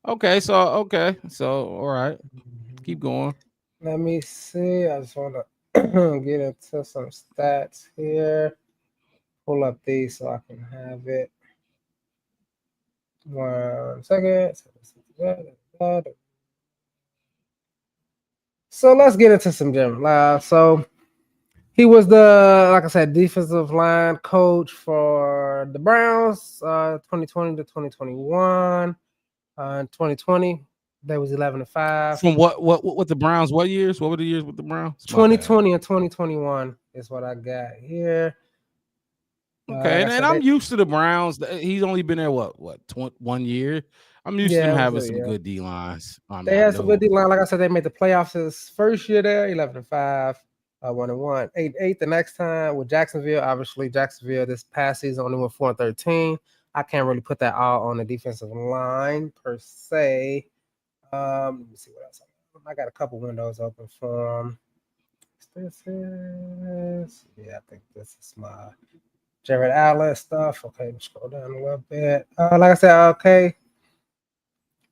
Okay, so all right. Keep going. Let me see. I just want to get into some stats here. Pull up these so I can have it. 1 second. So let's get into some Jim. So he was the, like I said, defensive line coach for the Browns, 2020 to 2021. In 2020, they was 11-5. From what the Browns? What years? What were the years with the Browns? 2020 and 2021 is what I got here. Okay, and I'm used to the Browns. He's only been there what 1 year. I'm used to them having some good D lines. They had some good D line. Like I said, they made the playoffs his first year there, 11-5, 1-1, 8-8 the next time with Jacksonville. Obviously, Jacksonville this past season only went 4-13. I can't really put that all on the defensive line per se. Let me see what else I got. A couple windows open for him. This is, I think this is my Jared Allen stuff. Okay, let's scroll down a little bit. Like I said, okay.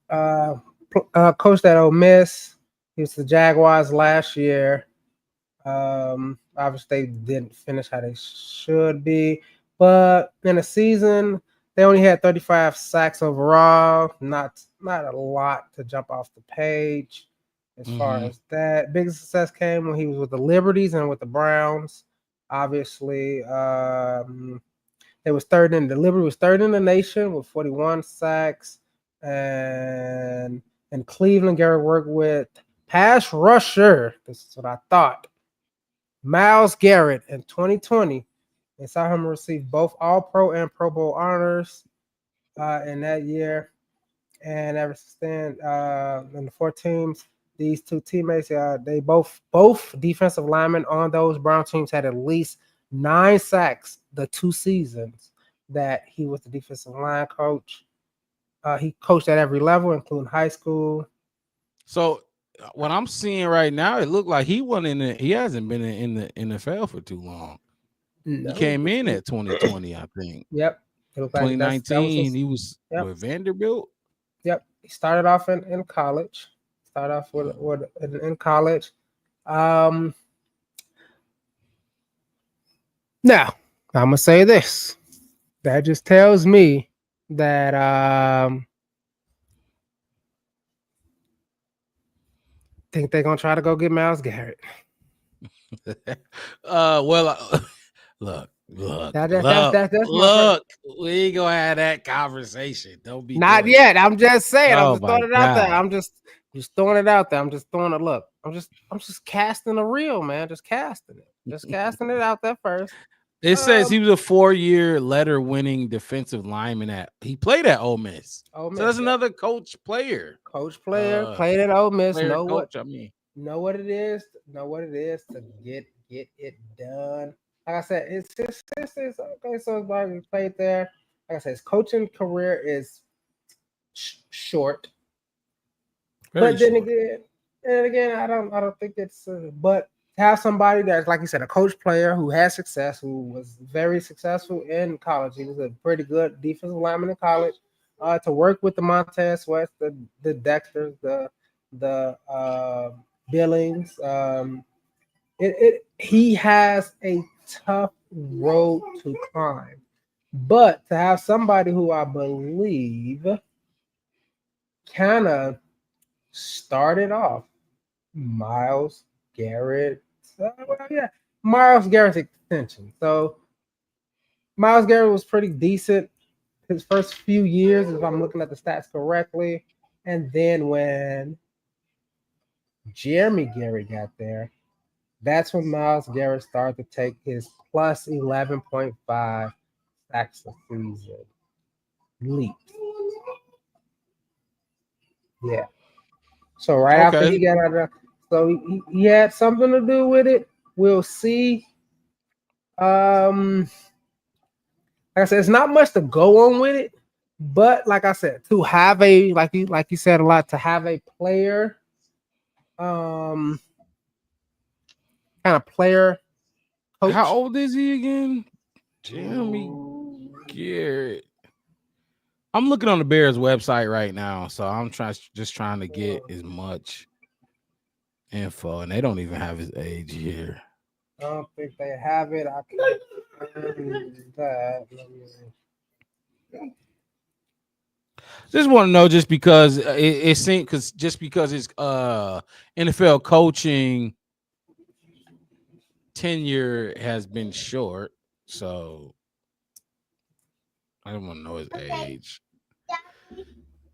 Coached at Ole Miss. He was the Jaguars last year. Obviously, they didn't finish how they should be, but in a season, they only had 35 sacks overall. Not a lot to jump off the page as far as that. Biggest success came when he was with the Liberties and with the Browns. Obviously, they was third in the Liberty was third in the nation with 41 sacks, and in Cleveland, Garrett worked with pass rusher. This is what I thought. Myles Garrett in 2020, and saw him receive both All-Pro and Pro Bowl honors in that year. And ever since then, in the 4 teams, these two teammates, they both defensive linemen on those Brown teams had at least 9 sacks the 2 seasons that he was the defensive line coach. He coached at every level, including high school. So what I'm seeing right now, it looked like he hasn't been in the NFL for too long. No, he came in at 2020, I think. Yep. 2019, he was with Vanderbilt. Yep. He started off in college. Started off in college. Now, I'm gonna say this. That just tells me that think they're gonna try to go get Myles Garrett. Look. Look, we ain't gonna have that conversation. Don't be not yet. I'm just saying. Oh, I'm just throwing it out there. I'm just throwing it out there. I'm just throwing it. Look, I'm just casting a reel, man. Just casting it. Just casting it out there first. It says he was a 4-year letter-winning defensive lineman he played at Ole Miss. So that's another coach player. Played at Ole Miss. Know what it is to get it done. Like I said, it's okay. So he played there. Like I said, his coaching career is short. But then again, I don't think it's. But to have somebody that's, like you said, a coach player who has success, who was very successful in college. He was a pretty good defensive lineman in college. To work with the Montez West, the Dexters, the Billings. He has a tough road to climb, but to have somebody who I believe kind of started off Myles Garrett. Myles Garrett's extension. So Myles Garrett was pretty decent his first few years, if I'm looking at the stats correctly, and then when Jeremy Garrett got there. That's when Miles Garrett started to take his plus 11.5 sacks a season leap. Yeah. So right after Okay. he got out of there, so he had something to do with it. We'll see. Like I said, it's not much to go on with it, but like I said, to have a like you said a lot, to have a player, kind of player coach. How old is he again? Jeremy Garrett. I'm looking on the Bears website right now, so I'm just trying to get as much info, and they don't even have his age here. I don't think they have it. I can't find that. Just want to know, just because it seems, because it's NFL coaching tenure has been short, so I don't want to know his age.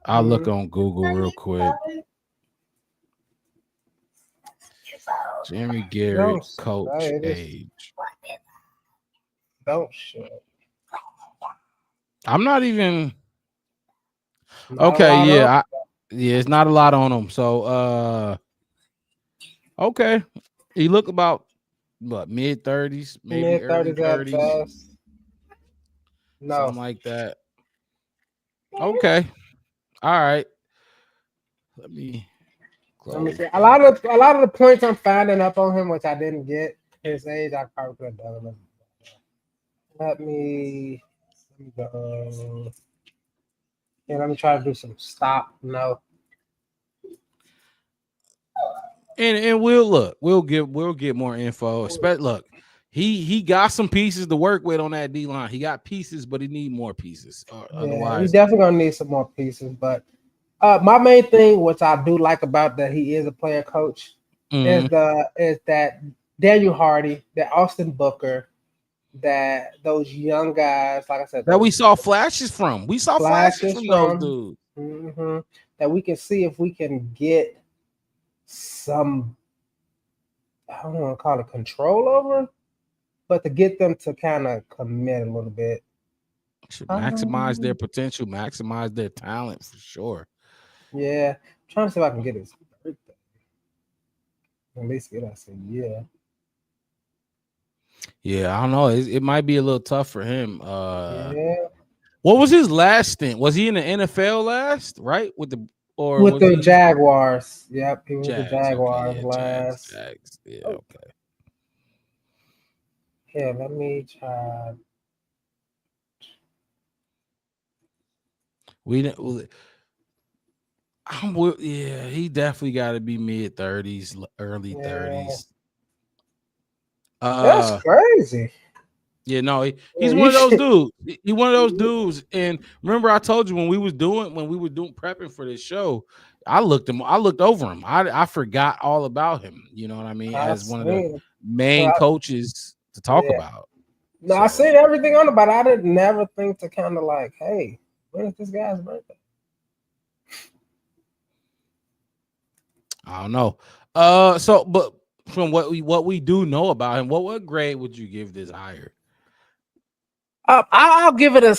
I'll look on Google real quick. Jeremy Garrett, coach age. Don't show. I'm not even. Okay, yeah, it's not a lot on him. So, okay, he look about what, mid-30s, maybe early 30s, no, something like that. Okay, all right. Let me see. A lot of the points I'm finding up on him, which I didn't get his age, I probably could have done it. Let me go. Yeah, let me try to do some stop. No. And we'll get more info. Look, he got some pieces to work with on that D line. He got pieces, but he need more pieces. Otherwise, he definitely gonna need some more pieces. But my main thing, which I do like about that he is a player coach, is that Daniel Hardy, that Austin Booker, that those young guys, like I said, that we saw flashes from. We saw flashes from those dudes. Mm-hmm, that we can see if we can get some, I don't want to call it control over, but to get them to kind of commit a little bit. Should maximize their potential, maximize their talent for sure. Yeah. I'm trying to see if I can get his birthday. At least get us a year. Yeah, I don't know. It might be a little tough for him. Yeah. What was his last stint? Was he in the NFL last? Right, with the Jaguars? Yep, he was with the Jaguars okay, last. Jags. Yeah, okay. Yeah, let me try. He definitely got to be mid-30s, early 30s. That's crazy. Yeah, no, he's one of those dudes. He's one of those dudes. And remember, I told you when we were doing prepping for this show, I looked over him. I forgot all about him. You know what I mean? As one of the main coaches to talk about. No, I seen everything on it, but I didn't never think to kind of like, hey, when is this guy's birthday? I don't know. So, but from what we do know about him, what grade would you give this hire? I'll give it a.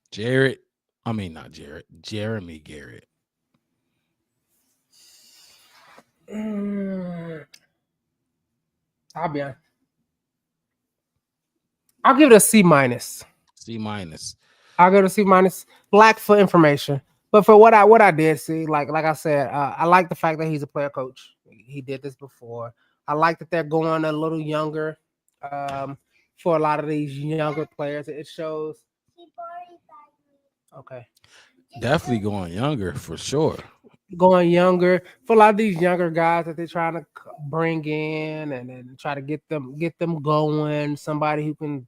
Jeremy Garrett. I'll be honest. I'll give it a C minus. C minus. I'll give it a C minus. Lack for information, but for what I did see, like I said, I like the fact that he's a player coach. He did this before. I like that they're going a little younger. For a lot of these younger players, it shows. Okay. Definitely going younger for sure. Going younger for a lot of these younger guys that they're trying to bring in and try to get them going. Somebody who can,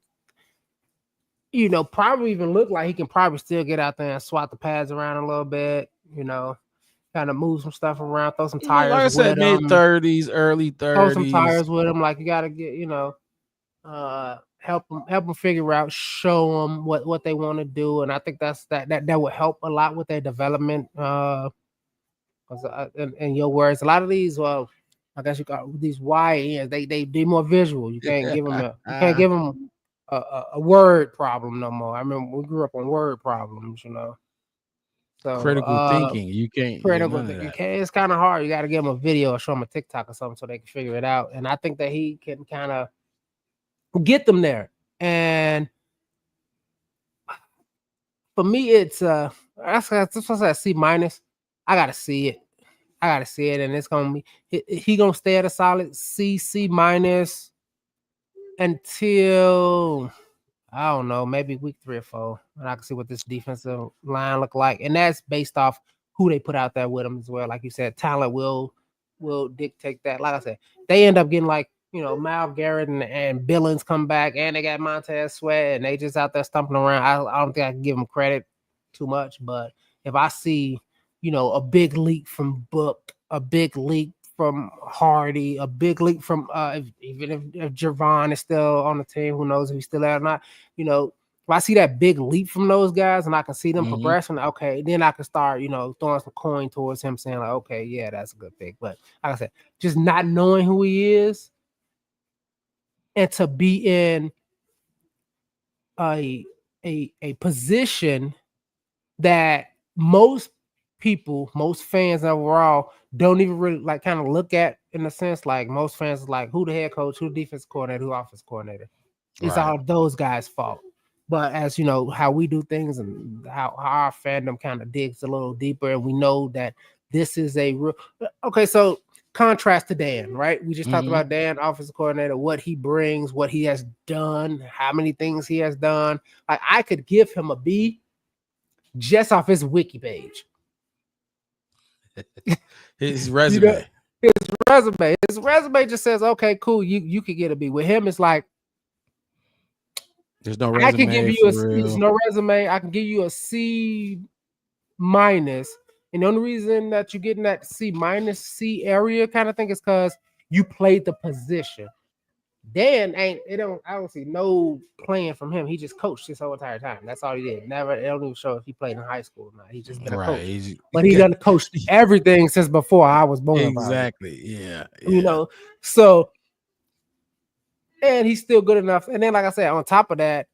probably even look like he can probably still get out there and swat the pads around a little bit. Kind of move some stuff around, throw some tires. Like I said, mid-30s, early 30s. Throw some tires with him. Like you got to get, help them figure out, show them what they want to do, and I think that would help a lot with their development. In your words, a lot of these, well, I guess you got these YNs. They more visual. You can't give them a word problem no more. I remember we grew up on word problems, So critical thinking. You can't get critical none of thinking. that. It's kind of hard. You got to give them a video or show them a TikTok or something so they can figure it out. And I think that he can kind of get them there. And for me, it's that's what I C minus. I gotta see it. And it's gonna be he gonna stay at a solid C minus until I don't know, maybe week 3 or 4, and I can see what this defensive line look like, and that's based off who they put out there with them as well. Like you said, talent will dictate that. Like I said, they end up getting like Mal Garrett and Billings come back, and they got Montez Sweat, and they just out there stumping around. I don't think I can give them credit too much, but if I see a big leap from Book, a big leap from Hardy, a big leap from even if Javon is still on the team, who knows if he's still there or not. If I see that big leap from those guys and I can see them progressing, okay, then I can start, throwing some coin towards him, saying like, okay, yeah, that's a good pick. But like I said, just not knowing who he is and to be in a position that most people, most fans overall don't even really kind of look at, in a sense. Like most fans is like, who the head coach, who the defense coordinator, who offense coordinator. It's all those guys' fault. But as how we do things and how our fandom kind of digs a little deeper, and we know that this is a real okay. So contrast to Dan, right? We just talked about Dan, offensive coordinator, what he brings, what he has done, how many things he has done. Like I could give him a B just off his wiki page. His resume. His resume just says, okay, cool, you could get a B. With him, it's like there's no resume. I can give you there's no resume. I can give you a C minus. And the only reason that you're getting that C minus C area kind of thing is because you played the position. Dan I don't see no playing from him. He just coached this whole entire time. That's all he did. It don't even show if he played in high school or not. He's just been a coach. But he done coached everything since before I was born. Exactly. Yeah. So and he's still good enough. And then, like I said, on top of that,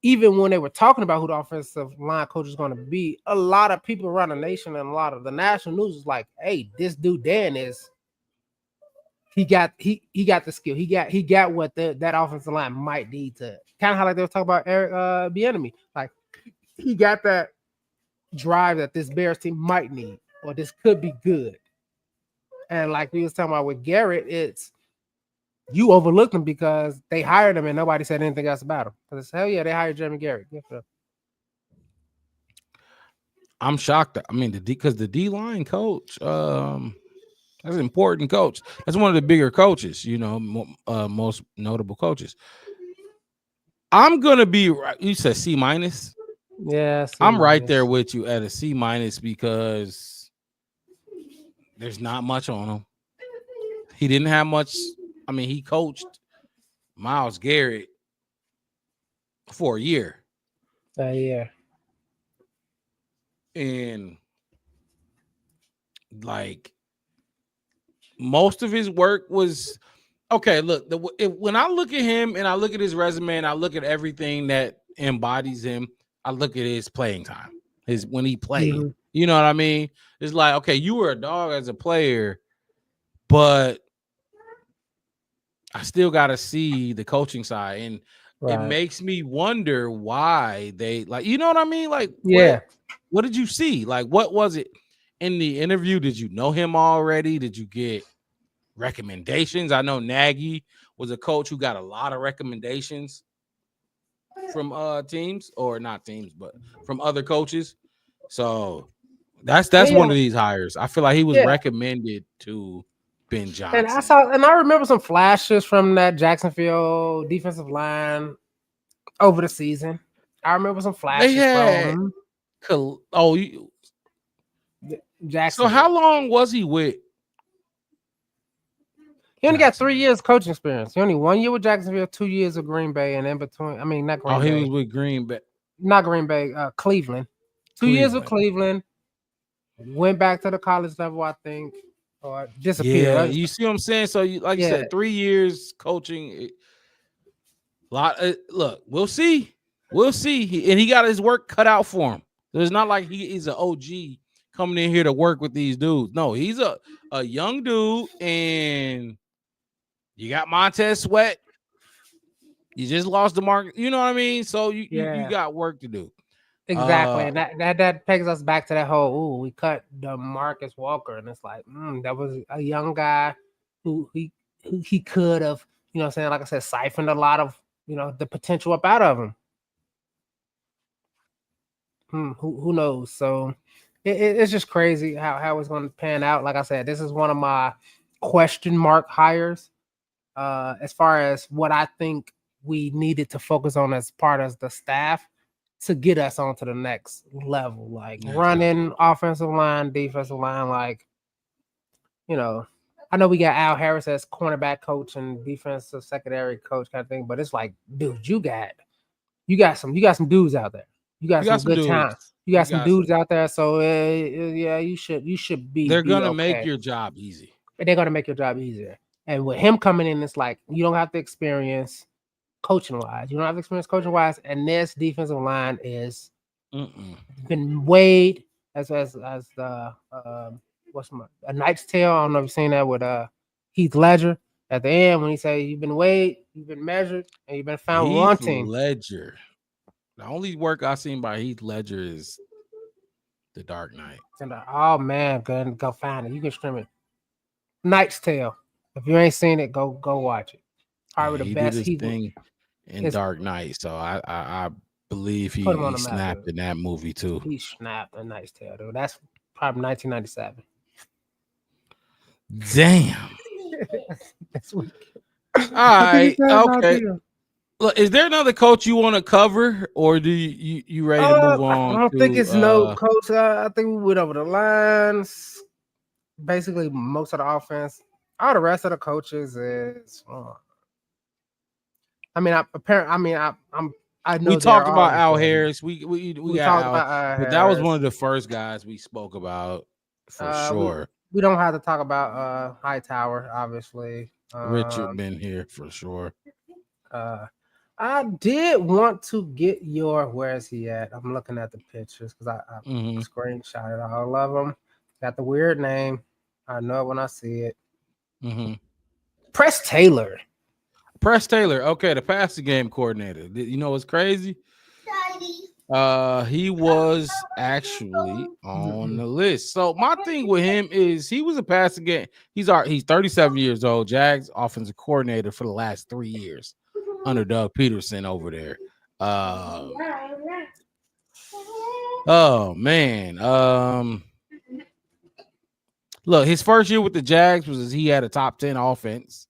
even when they were talking about who the offensive line coach is going to be, a lot of people around the nation and a lot of the national news is like, hey, this dude Dan is he got the skill. He got what that offensive line might need to kind of how like they were talking about Eric Bieniemy. Like he got that drive that this Bears team might need, or this could be good. And like we was talking about with Garrett, it's you overlooked him because they hired him and nobody said anything else about him. Because hell yeah, they hired Jeremy Garrett. I'm shocked. I mean, because the D-line coach, that's an important coach. That's one of the bigger coaches, most notable coaches. I'm gonna be right. You said C minus. Yeah, I'm right there with you at a C minus because there's not much on him. He didn't have much. I mean, he coached Myles Garrett for a year. Yeah. And like most of his work was okay. Look, when I look at him and I look at his resume and I look at everything that embodies him, I look at his playing time, when he played. Mm-hmm. You know what I mean? It's like, okay, you were a dog as a player, but I still got to see the coaching side, and it makes me wonder why they you know what I mean? Like, yeah, what did you see? Like, what was it in the interview? Did you know him already? Did you get recommendations? I know Nagy was a coach who got a lot of recommendations from teams, or not teams, but from other coaches. So that's one of these hires. I feel like he was recommended to Ben Johnson. And I remember some flashes from that Jacksonville defensive line over the season. I remember some flashes from Jackson. So how long was he with? He only got 3 years coaching experience. He only 1 year with Jacksonville, 2 years with Green Bay, and in between, I mean, not Green Bay. Oh, he was with Green Bay. Not Green Bay, Cleveland. 2 years with Cleveland. Went back to the college level, I think, or disappeared. Yeah, you see what I'm saying? So, you said, 3 years coaching. Look, we'll see. We'll see. And he got his work cut out for him. So it's not like he's an OG coming in here to work with these dudes. No, he's a young dude, and you got Montez Sweat. You just lost the market. You know what I mean? So you got work to do. Exactly. And that takes us back to that whole, we cut DeMarcus Walker. And it's like, that was a young guy who he could have, you know what I'm saying, like I said, siphoned a lot of, the potential up out of him. Who knows? So it's just crazy how it's going to pan out. Like I said, this is one of my question mark hires as far as what I think we needed to focus on as part of the staff to get us onto the next level, like running, offensive line, defensive line. Like, I know we got Al Harris as cornerback coach and defensive secondary coach kind of thing, but it's like, dude, you got some dudes out there. You got some good talent. You got some dudes out there. So you should be. They're gonna make your job easy. They're gonna make your job easier. And with him coming in, it's like you don't have to experience coaching wise. You don't have experience coaching wise, and this defensive line is been weighed as the a Knight's Tale. I don't know if you've seen that with Heath Ledger at the end when he said you've been weighed, you've been measured, and you've been found wanting. Ledger. The only work I've seen by Heath Ledger is The Dark Knight. Oh man, go find it. You can stream it. Knight's Tale. If you ain't seen it, go watch it. Probably the best thing in Dark Knight. So I believe he snapped in that movie too. He snapped in Knight's Tale, dude. That's probably 1997. Damn. That's weak. All right. Okay. Look, is there another coach you want to cover, or do you ready to move on? I don't think it's no coach. I think we went over the lines. Basically, most of the offense. All the rest of the coaches is. I know we talked about Al Harris. We talked about Al, but that was one of the first guys we spoke about for sure. We don't have to talk about Hightower, obviously. Richard been here for sure. I did want to get where is he at? I'm looking at the pictures because I screenshotted all of them. Got the weird name. I know it when I see it. Press Taylor. Okay, the passing game coordinator. You know what's crazy? He was actually on the list. So my thing with him is he was a passing game. He's 37 years old. Jags offensive coordinator for the last 3 years under Doug Peterson over there. Oh man. Look, his first year with the Jags was he had a top 10 offense.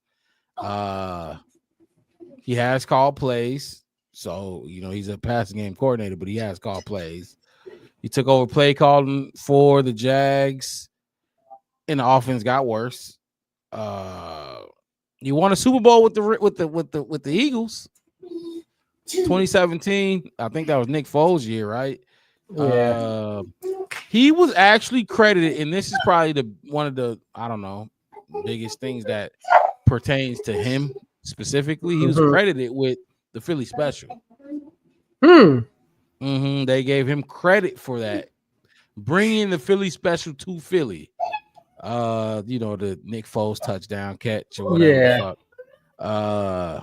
He has called plays. So, he's a passing game coordinator, but he has called plays. He took over play calling for the Jags, and the offense got worse. He won a Super Bowl with the Eagles. 2017. I think that was Nick Foles' year, right? Yeah. He was actually credited, and this is probably one of the biggest things that pertains to him specifically. He was credited with the Philly special. They gave him credit for that, bringing the Philly special to Philly. The Nick Foles touchdown catch or whatever. Yeah.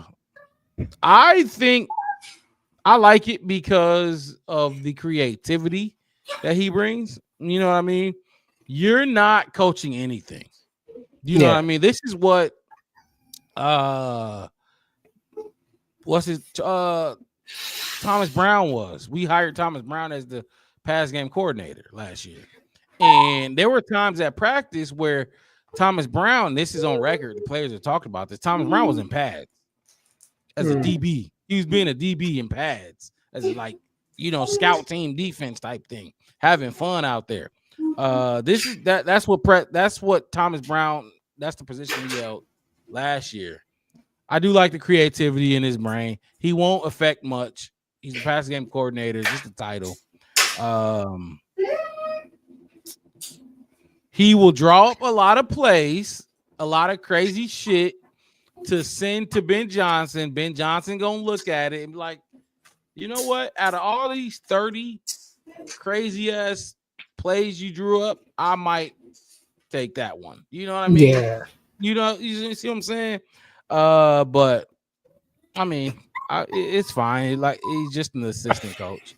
I think I like it because of the creativity that he brings. You know what I mean? You're not coaching anything. You know what I mean? This is what Thomas Brown was. We hired Thomas Brown as the pass game coordinator last year. And there were times at practice where Thomas Brown, this is on record, the players have talked about this. Thomas Brown was in pads as a DB. He was being a DB in pads as scout team defense type thing, having fun out there. That's what Thomas Brown, that's the position he held last year. I do like the creativity in his brain. He won't affect much. He's a pass game coordinator, just the title. He will draw up a lot of plays, a lot of crazy shit to send to Ben Johnson. Ben Johnson gonna look at it and be like, you know what? Out of all these 30 crazy ass plays you drew up, I might take that one. You know what I mean? Yeah. You see what I'm saying? But I mean, it's fine. Like he's just an assistant coach.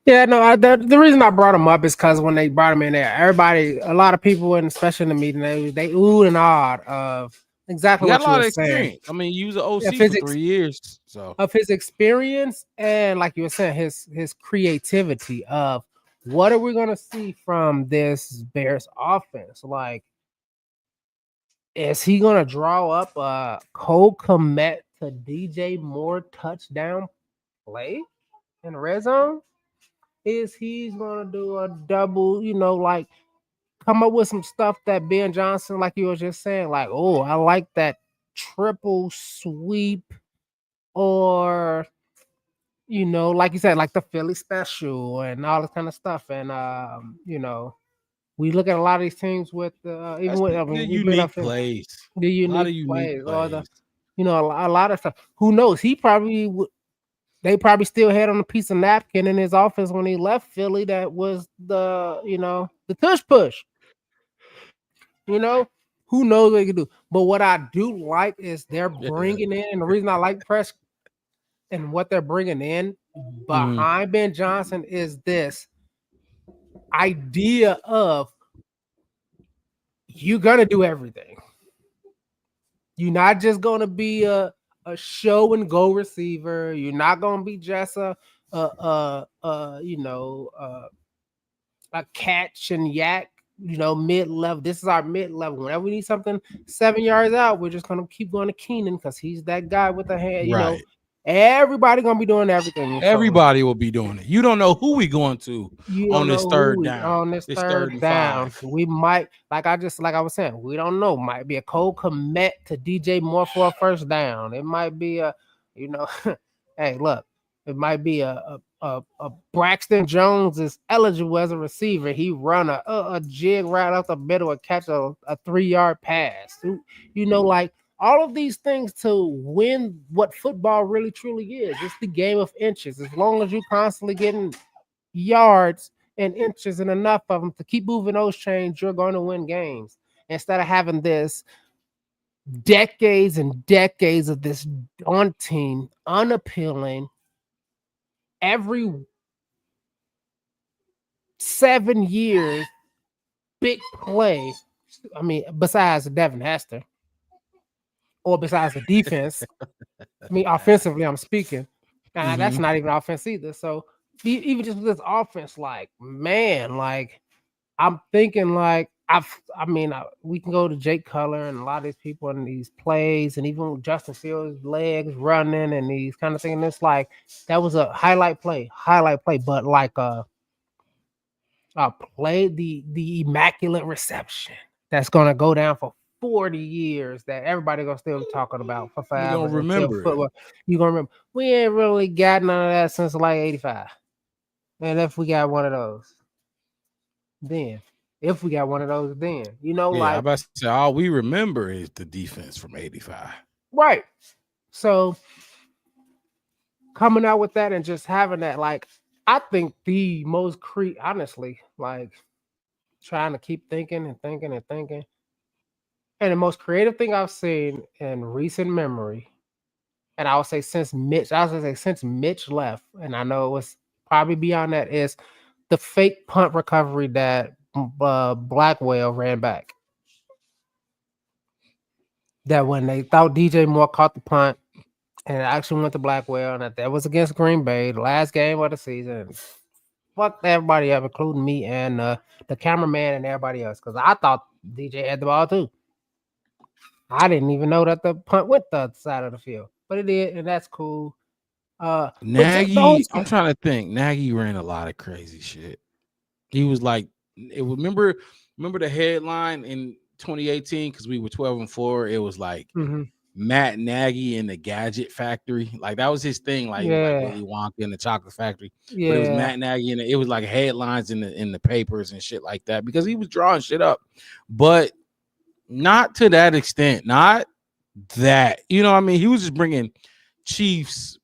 Yeah, no. The reason I brought him up is because when they brought him in there, a lot of people, and especially in the meeting, they oohed and awed of exactly He got what a you lot were of saying. experience. I mean, he was an OC Of for his 3 years. So of his experience and, like you were saying, his creativity of what are we gonna see from this Bears offense? Like, is he gonna draw up a Cole Kmet to DJ Moore touchdown play in the red zone? Is he's gonna do a double, like come up with some stuff that Ben Johnson, like you were just saying, like, oh, I like that triple sweep, or like you said, like the Philly special and all this kind of stuff. And we look at a lot of these teams with even that's with, I the mean, we bring up unique plays. the A lot unique of unique plays or the, plays. a lot of stuff. Who knows? He probably they probably still had on a piece of napkin in his office when he left Philly. That was the tush push. Who knows what they can do. But what I do like is they're bringing in, and the reason I like Press and what they're bringing in behind Ben Johnson is this idea of you're gonna do everything. You're not just gonna be a show and go receiver. You're not gonna be just a catch and yak, mid level. This is our mid level. Whenever we need something 7 yards out, we're just gonna keep going to Keenan because he's that guy with the hand. Right. Everybody gonna be doing everything. Everybody will be doing it. You don't know who we going to You on don't this know third who down. on this This third and down. 5. We might, like I was saying, we don't know. Might be a Cole Kmet to DJ Moore for a first down. It might be hey, look, it might be a Braxton Jones is eligible as a receiver. He run a jig right off the middle and catch a 3-yard pass. Like all of these things to win what football really truly is. It's the game of inches. As long as you constantly getting yards and inches and enough of them to keep moving those chains, you're going to win games instead of having this decades and decades of this daunting, unappealing, every 7 years big play. I mean, besides Devin Hester or besides the defense, I mean, offensively, I'm speaking. And that's not even offense either. So even just with this offense, like, man, like I'm thinking like we can go to Jake Cutler and a lot of these people in these plays, and even Justin Fields' legs running and these kind of things. It's like that was a highlight play, but like play the immaculate reception that's gonna go down for 40 years that everybody gonna still be talking about for 5 You're gonna remember it. You gonna remember. We ain't really got none of that since like 85. And if we got one of those, then Yeah, like I'm about to say all we remember is the defense from 85. right. So coming out with that and just having that, like, I think the most honestly, like trying to keep thinking and thinking and thinking. And the most creative thing I've seen in recent memory, and I would say since Mitch left, and I know it was probably beyond that, is the fake punt recovery that Blackwell ran back. That when they thought DJ Moore caught the punt and it actually went to Blackwell, and that was against Green Bay, the last game of the season. Fucked everybody up, including me and the cameraman and everybody else, because I thought DJ had the ball too. I didn't even know that the punt went the other side of the field, but it did, and that's cool. Nagy, I'm trying to think. Nagy ran a lot of crazy shit. He was like, remember the headline in 2018 because we were 12-4. It was like Mm-hmm. Matt Nagy and the Gadget Factory. Like that was his thing. Like it was like Yeah. Willy Wonka and the Chocolate Factory. Yeah. But it was Matt Nagy and it was like headlines in the papers and shit like that because he was drawing shit up. But not to that extent. Not that. You know what I mean? He was just bringing Chiefs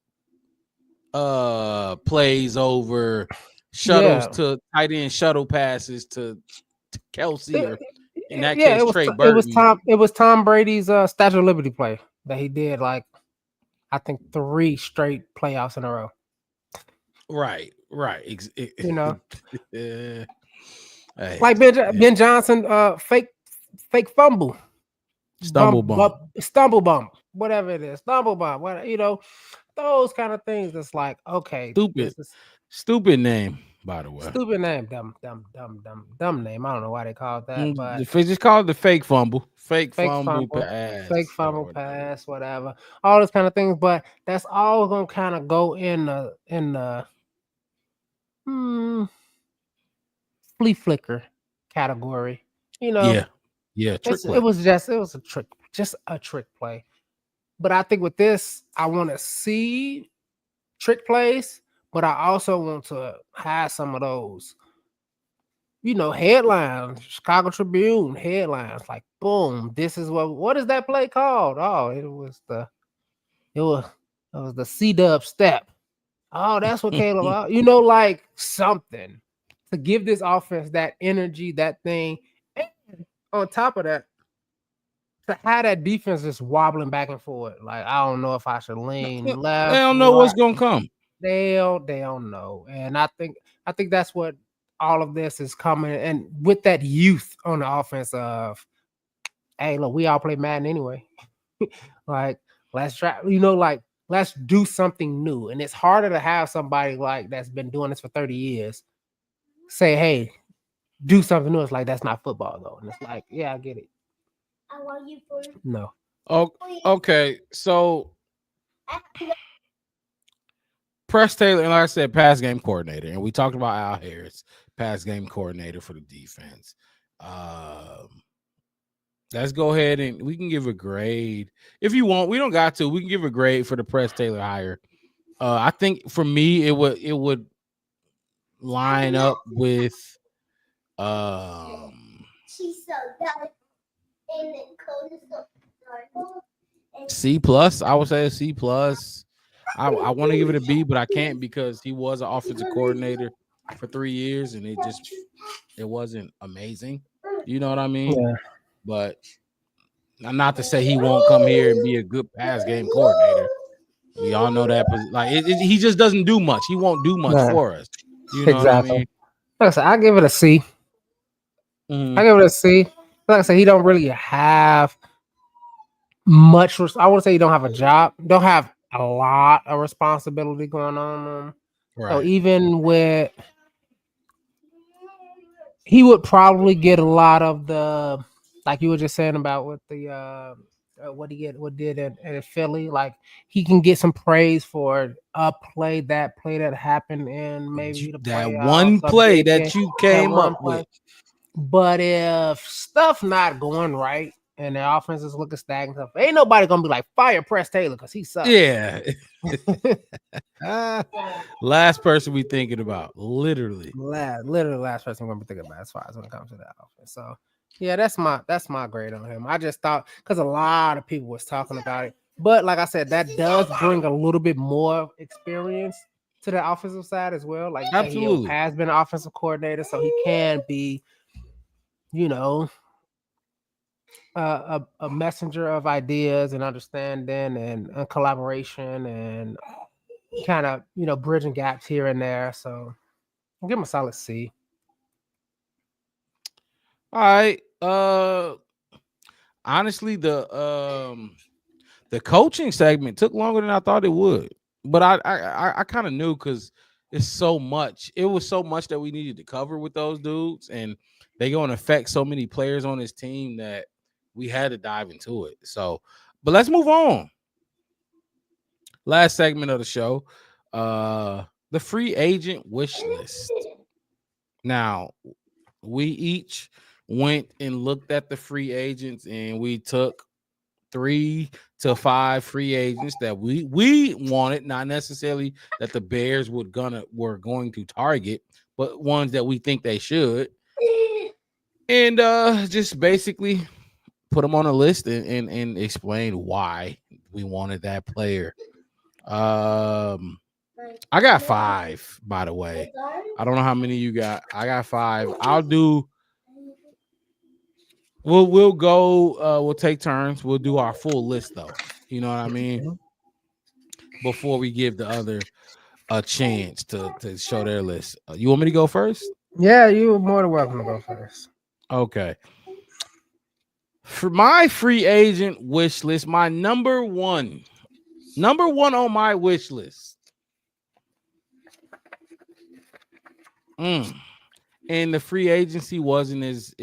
plays over shuttles to tight end shuttle passes to Kelsey or in that case Trey Burton. It was Tom Brady's Statue of Liberty play that he did like I think 3 straight playoffs in a row. Right. You know, hey, like Ben Johnson, fake fumble, stumble bump, whatever it is, stumble bump, what you know, those kind of things. It's like okay, stupid name, by the way, stupid name, dumb name. I don't know why they call it that, but they just call it the fake fumble, fake fumble pass, whatever, all those kind of things. But that's all gonna kind of go in the flea flicker category, you know. Yeah. It was a trick play. But I think with this, I want to see trick plays, but I also want to have some of those, you know, headlines, Chicago Tribune headlines, like boom, this is what is that play called? Oh, it was the C-dub step. Oh, that's what Caleb, you know, like something to give this offense that energy, that thing. And on top of that, to have that defense just wobbling back and forth. Like, I don't know if I should lean left. They don't know what's gonna come. They don't know. And I think that's what all of this is coming. And with that youth on the offense of, hey, look, we all play Madden anyway. Like, let's try, you know, like let's do something new. And it's harder to have somebody like that's been doing this for 30 years say, hey, do something new. It's like that's not football though. And it's like, yeah, I get it. I want you for No. Oh, okay. So Press Taylor, and like I said, pass game coordinator, and we talked about Al Harris, pass game coordinator for the defense. Let's go ahead and we can give a grade if you want. We don't got to. We can give a grade for the Press Taylor hire. I think for me, it would line up with she's so dumb. And the code is so dark. C plus. I would say a C plus. I want to give it a B, but I can't because he was an offensive coordinator for 3 years and it wasn't amazing. You know what I mean? Yeah. But not to say he won't come here and be a good pass game coordinator. We all know that. Like he just doesn't do much. He won't do much for us. You know what I mean? Like I said, I give it a C. Mm-hmm. I give it a C. Like I said, he don't really have much. I wouldn't say he don't have a job. Don't have a lot of responsibility going on. Right. So even with, he would probably get a lot of the, like you were just saying about with the what did in Philly. Like he can get some praise for a play that happened in maybe the that one play that you came up with. But if stuff not going right and the offense is looking stagnant, ain't nobody gonna be like fire Press Taylor because he sucks. Yeah. Last person we thinking about, literally last person we're gonna be thinking about as far as when it comes to that offense. So yeah, that's my grade on him. I just thought because a lot of people was talking about it, but like I said, that does bring a little bit more experience to the offensive side as well. Like absolutely, he has been an offensive coordinator, so he can be, you know, a messenger of ideas and understanding and collaboration and kind of, you know, bridging gaps here and there. So I'll give him a solid C. All right. Honestly, the coaching segment took longer than I thought it would, but I kind of knew because it's so much. It was so much that we needed to cover with those dudes, and they're going to affect so many players on this team that we had to dive into it. So, but let's move on. Last segment of the show, the free agent wish list. Now, we each went and looked at the free agents, and we took 3 to 5 free agents that we wanted, not necessarily that the Bears were going to target, but ones that we think they should, and just basically put them on a list and explain why we wanted that player. I got 5, by the way. I don't know how many you got. I got 5. We'll go. We'll take turns. We'll do our full list though. You know what I mean? Before we give the other a chance to show their list. You want me to go first? Yeah, you're more than welcome to go first. Okay. For my free agent wish list, my number one on my wish list. And the free agency wasn't as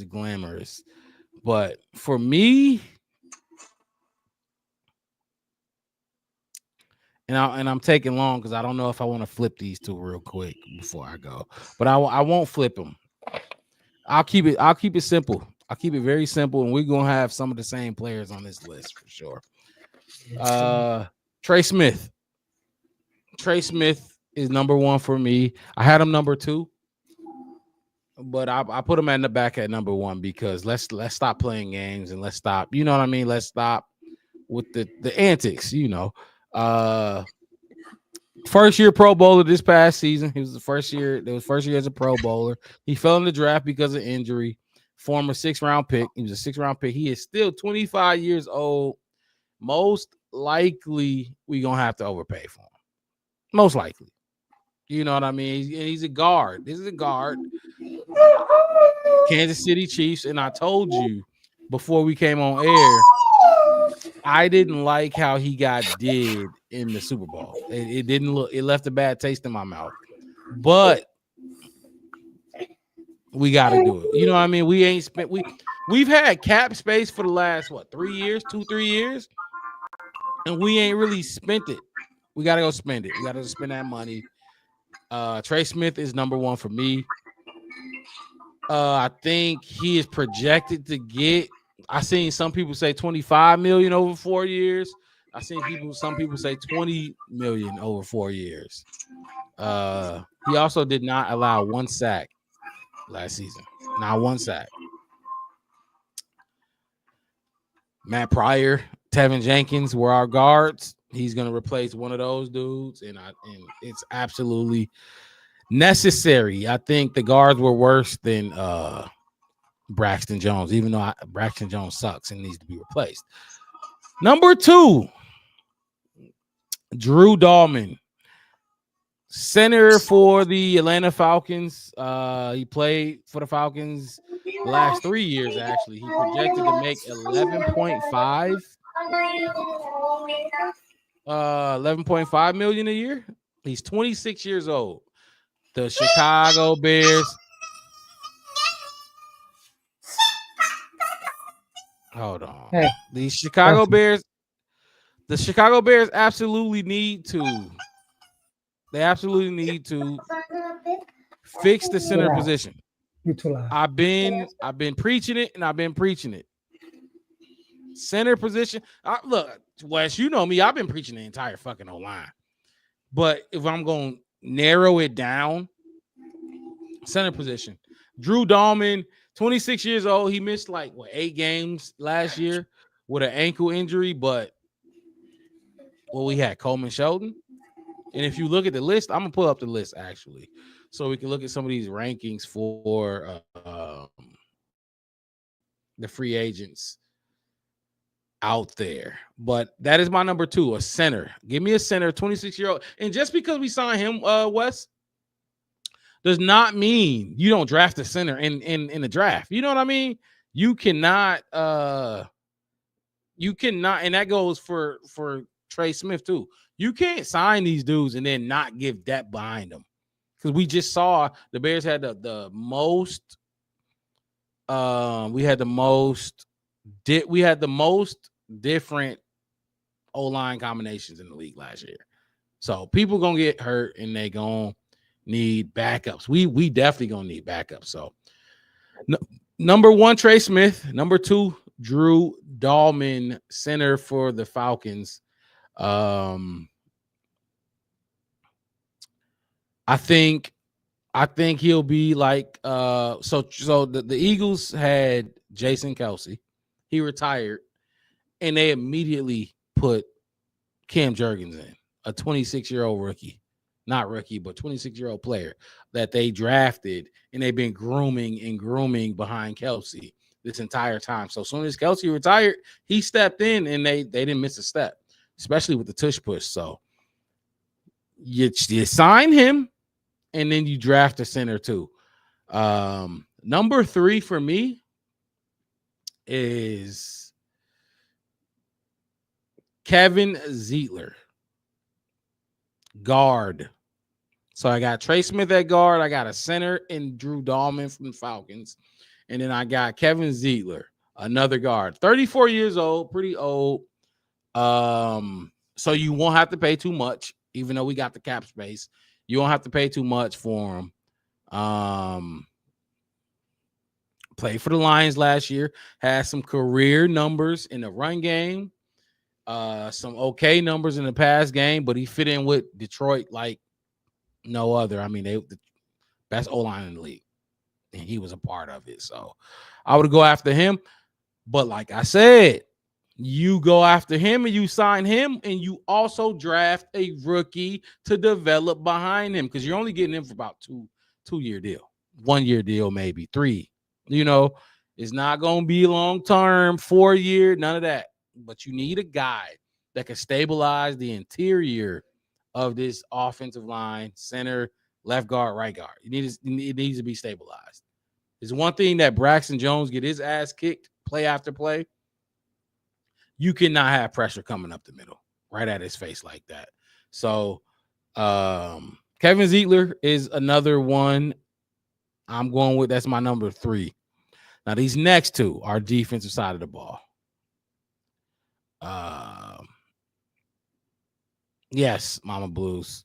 glamorous, but for me, and I'm taking long because I don't know if I want to flip these two real quick before I go, but I won't flip them. I'll keep it simple. I'll keep it very simple, and we're gonna have some of the same players on this list for sure. Trey Smith. Trey Smith is number 1 for me. I had him number 2, but I put him in the back at number 1 because let's stop playing games and let's stop. You know what I mean? Let's stop with the antics. You know, first year Pro Bowler this past season. He was the first year. It was first year as a Pro Bowler. He fell in the draft because of injury. Former 6th-round pick. He was a 6th-round pick. He is still 25 years old. Most likely, we're gonna have to overpay for him. Most likely. You know what I mean? He's a guard. This is a guard. Kansas City Chiefs. And I told you before we came on air, I didn't like how he did in the Super Bowl. It didn't look. It left a bad taste in my mouth. But we got to do it. You know what I mean? We ain't spent. We've had cap space for the last 3 years, 2-3 years, and we ain't really spent it. We got to go spend it. We got to spend that money. Trey Smith is number 1 for me. I think he is projected to get. I seen some people say 25 million over 4 years. I seen some people say 20 million over 4 years. He also did not allow 1 sack last season. Not 1 sack. Matt Pryor, Tevin Jenkins were our guards. He's going to replace one of those dudes, and it's absolutely necessary. I think the guards were worse than Braxton Jones, even though Braxton Jones sucks and needs to be replaced. Number 2, Drew Dahlman, center for the Atlanta Falcons. He played for the Falcons the last 3 years, actually. He projected to make 11.5 million a year. He's 26 years old. The Chicago Bears. Hold on. Hey. The Chicago Bears absolutely need to. They absolutely need to fix the center position. You're too loud. I've been preaching it, and I've been preaching it. Center position. Look, Wes, you know me. I've been preaching the entire fucking O-line. But if I'm going to narrow it down, center position. Drew Dahlman, 26 years old. He missed 8 games last year with an ankle injury. But we had Coleman Shelton. And if you look at the list, I'm going to pull up the list, actually, so we can look at some of these rankings for the free agents out there. But that is my number 2, a center. Give me a center, 26-year-old. And just because we signed him, Wes, does not mean you don't draft a center in the draft. You know what I mean? You cannot, and that goes for Trey Smith too. You can't sign these dudes and then not give depth behind them. Because we just saw the Bears had the most. We had the most different O-line combinations in the league last year. So people gonna get hurt and they gonna need backups. We definitely gonna need backups. So Number 1, Trey Smith. Number 2, Drew Dahlman, center for the Falcons. I think he'll be like so the Eagles had Jason Kelsey. He retired, and they immediately put Cam Jurgens in, a 26-year-old rookie. Not rookie, but 26-year-old player that they drafted, and they've been grooming behind Kelsey this entire time. So as soon as Kelsey retired, he stepped in, and they didn't miss a step, especially with the tush push. So you sign him, and then you draft a center too. Number 3 for me is Kevin Zeitler, guard. So I got Trey Smith at guard. I got a center in Drew Dahlman from the Falcons. And then I got Kevin Zeitler, another guard. 34 years old, pretty old. So you won't have to pay too much, even though we got the cap space. You won't have to pay too much for him. Played for the Lions last year. Had some career numbers in the run game. Some okay numbers in the pass game, but he fit in with Detroit like no other. I mean, the best O-line in the league, and he was a part of it. So I would go after him. But like I said, you go after him and you sign him, and you also draft a rookie to develop behind him, because you're only getting him for about two-year deal, 1-year deal, maybe 3. You know, it's not going to be long-term, 4-year, none of that. But you need a guy that can stabilize the interior of this offensive line, center, left guard, right guard. It needs to be stabilized. There's one thing that Braxton Jones get his ass kicked play after play. You cannot have pressure coming up the middle right at his face like that. So Kevin Zeitler is another one I'm going with. That's my number 3. Now, these next two are defensive side of the ball. Yes, Mama Blues.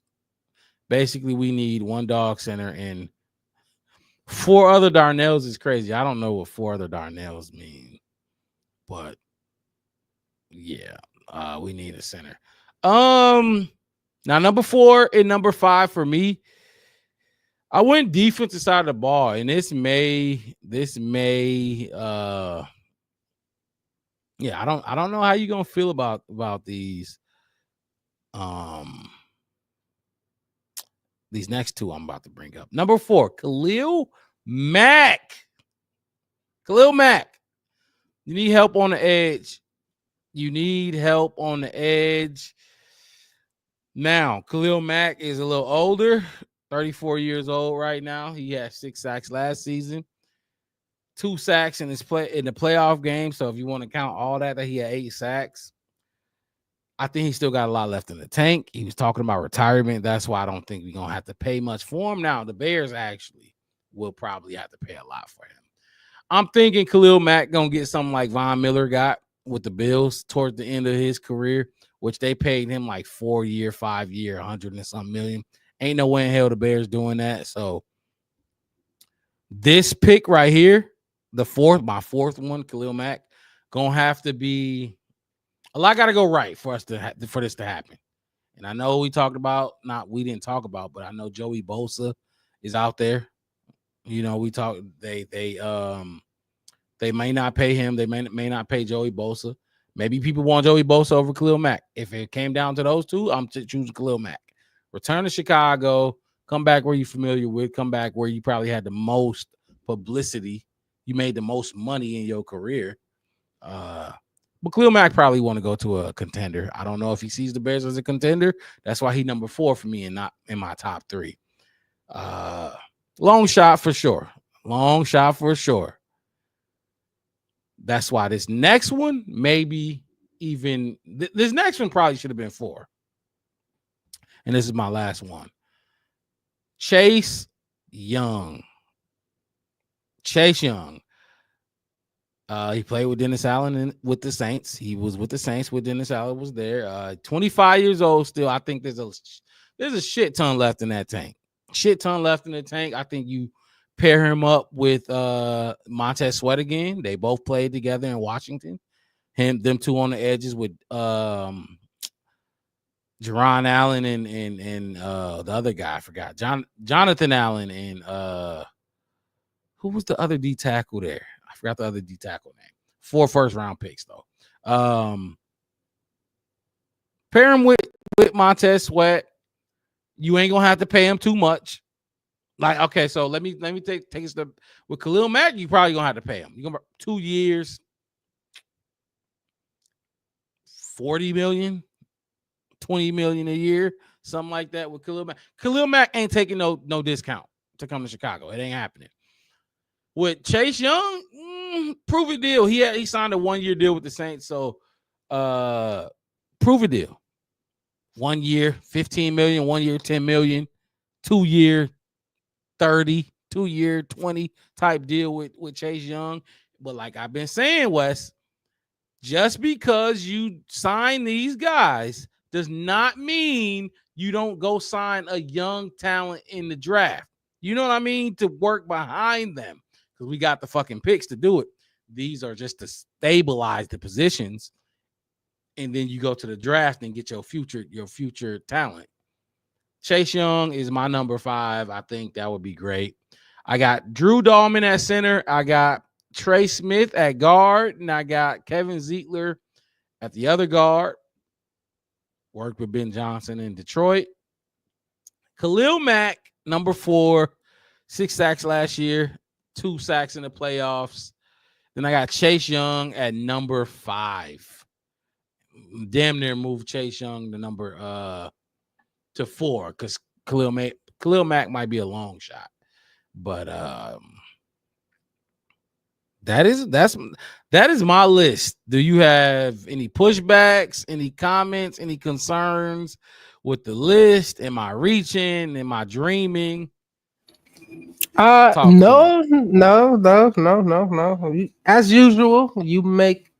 Basically, we need one dog center and 4 other Darnells is crazy. I don't know what 4 other Darnells mean, but yeah, we need a center. Now number 4 and number 5 for me, I went defensive side of the ball, and this may yeah, I don't know how you're gonna feel about these next two I'm about to bring up. Number 4, Khalil Mack. Khalil Mack. You need help on the edge. Now, Khalil Mack is a little older, 34 years old right now. He had 6 sacks last season, 2 sacks in the playoff game. So if you want to count all that he had 8 sacks. I think he still got a lot left in the tank. He was talking about retirement. That's why I don't think we're going to have to pay much for him. Now, the Bears actually will probably have to pay a lot for him. I'm thinking Khalil Mack going to get something like Von Miller got with the Bills towards the end of his career, which they paid him like 4-year, 5-year, 100 and some million. Ain't no way in hell the Bears doing that. So this pick right here, my 4th one, Khalil Mack, going to have to be a lot got to go right for us for this to happen. And I know we didn't talk about, but I know Joey Bosa is out there. You know, they may not pay him. They may not pay Joey Bosa. Maybe people want Joey Bosa over Khalil Mack. If it came down to those two, I'm choosing Khalil Mack. Return to Chicago, come back where you're familiar with, come back where you probably had the most publicity. You made the most money in your career. But Khalil Mack probably want to go to a contender. I don't know if he sees the Bears as a contender. That's why he's number 4 for me and not in my top 3. Long shot for sure. That's why this next one, maybe even this next one probably should have been 4. And this is my last one. Chase Young. He played with Dennis Allen with the Saints. He was with the Saints when Dennis Allen was there. 25 years old still. I think there's a shit ton left in that tank. I think you pair him up with Montez Sweat again. They both played together in Washington. Them two on the edges with Jaron Allen and the other guy, I forgot. Jonathan Allen and who was the other D tackle there? I forgot the other D tackle name. 4 first-round picks though. Pair him with Montez Sweat. You ain't gonna have to pay him too much. Like, okay, so let me take a step with Khalil Mack. You probably gonna have to pay him. You're gonna 2 years, $40 million, $20 million a year, something like that with Khalil Mack. Khalil Mack ain't taking no discount to come to Chicago. It ain't happening. With Chase Young, prove a deal. He signed a 1-year deal with the Saints, so prove a deal. 1 year, $15 million, 1 year, $10 million, 2 year, 30, 2 year, 20 type deal with Chase Young. But like I've been saying, Wes, just because you sign these guys does not mean you don't go sign a young talent in the draft. You know what I mean? To work behind them, because we got the fucking picks to do it. These are just to stabilize the positions. And then you go to the draft and get your future talent. Chase Young is my number 5. I think that would be great. I got Drew Dahlman at center. I got Trey Smith at guard. And I got Kevin Zeitler at the other guard. Worked with Ben Johnson in Detroit. Khalil Mack, number 4. 6 sacks last year. 2 sacks in the playoffs. Then I got Chase Young at number 5. Damn near moved Chase Young to number to 4 because Khalil Mack might be a long shot, but that is my list. Do you have any pushbacks, any comments, any concerns with the list? Am I reaching? Am I dreaming? No. As usual, you make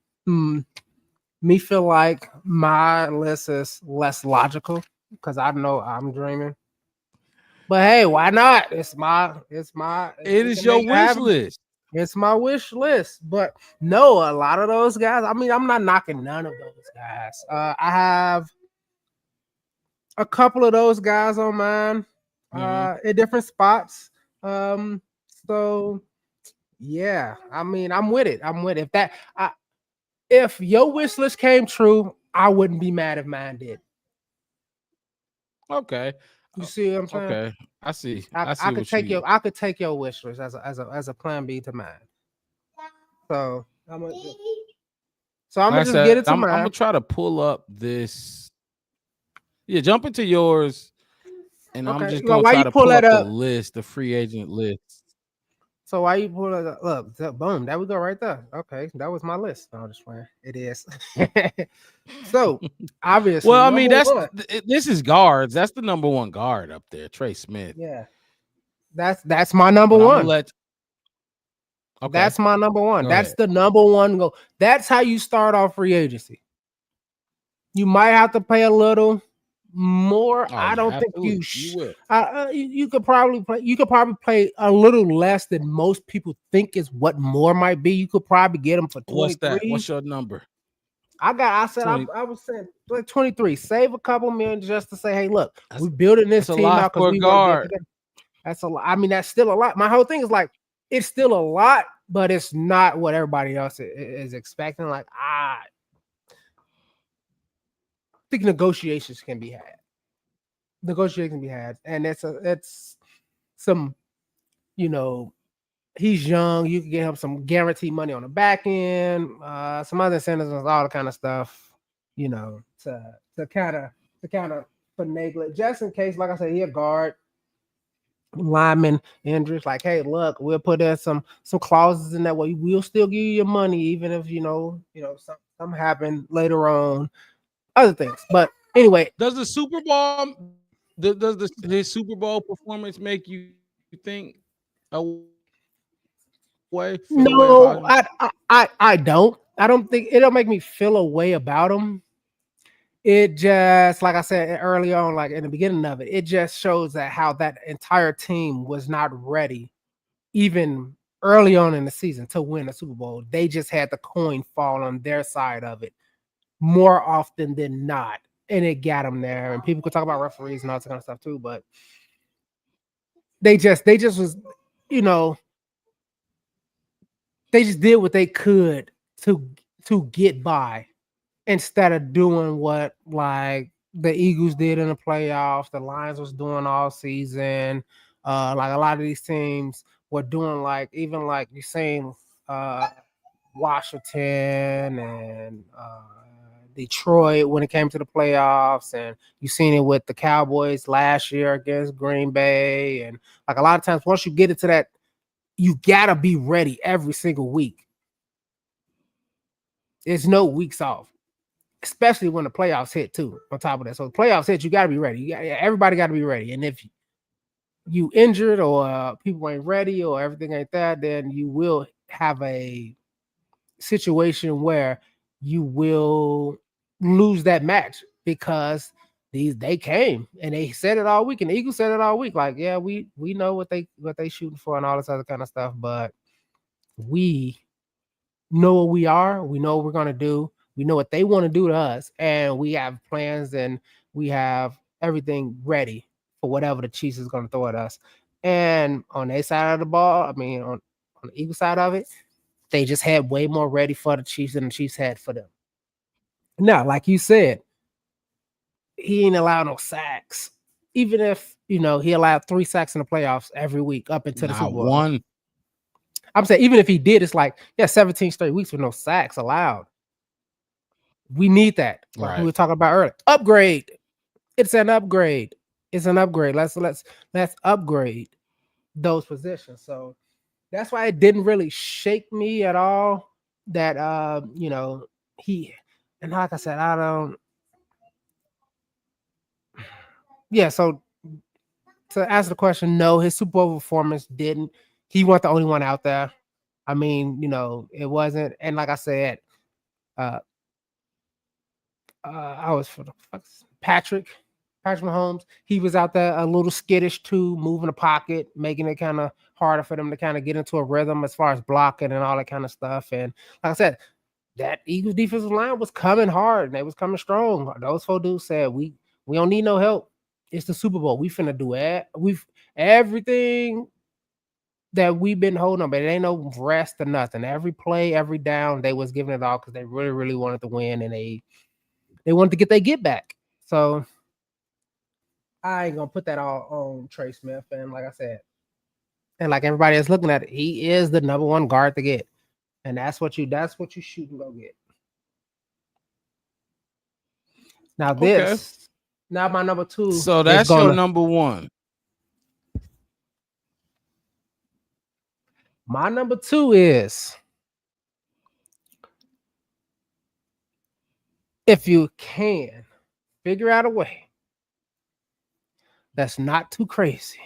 me feel like my list is less logical because I know I'm dreaming. But hey, why not? It is your wish list. It's my wish list. But no, a lot of those guys, I mean, I'm not knocking none of those guys. I have a couple of those guys on mine at different spots. So yeah, I mean, I'm with it. If your wish list came true, I wouldn't be mad if mine did. Okay. You see what I'm saying? Okay. I see. I could take your wish list as a plan B to mine. So I'm gonna just get it to mine. I'm gonna try to pull up this. Yeah, jump into yours, and I'm just gonna try to pull up the list, the free agent list. So why you pull it up? Boom, there we go right there. Okay, that was my list. No, just playing. It is. So obviously, well, I mean, this is guards. That's the number 1 guard up there, Trey Smith. Yeah, that's my number 1. Okay. That's my number 1. That's ahead. the number 1 goal. That's how you start off free agency. You might have to pay a little more. I don't think you could probably pay a little less than most people think is what more might be. You could probably get them for 23. What's that? What's your number? I was saying like 23. Save a couple million just to say, hey, look, we're building this team out because we guard. That's a lot. I mean, that's still a lot. My whole thing is like, it's still a lot, but it's not what everybody else is expecting. Like, I think negotiations can be had. And it's some, he's young. You can get him some guaranteed money on the back end, some other incentives, all the kind of stuff, to kind of finagle it, just in case. Like I said, he a guard, lineman injuries. Like, hey, look, we'll put in some clauses in that way. We'll still give you your money, even if something happen later on. Other things, but anyway, does the Super Bowl, his Super Bowl performance make you think way? No, I don't. I don't think it'll make me feel a way about him. It just, like I said early on, like in the beginning of it, it just shows that how that entire team was not ready even early on in the season to win a Super Bowl. They just had the coin fall on their side of it more often than not, and it got them there. And people could talk about referees and all that kind of stuff too, but they just was, you know, they just did what they could to get by instead of doing what like the Eagles did in the playoffs, the Lions was doing all season. Like a lot of these teams were doing, like even like you're saying, Washington and Detroit when it came to the playoffs, and you've seen it with the Cowboys last year against Green Bay, and like a lot of times once you get into that, you gotta be ready every single week. There's no weeks off, especially when the playoffs hit too. On top of that, so the playoffs hit, you gotta be ready. Everybody gotta be ready, and if you injured or people ain't ready or everything like that, then you will have a situation where you will lose that match because they came and they said it all week, and the Eagles said it all week. Like, yeah, we know what they shooting for and all this other kind of stuff, but we know what we are. We know what we're gonna do. We know what they want to do to us, and we have plans and we have everything ready for whatever the Chiefs is going to throw at us. And on their side of the ball, I mean, on the Eagles side of it, they just had way more ready for the Chiefs than the Chiefs had for them. Now, like you said, he ain't allowed no sacks. Even if, you know, he allowed 3 sacks in the playoffs every week up into the Super Bowl. One. I'm saying even if he did, it's like, 17 straight weeks with no sacks allowed. We need that. Like we were talking about earlier. Upgrade. It's an upgrade. It's an upgrade. Let's upgrade those positions. So that's why it didn't really shake me at all that you know, he, and like I said, I don't. Yeah, so to answer the question, no, his Super Bowl performance didn't. He wasn't the only one out there. I mean, you know, it wasn't. And like I said, I was for the Patrick Mahomes. He was out there a little skittish too, moving the pocket, making it kind of harder for them to kind of get into a rhythm as far as blocking and all that kind of stuff. And like I said, that Eagles defensive line was coming hard and they was coming strong. Those 4 dudes said, we don't need no help. It's the Super Bowl. We finna do it. We've everything that we've been holding on, but it ain't no rest or nothing. Every play, every down, they was giving it all because they really, really wanted to win, and they wanted to get their get back. So I ain't gonna put that all on Trey Smith. And like I said, and like everybody is looking at it, he is the number 1 guard to get. And that's what you shoot and go get. Now now my number 2. So that's your number 1. My number 2 is, if you can figure out a way that's not too crazy,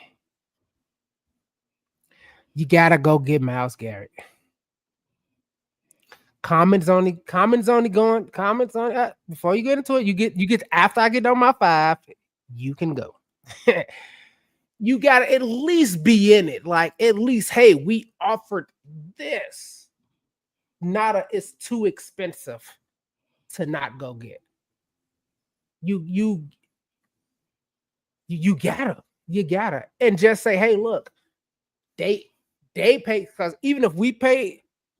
you gotta go get Myles Garrett. Comments only going. Comments on before you get into it. You get after I get on my 5, you can go. You gotta at least be in it. Like, at least, hey, we offered this. It's too expensive to not go get. You gotta, and just say, hey, look, they pay, because even if we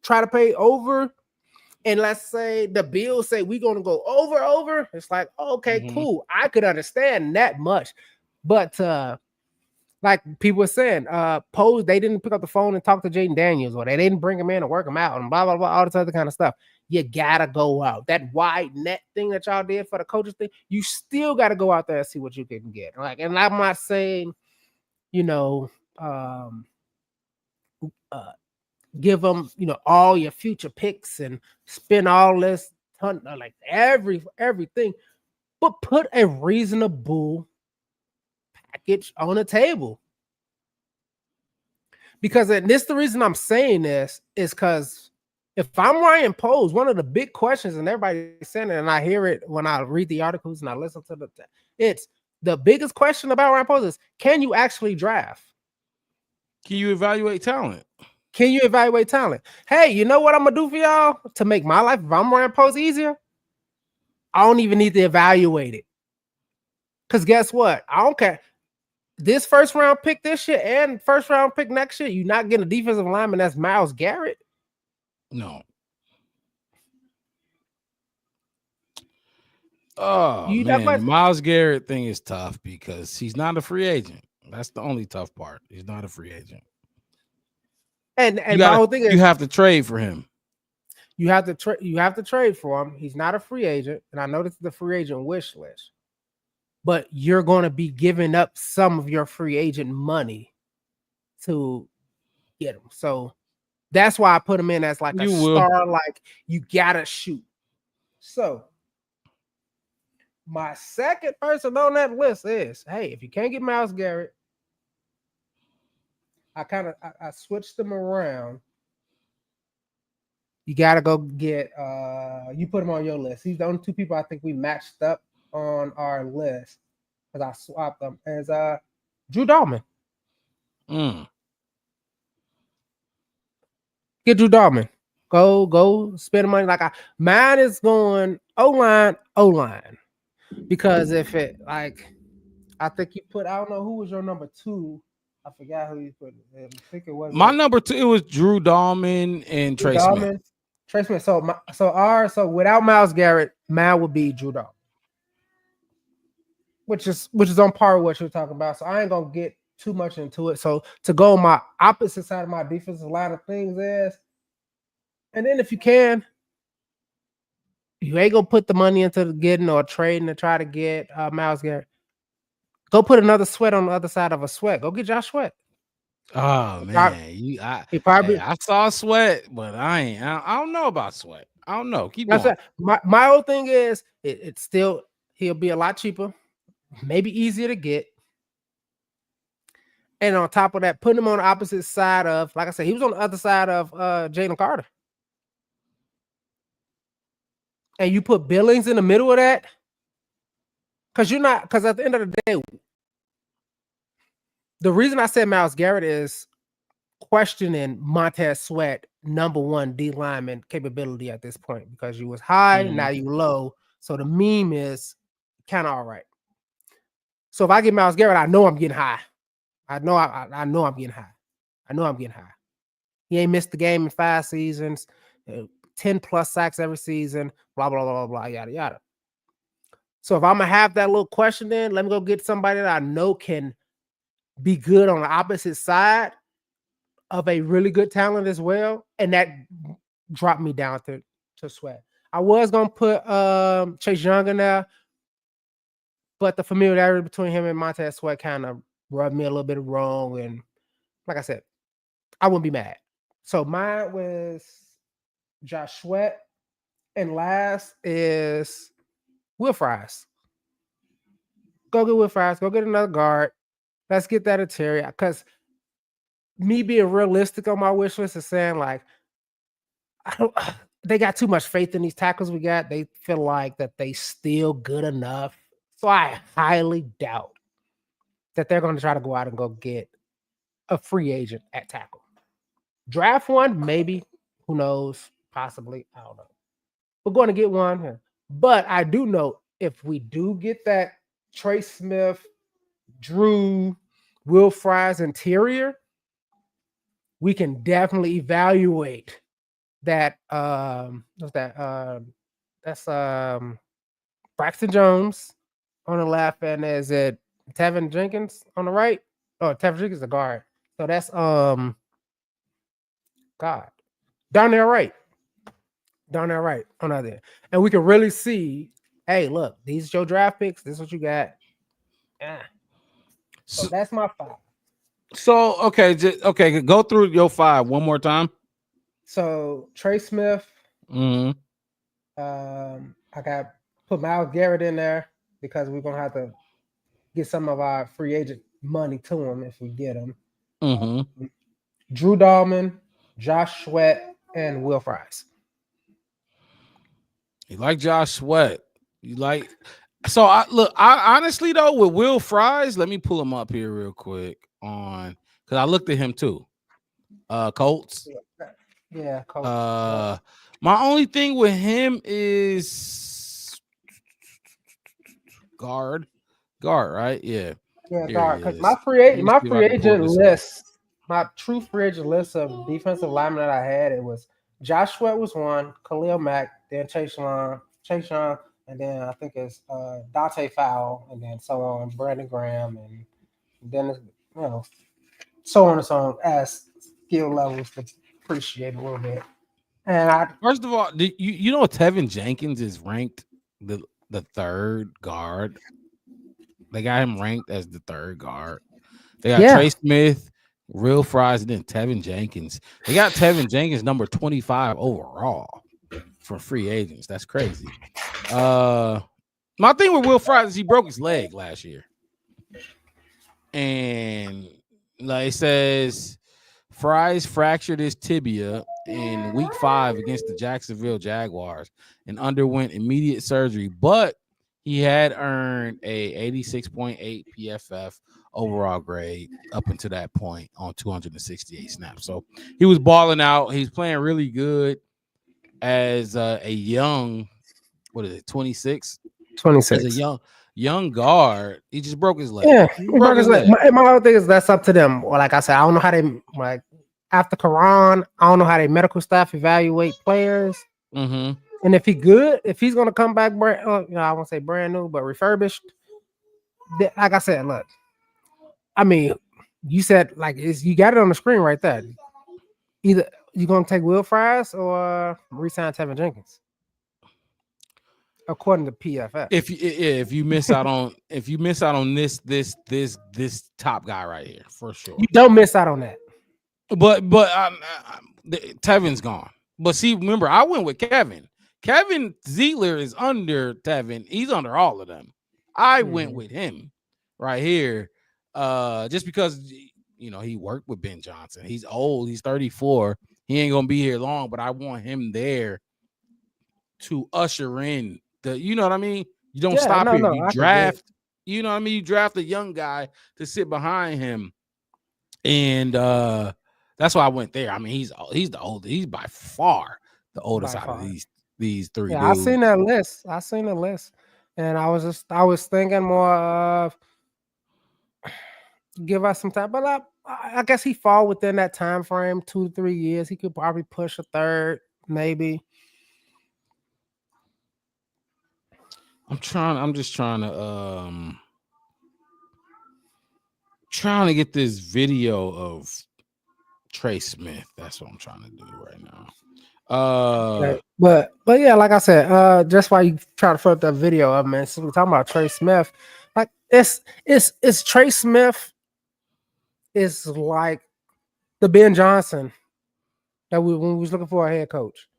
try to pay over, and let's say the Bills say we're gonna go over, it's like, okay, cool. I could understand that much, but like people were saying, Pose, they didn't pick up the phone and talk to Jaden Daniels, or they didn't bring him in and work him out, and blah blah blah, all this other kind of stuff. You gotta go out. That wide net thing that y'all did for the coaches thing, you still gotta go out there and see what you can get. Like, and I'm not saying, you know, give them, you know, all your future picks and spend all this ton, like everything, but put a reasonable package on the table. Because, and this, the reason I'm saying this is because if I'm Ryan Poles, one of the big questions, and everybody's saying it, and I hear it when I read the articles and I listen to it's the biggest question about Ryan Poles is, can you actually draft? Can you evaluate talent? Can you evaluate talent? Hey, you know what I'm gonna do for y'all to make my life, if I'm running posts easier? I don't even need to evaluate it. Because guess what? I don't care. This first round pick this year and first round pick next year, you're not getting a defensive lineman that's Myles Garrett. No. Oh man, the Myles Garrett thing is tough because he's not a free agent. That's the only tough part. He's not a free agent. And my whole thing is you have to trade for him. You have to trade for him. He's not a free agent, and I know this is the free agent wish list. But you're going to be giving up some of your free agent money to get him. So that's why I put him in as like a star, like you gotta shoot. So my second person on that list is, hey, if you can't get Myles Garrett, I switched them around. You gotta go get you put him on your list. He's the only two people I think we matched up on our list because I swapped them as Drew Dalman. Get Drew Dalman. Go spend money like mine is going O-line. Because if it like I think you put, I don't know who was your number 2. I forgot who you put. I think it was my number 2. It was Drew Dalman and Trey Smith. Trey Smith. So without Myles Garrett, mine would be Drew Dalman, which is on par with what you're talking about. So I ain't gonna get too much into it. So to go on my opposite side of my defensive line of things is, and then if you can, you ain't gonna put the money into getting or trading to try to get Myles Garrett. Go put another Sweat on the other side of a Sweat. Go get Josh Sweat. Oh man, I saw Sweat, but I don't know about Sweat. I don't know. Keep going. My whole thing is it's still he'll be a lot cheaper, maybe easier to get. And on top of that, putting him on the opposite side of, like I said, he was on the other side of Jalen Carter. And you put Billings in the middle of that, because at the end of the day, the reason I said Myles Garrett is questioning Montez Sweat number 1 D lineman capability at this point, because you was high, now you low. So the meme is kind of all right. So if I get Myles Garrett, I know I'm getting high. I know I'm getting high. I know I'm getting high. He ain't missed the game in 5 seasons, 10 plus sacks every season, blah, blah, blah, blah, yada, yada. So if I'm going to have that little question in, let me go get somebody that I know can be good on the opposite side of a really good talent as well. And that dropped me down to Sweat. I was going to put Chase Young in there, but the familiarity between him and Montez Sweat kind of rubbed me a little bit wrong. And like I said, I wouldn't be mad. So mine was Josh Sweat. And last is Will Fries. Go get Will Fries. Go get another guard. Let's get that interior. Because me being realistic on my wish list is saying, like, they got too much faith in these tackles we got. They feel like that they still good enough. So I highly doubt that they're going to try to go out and go get a free agent at tackle. Draft one, maybe. Who knows? Possibly. I don't know. We're going to get one here. But I do know if we do get that Trey Smith, Drew, Will Fries interior, we can definitely evaluate that. What's that? That's Braxton Jones on the left, and is it Tevin Jenkins on the right? Oh, Tevin Jenkins is a guard. So that's God. Down there right on the other end. And we can really see, hey, look, these are your draft picks. This is what you got. Yeah. So that's my 5. So okay, go through your 5 one more time. So Trey Smith. Mm-hmm. I got put Myles Garrett in there because we're gonna have to get some of our free agent money to him if we get him. Mm-hmm. Drew Dalman, Josh Sweat, and Will Fries. You like Josh Sweat. You like. So I honestly though, with Will Fries, let me pull him up here real quick on because I looked at him too. Colts. Yeah, Coach. My only thing with him is guard, right? Yeah. Yeah, Here guard. he Because is. my Let me see if I free can pull agent this up. list, my true free agent list of defensive linemen that I had, it was Josh Sweat was one, Khalil Mack, then Chase Young, and then I think it's Dante Fowle, and then so on, Brandon Graham, and then so on and so on as skill levels to appreciate a little bit. And I First of all, you know Tevin Jenkins is ranked the third guard. They got him ranked as the third guard. They got Trey Smith, Real Fries, and then Tevin Jenkins. They got Tevin Jenkins number 25 overall for free agents. That's crazy. My thing with Will Fries is he broke his leg last year. And like it says, Fries fractured his tibia in week 5 against the Jacksonville Jaguars and underwent immediate surgery, but he had earned a 86.8 PFF overall grade up until that point on 268 snaps. So he was balling out. He's playing really good as a young, 26? 26. As a young guard. He just broke his leg. Yeah, he broke his leg. My other thing is that's up to them. Well, like I said, I don't know how they like after Quran. I don't know how they medical staff evaluate players. Mm-hmm. And if he's gonna come back, I won't say brand new, but refurbished. Like I said, look, I mean, you said like you got it on the screen right there. Either you're gonna take Will Fries or resign Tevin Jenkins. According to PFF. If you miss out on this top guy right here, for sure. You don't miss out on that. But Tevin's gone. But see, remember, I went with Kevin. Kevin Ziegler is under Tevin. He's under all of them. I went with him right here. Just because he worked with Ben Johnson. He's old, he's 34. He ain't gonna be here long, but I want him there to usher in you know what I mean? You don't stop here. You draft, you know what I mean? You draft a young guy to sit behind him. And that's why I went there. I mean, he's the oldest. He's by far the oldest out of these three dudes. I seen that list. And I was thinking more of give us some time. But I guess he fall within that time frame, 2 to 3 years. He could probably push a third, maybe. I'm just trying to get this video of Trey Smith. That's what I'm trying to do right now. But yeah, like I said, just while you try to put that video up, man. Since we're talking about Trey Smith, like it's Trey Smith is like the Ben Johnson that when we was looking for a head coach.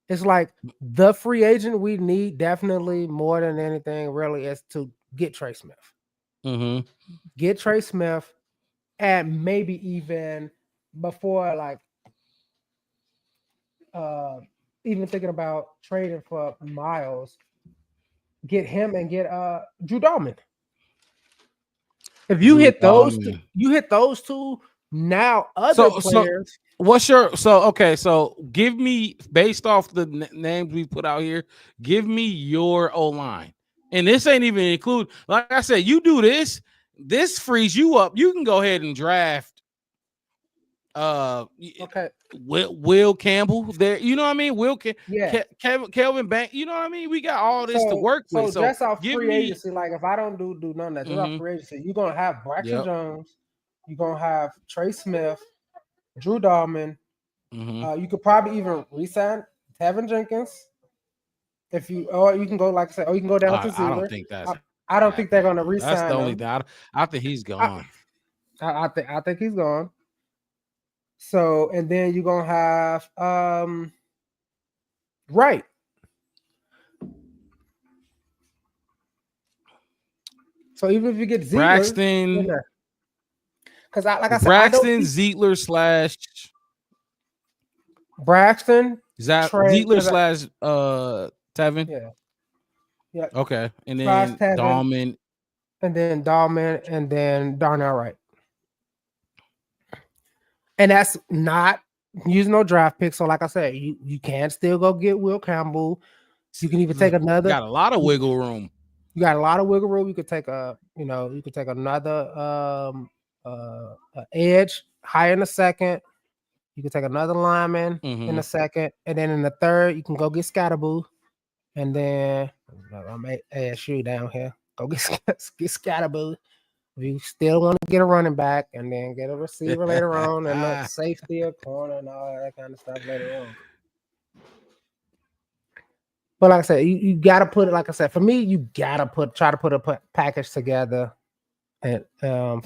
It's like the free agent we need definitely more than anything really is to get Trey Smith. Mm-hmm. Get Trey Smith, and maybe even before even thinking about trading for Miles, get him and get Drew Dalman. If you hit those two, now other players. So give me, based off the names we put out here, give me your O-line. And this ain't even include, like I said, you do this frees you up. You can go ahead and draft Will Campbell there. You know what I mean? Kelvin Bank. You know what I mean? We got all this to work with. So that's our free agency. Like if I don't do none of that, just our free agency. You're gonna have Braxton Jones. You're gonna have Trey Smith, Drew Dalman. You could probably even re-sign Tevin Jenkins. Or you can go, like I said, or you can go down to Ziegler. I don't think that's. I don't think they're gonna re-sign. That's the only thing. I think he's gone. I think he's gone. So, and then you're gonna have right. So even if you get Ziegler, Braxton, because like I said, Braxton Ziegler / Braxton. Is that Ziegler / Tevin? Yeah. Okay, and then Dalman, and then Darnell Wright. And that's not using no draft picks. So, like I said, you can still go get Will Campbell. You can even take another. Got a lot of wiggle room. You got a lot of wiggle room. You could take another edge high in the second. You could take another lineman in the second, and then in the third, you can go get Scatterboo. And then I'm ASU down here. Go get Scatterboo. You still want to get a running back, and then get a receiver later on, and a safety, a corner, and all that kind of stuff later on. But like I said, you gotta put it. Like I said, for me, you gotta try to put a package together, and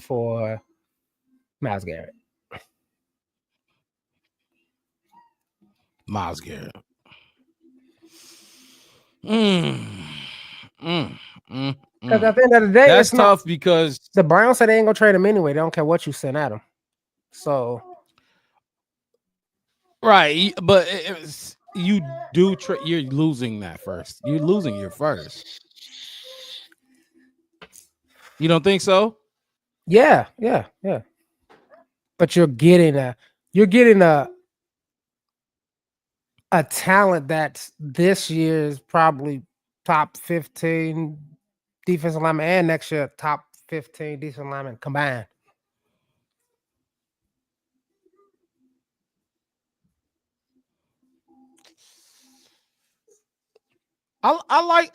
for Myles Garrett. Myles Garrett. Because at the end of the day, that's tough because the Browns said they ain't gonna trade him anyway. They don't care what you send at him. So, right, but you do. You're losing that first. You're losing your first. You don't think so? Yeah. But you're getting a talent that's this year's probably top 15 defensive lineman, and next year top 15 defensive lineman combined. I like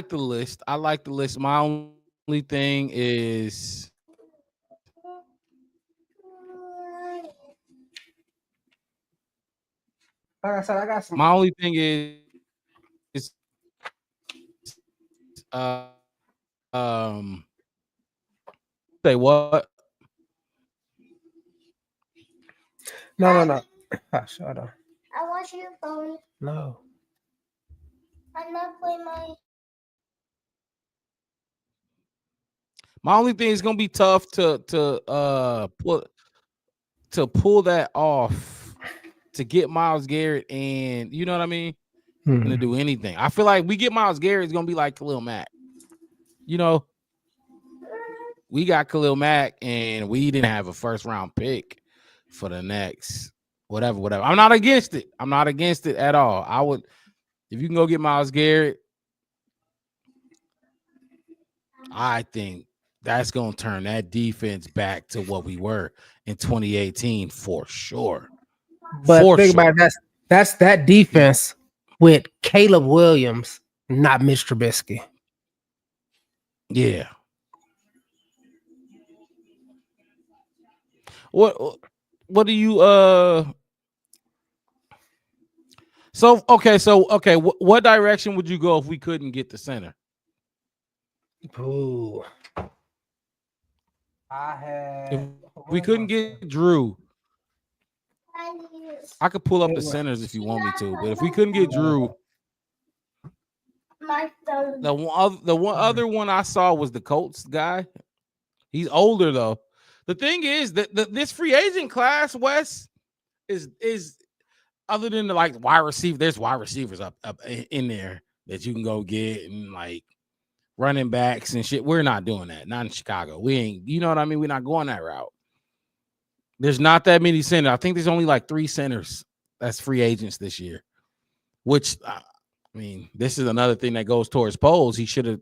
the list. I like the list. My only thing is like I said, I got some. My only thing is say what? No. Shut up. I want your phone. No. I'm not playing my. My only thing is gonna be tough to pull that off to get Myles Garrett, and you know what I mean, to do anything. I feel like we get Myles Garrett, it's gonna be like Khalil Mack. You know, we got Khalil Mack, and we didn't have a first round pick for the next whatever. I'm not against it. I'm not against it at all. I would, if you can go get Myles Garrett, I think that's going to turn that defense back to what we were in 2018 for sure. But think about it, that's that defense with Caleb Williams, not Mitch Trubisky. Yeah. What do you okay, what direction would you go if we couldn't get the center? Ooh. If we couldn't get Drew, I could pull up the centers if you want me to, but if we couldn't get Drew, the one other one I saw was the Colts guy. He's older though. The thing is that this free agent class, Wes, is other than the like wide receiver. There's wide receivers up in there that you can go get, and like running backs and shit. We're not doing that. Not in Chicago. We ain't. You know what I mean? We're not going that route. There's not that many centers. I think there's only like 3 centers that's free agents this year, which I mean, this is another thing that goes towards Poles. He should have.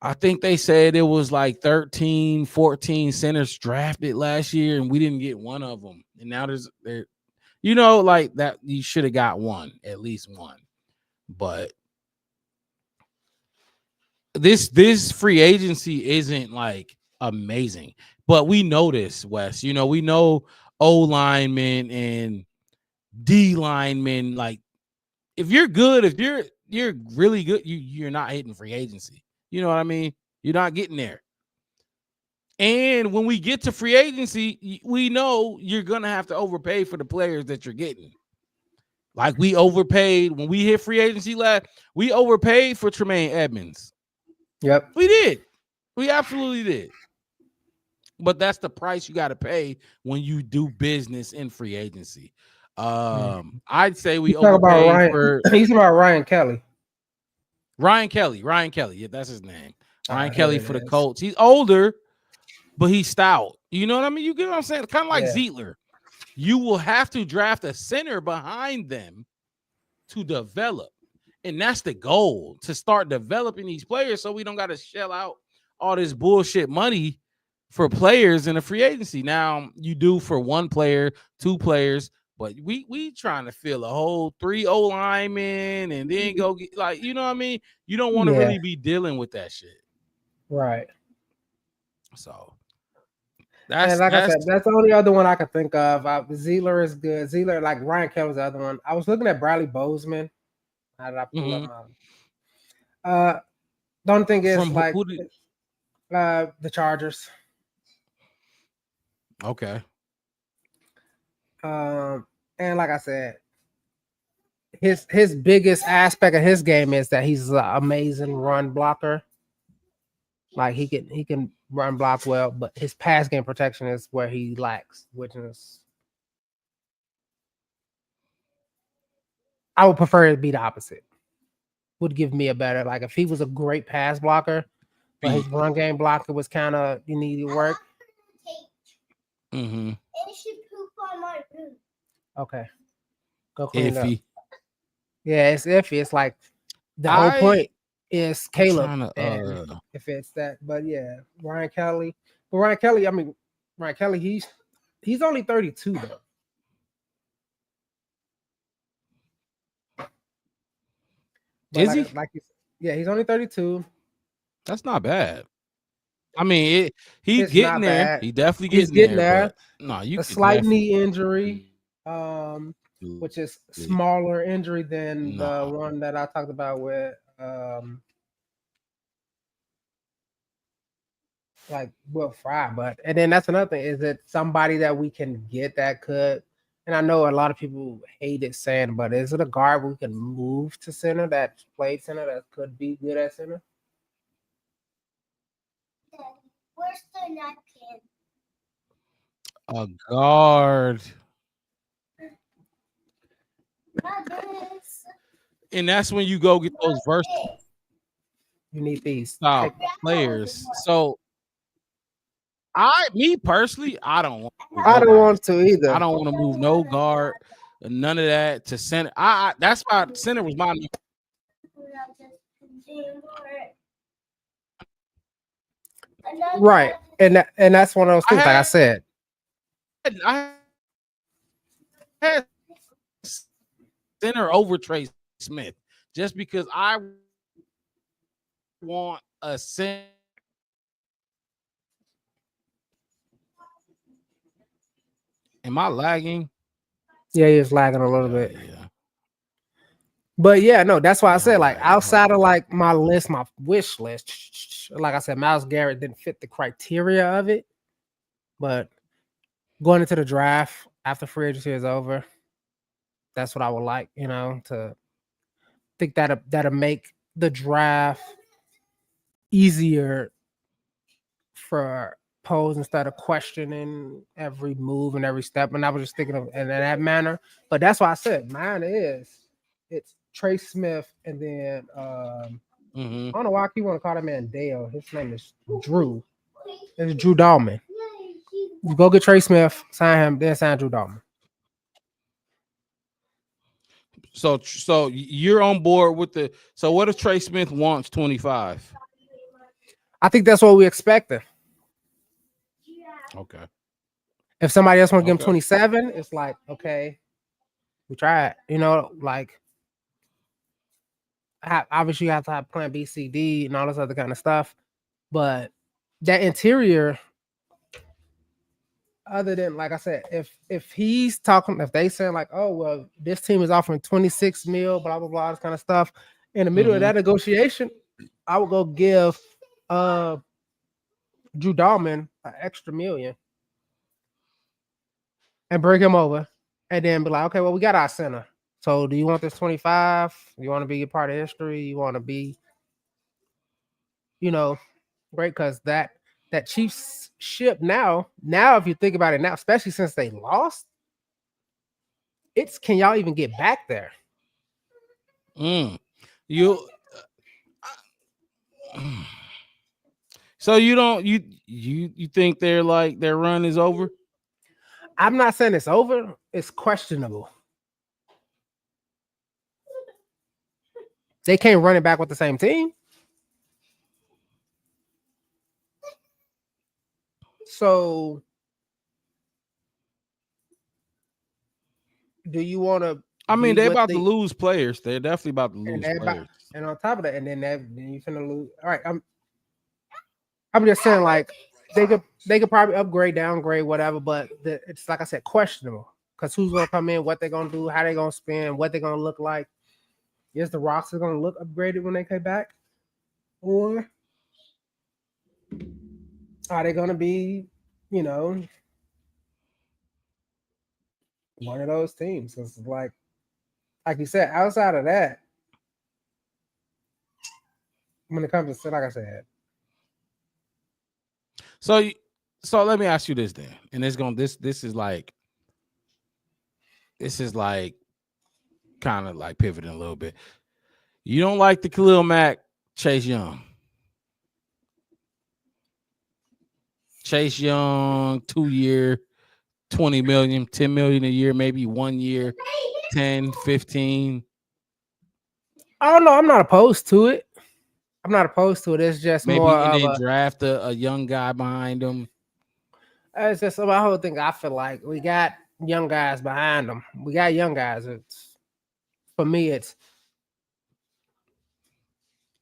I think they said it was like 13, 14 centers drafted last year, and we didn't get one of them. And now there, you know, like that you should have got one, at least one. But this free agency isn't like amazing. But we know this, Wes. You know, we know O linemen and D linemen. Like, if you're good, if you're really good, you're not hitting free agency. You know what I mean? You're not getting there. And when we get to free agency, we know you're gonna have to overpay for the players that you're getting. Like we overpaid when we hit free agency last. We overpaid for Tremaine Edmonds. Yep, we did. We absolutely did. But that's the price you got to pay when you do business in free agency. I'd say we overpaid for. He's about Ryan Kelly. Ryan Kelly. Yeah, that's his name. Ryan Here Kelly it for the is. Colts. He's older, but he's stout. You know what I mean? You get what I'm saying? Kind of like Yeah. Zietler. You will have to draft a center behind them to develop. And that's the goal, to start developing these players so we don't got to shell out all this bullshit money for players in a free agency. Now, you do for one player, two players, but we trying to fill a whole 3 O linemen and then go get, like, you know what I mean? You don't want to Yeah. really be dealing with that shit. Right. So And that's like I said, that's the only other one I could think of. Zealer is good. Zealer, like Ryan Kelly's the other one. I was looking at Bradley Bozeman. How did I pull up my? The only thing is from like who did, the Chargers. okay. And like I said, his biggest aspect of his game is that he's an amazing run blocker. Like he can run block well, but his pass game protection is where he lacks, which is I would prefer it to be the opposite. Would give me a better, like if he was a great pass blocker, but his run game blocker was kind of you need to work. Mm-hmm. And she poop on my room. Okay, go clean it up. Iffy. Yeah, it's iffy. It's like the whole point is Caleb, and if it's that. But yeah, Ryan Kelly. But Ryan Kelly, I mean, Ryan Kelly, he's only 32 though. But Is he? Yeah, he's only 32. That's not bad. I mean, he's It's getting not there. bad. He definitely He's getting there. there. But no, you a slight knee injury, which is definitely. smaller injury than No. the one that I talked about with like Will Fry. But and then that's another thing, is it somebody that we can get that could, and I know a lot of people hate it saying, but is it a guard we can move to center that played center that could be good at center? Where's the napkin? A guard. And that's when you go get those versatile You need these players. So me personally, I don't want to. I don't want to either. I don't want to move no guard, none of that to center. That's why center was my right. And that's one of those things, like I said. I had center over Trey Smith just because I want a center. Am I lagging? Yeah, he's lagging a little bit. Yeah. But yeah, no, that's why I said, like, outside of like my list, my wish list, like I said, Myles Garrett didn't fit the criteria of it. But going into the draft after free agency is over, that's what I would like, to think that'll make the draft easier for pose instead of questioning every move and every step. And I was just thinking of in that manner. But that's why I said mine it's Trey Smith, and then I don't know why I keep want to call that man Dale. His name is Drew. It's Drew Dalman. You go get Trey Smith, sign him, then sign Drew Dalman. So you're on board with the. So what if Trey Smith wants 25? I think that's what we expected. Okay. If somebody else want to give him 27, it's like, okay, we try it. Like obviously you have to have plan B, C, D, and all this other kind of stuff. But that interior, other than, like I said, if he's talking, if they say like, oh well, this team is offering 26 mil, blah blah blah, this kind of stuff, in the middle of that negotiation, I would go give Drew Dalman an extra $1 million and bring him over, and then be like, okay, well, we got our center. So do you want this 25? You want to be a part of history? You want to be, great, because that Chiefs ship now, if you think about it now, especially since they lost, it's can y'all even get back there? So you don't you think they're like their run is over? I'm not saying it's over. It's questionable. They can't run it back with the same team. So, do you want to? I mean, they're about to lose players. They're definitely about to lose players. And on top of that, and then you finna lose. All right, I'm just saying, like they could probably upgrade, downgrade, whatever. But it's like I said, questionable because who's gonna come in, what they're gonna do, how they're gonna spend, what they're gonna look like. Is the roster gonna look upgraded when they come back, or are they gonna be, one of those teams? Because like you said, outside of that, when it comes to, like I said. So let me ask you this then, and this is like kind of like pivoting a little bit. You don't like the Khalil Mack, Chase Young. Chase Young, 2 year, 20 million, 10 million a year, maybe 1 year, 10, 15. I don't know. I'm not opposed to it. It's just maybe more and of they draft a young guy behind them. It's just my whole thing. I feel like we got young guys behind them. We got young guys. For me, it's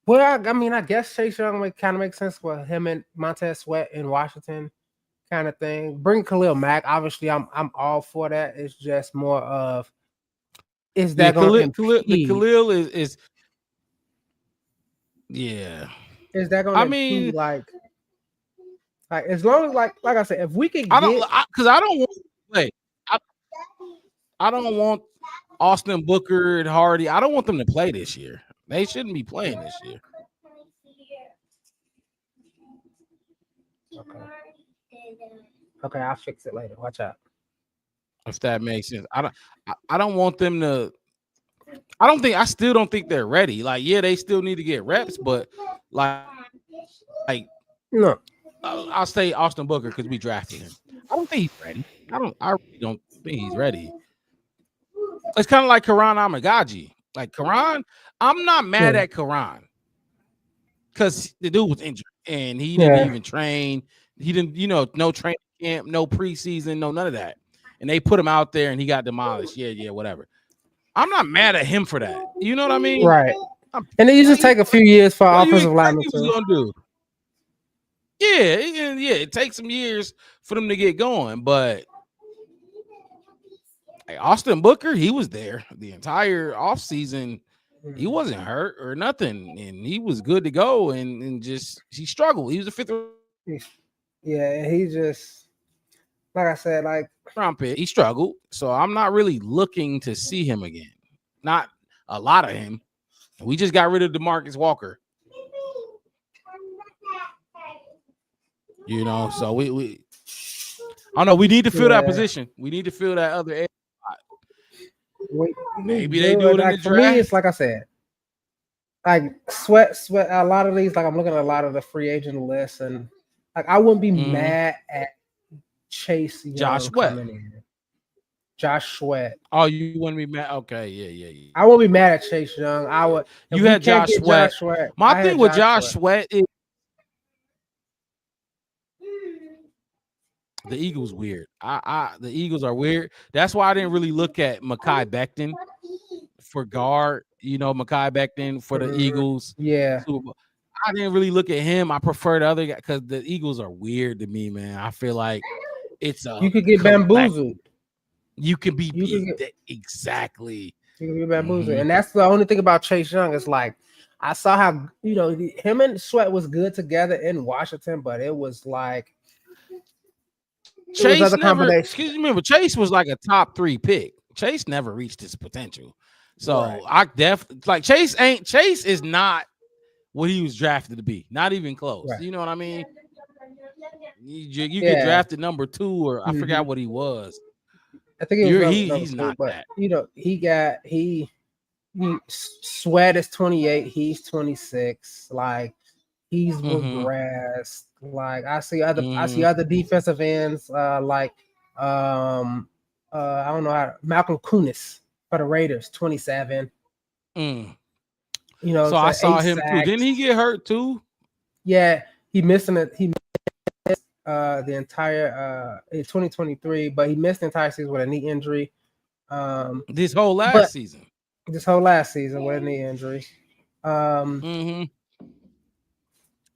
I mean, I guess Chase Young kind of makes sense with him and Montez Sweat in Washington, kind of thing. Bring Khalil Mack. Obviously, I'm all for that. It's just more of is that going to impede? Khalil is yeah. Is that going to impede like as long as like I said, if we could I don't want to play. I don't want Austin Booker and Hardy. I don't want them to play this year. They shouldn't be playing this year. Okay, I'll fix it later. Watch out. If that makes sense. I don't want them to. I still don't think they're ready. Like, yeah, they still need to get reps, but like no. I'll say Austin Booker because we drafted him. I don't think he's ready. I really don't think he's ready. It's kind of like Karan Amagaji. Like Karan, I'm not mad at Karan because the dude was injured and he didn't even train. He didn't, no training camp, no preseason, no none of that. And they put him out there and he got demolished. Yeah, whatever. I'm not mad at him for that. You know what I mean? Right. And it usually take a few years for offensive linemen to do. Yeah, it takes some years for them to get going, but Austin Booker, he was there the entire offseason. He wasn't hurt or nothing, and he was good to go. And just he struggled. He was a fifth. Yeah, he just like I said, like round pick. He struggled, so I'm not really looking to see him again. Not a lot of him. We just got rid of DeMarcus Walker. So we I don't know. We need to fill that position. We need to fill that other area. Maybe they do it in the draft. For me, it's like I said, like sweat. A lot of these, like I'm looking at a lot of the free agent lists, and like I wouldn't be mad at Chase Young Josh Sweat. Josh Sweat. Oh, you wouldn't be mad? Okay, yeah. I won't be mad at Chase Young. I would. You had Josh Sweat. My thing with Josh Sweat is the Eagles weird. The Eagles are weird. That's why I didn't really look at Mekhi Becton for guard. Mekhi Becton for the Eagles. Yeah. I didn't really look at him. I prefer the other guy because the Eagles are weird to me, man. I feel like it's you could get bamboozled. You can be exactly. You can be bamboozled, and that's the only thing about Chase Young. It's like I saw how him and Sweat was good together in Washington, but it was like. Chase never. Excuse me, but Chase was like a top 3 pick. Chase never reached his potential, so I definitely like Chase. Chase is not what he was drafted to be. Not even close. Right. You know what I mean? You get drafted number 2, or I forgot what he was. I think he's not that. He Sweat is 28. He's 26. Like he's regressed. Like I see other defensive ends like I don't know Malcolm Kunis for the Raiders, 27. Mm. You know, so I saw him sacks. too. Didn't he get hurt too? Yeah, he missed the entire in 2023, but he missed the entire season with a knee injury. This whole last season. This whole last season with a knee injury. And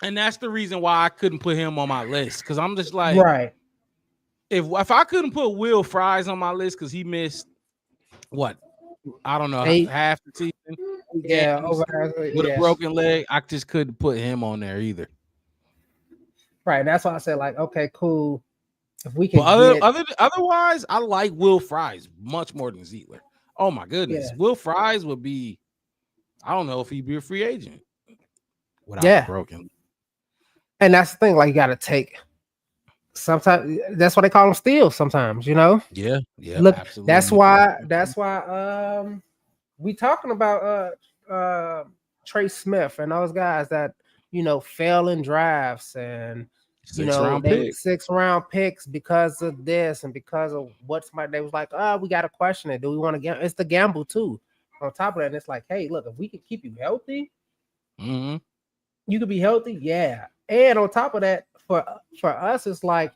that's the reason why I couldn't put him on my list, because I'm just like, right. If I couldn't put Will Fries on my list because he missed what, I don't know, half the season, with a broken leg, I just couldn't put him on there either. Right, that's why I said, like, okay, cool. If we can, otherwise, I like Will Fries much more than Zeitler. Oh my goodness, Will Fries would be. I don't know if he'd be a free agent without broken. And that's the thing, like you got to take. Sometimes that's why they call them steals. Sometimes, you know. Yeah. Look, absolutely. That's why. We talking about Trey Smith and those guys that fell in drafts and. They 6-round picks because of this and because of what they was like, we got to question it. Do we want to gamble? It's the gamble too. On top of that, and it's like, hey, look, if we can keep you healthy, you could be healthy. Yeah. And on top of that, for us, it's like,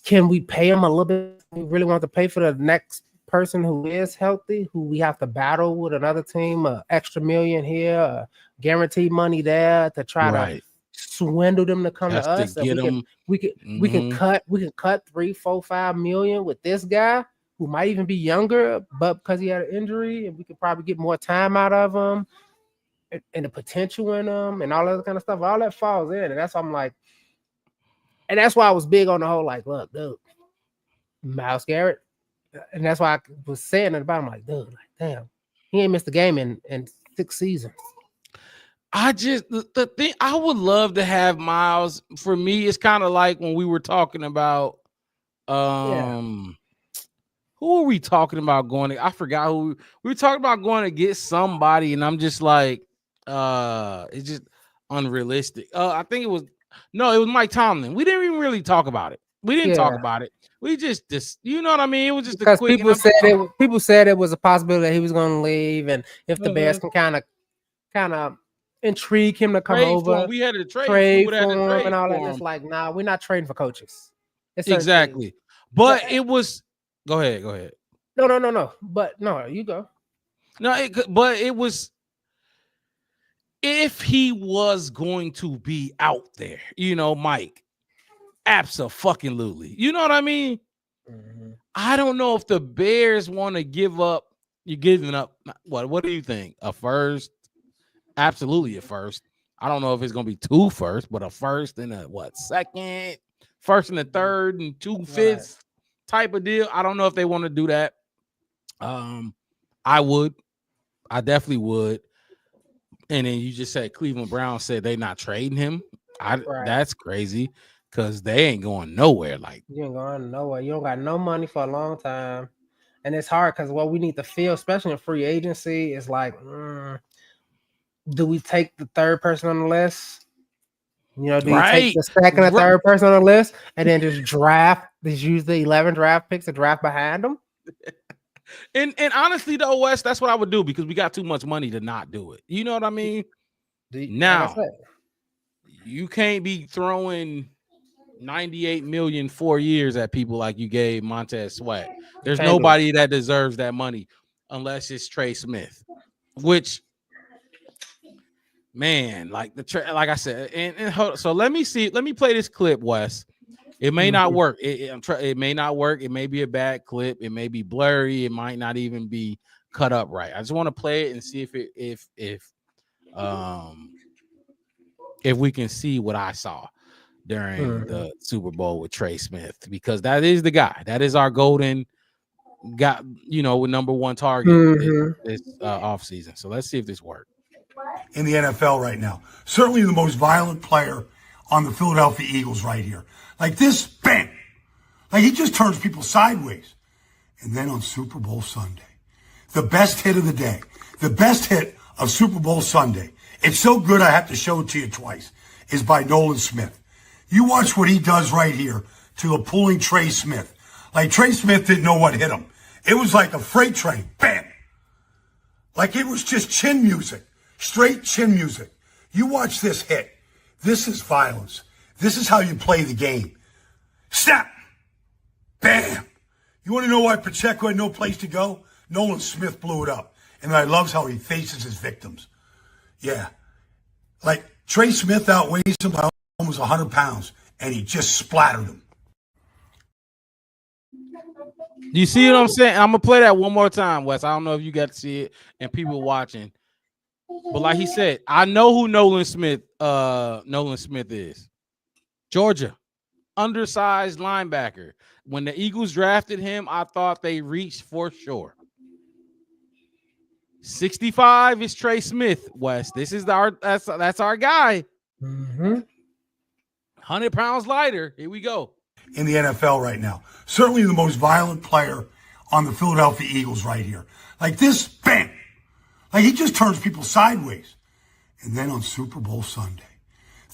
can we pay him a little bit? We really want to pay for the next person who is healthy, who we have to battle with another team, extra million here, guaranteed money there to try to swindle them to come to us. We can cut 3, 4, 5 million with this guy who might even be younger, but because he had an injury, and we could probably get more time out of him and the potential in him and all that kind of stuff. All that falls in, and that's why I'm like, and that's why I was big on the whole like, look, dude, Myles Garrett, and that's why I was saying at the bottom, like, dude, like, damn, he ain't missed a game in 6 seasons. I just the thing I would love to have Myles. For me, it's kind of like when we were talking about who were we talking about going to? I forgot who we were talking about going to get somebody, and I'm just like, it's just unrealistic. I think it was Mike Tomlin. We didn't even really talk about it. We didn't talk about it. We just you know what I mean? It was just because a quick. People said it was a possibility that he was going to leave, and if the Bears can kind of intrigue him to come over. We had to trade for him and all that. It's like, nah, we're not trading for coaches. Exactly. But it was. Go ahead. No. But no, you go. No, but it was. If he was going to be out there, Mike, abso-fucking-lutely. You know what I mean? Mm-hmm. I don't know if the Bears want to give up. You're giving up what? What do you think? A first? Absolutely a first. I don't know if it's going to be 2 firsts, but a first and a second, first and a third and 2 fifths type of deal. I don't know if they want to do that. I would. I definitely would. And then you just said Cleveland Browns said they're not trading him. That's crazy because they ain't going nowhere. Like, you ain't going nowhere. You don't got no money for a long time. And it's hard because what we need to feel, especially in free agency, is like, do we take the third person on the list? Do you take the second or third person on the list and then just draft? Just use the 11 draft picks to draft behind them? And honestly, though, Wes, that's what I would do because we got too much money to not do it. You know what I mean? Now, you can't be throwing $98 million 4 years at people like you gave Montez Sweat. There's nobody that deserves that money unless it's Trey Smith, which. Man, like I said, and so let me play this clip, Wes. It may not work. It may not work. It may be a bad clip. It may be blurry. It might not even be cut up right. I just want to play it and see if we can see what I saw during the Super Bowl with Trey Smith, because that is the guy. That is our golden guy, with number 1 target this offseason. So let's see if this works. In the NFL right now. Certainly the most violent player on the Philadelphia Eagles right here. Like this, bam! Like he just turns people sideways. And then on Super Bowl Sunday, the best hit of the day, the best hit of Super Bowl Sunday It's so good I have to show it to you twice, is by Nolan Smith. You watch what he does right here to a pulling Trey Smith. Like Trey Smith didn't know what hit him. It was like a freight train. Bam! Like it was just chin music. Straight chin music. You watch this hit. This is violence. This is how you play the game. Snap! Bam! You want to know why Pacheco had no place to go? Nolan Smith blew it up. And I love how he faces his victims. Yeah. Like Trey Smith outweighs him by almost 100 pounds. And he just splattered him. You see what I'm saying? I'm gonna play that one more time, Wes. I don't know if you got to see it and people watching, but like he said, I know who Nolan Smith is. Georgia, undersized linebacker. When the Eagles drafted him, I thought they reached for sure. 65 is Trey Smith, Wes. This is that's our guy. 100 pounds lighter. Here we go. In the NFL right now. Certainly the most violent player on the Philadelphia Eagles right here. Like this, bam! Like he just turns people sideways. And then on Super Bowl Sunday,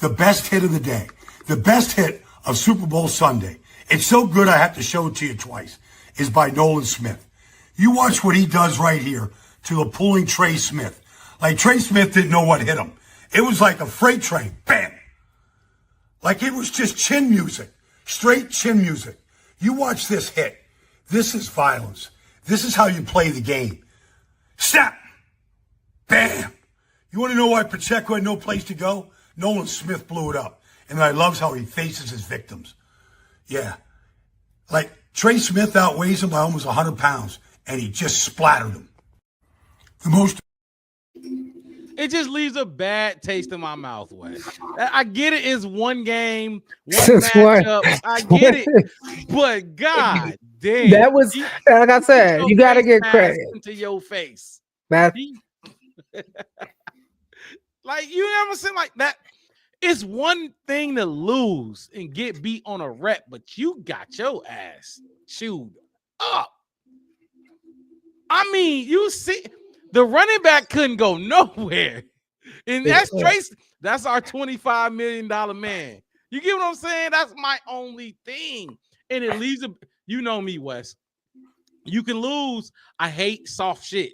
the best hit of the day, the best hit of Super Bowl Sunday, it's so good I have to show it to you twice, is by Nolan Smith. You watch what he does right here to a pulling Trey Smith. Like Trey Smith didn't know what hit him. It was like a freight train. Bam! Like it was just chin music. Straight chin music. You watch this hit. This is violence. This is how you play the game. Snap! Bam! You want to know why Pacheco had no place to go? Nolan Smith blew it up. And I love how he faces his victims. Yeah. Like Trey Smith outweighs him by almost 100 pounds. And he just splattered him. The most... It just leaves a bad taste in my mouth, Wes. I get it. It's one game, one Since matchup. I get it. But God damn. That was, like I said, you got to get credit. Into your face. That, like, you ever seen like that? It's one thing to lose and get beat on a rep, but you got your ass chewed up. I mean, you see... The running back couldn't go nowhere. And that's Trace. That's our $25 million man. You get what I'm saying? That's my only thing. And it leaves you know me, Wes. You can lose. I hate soft shit.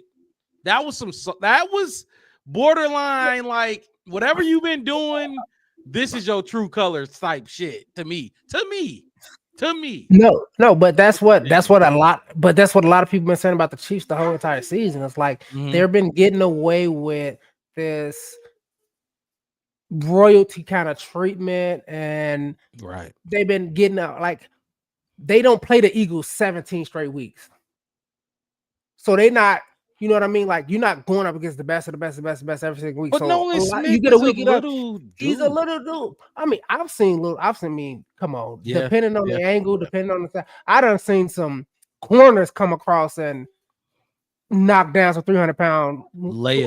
That was borderline, like whatever you've been doing, this is your true colors type shit to me. No, but that's what a lot of people been saying about the Chiefs the whole entire season. It's like they've been getting away with this royalty kind of treatment, and they've been getting out like they don't play the Eagles 17 straight weeks. So they not, you know what I mean? Like you're not going up against the best of the best every single week. But so Nolan Smith, you get a week. He's a little dude. I mean, come on. Yeah, depending on the angle, depending on the side. I done seen some corners come across and knock down some 300-pound lay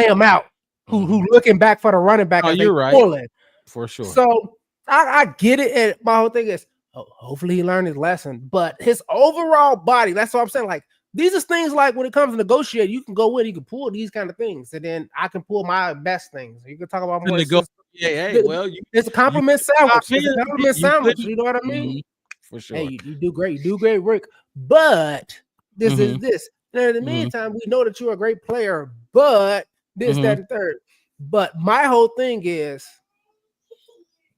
them out. Who looking back for the running back? Oh, you're right. Pulling. For sure. So I get it. And my whole thing is, hopefully he learned his lesson. But his overall body, that's what I'm saying. Like, these are things like when it comes to negotiate, you can go in, you can pull these kind of things, and then I can pull my best things. You can talk about more. It's a compliment sandwich. It's a compliment sandwich. You know what I mean? For sure. Hey, you do great. You do great work. But this is this. And in the meantime, we know that you're a great player, but this, that, and third. But my whole thing is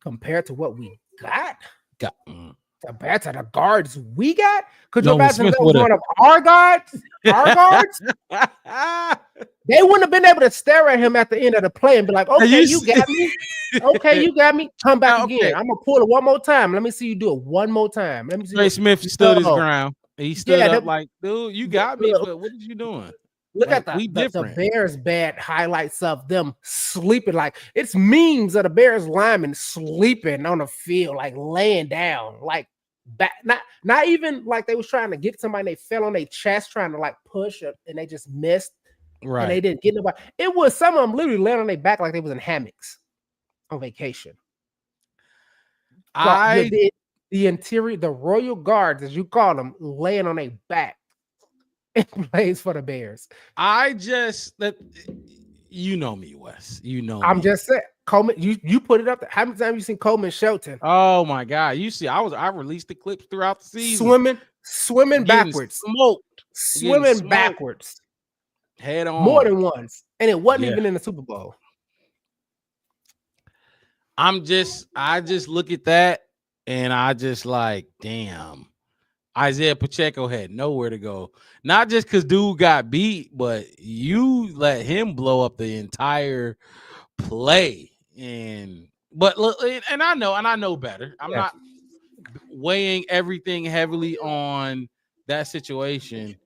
compared to what we got. Compared to the guards we got, could you imagine that was one of our guards? Our guards, they wouldn't have been able to stare at him at the end of the play and be like, "Okay, you got me. Okay, you got me. Come back again. I'm gonna pull it one more time. Let me see you do it one more time. Let me see." Trey Smith stood his ground. He stood up like, "Dude, you got me, but what are you doing?" Look at the Bears bad highlights of them sleeping. Like it's memes of the Bears linemen sleeping on the field, like laying down, like back. Not even like they was trying to get somebody. And they fell on their chest trying to like push it, and they just missed. Right. And they didn't get nobody. It was some of them literally laying on their back like they was in hammocks on vacation. The interior, the Royal Guards, as you call them, laying on their back. It plays for the Bears. You know me, Wes. You know I'm me. just saying, Coleman. You put it up there. How many times you seen Coleman Shelton Oh my God! You see, I released the clips throughout the season. swimming Getting backwards, smoked, swimming backwards head on. more than once, and it wasn't Yeah. even in the Super Bowl. I just look at that and I just like, damn. Isaiah Pacheco had nowhere to go. Not just because dude got beat, but you let him blow up the entire play. But look, and I know better. I'm not weighing everything heavily on that situation.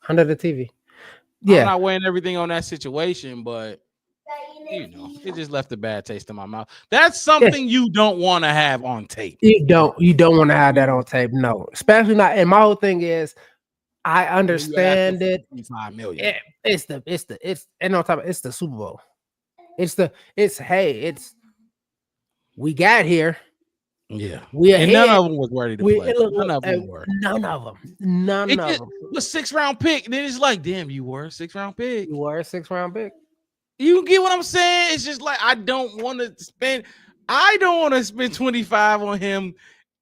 Under the TV. I'm Yeah, not weighing everything on that situation, but you know, it just left a bad taste in my mouth. That's something you don't want to have on tape. you don't want to have that on tape. No, especially not. And my whole thing is, I understand it. 5 million. It's and on top of it's the Super Bowl. We got here. Yeah, and none of them was ready to play. None of them were. None of them. Was 6th-round pick. Then it's like, damn, you were a 6th-round pick. You were a 6th-round pick. You get what I'm saying? It's just like I don't want to spend 25 on him,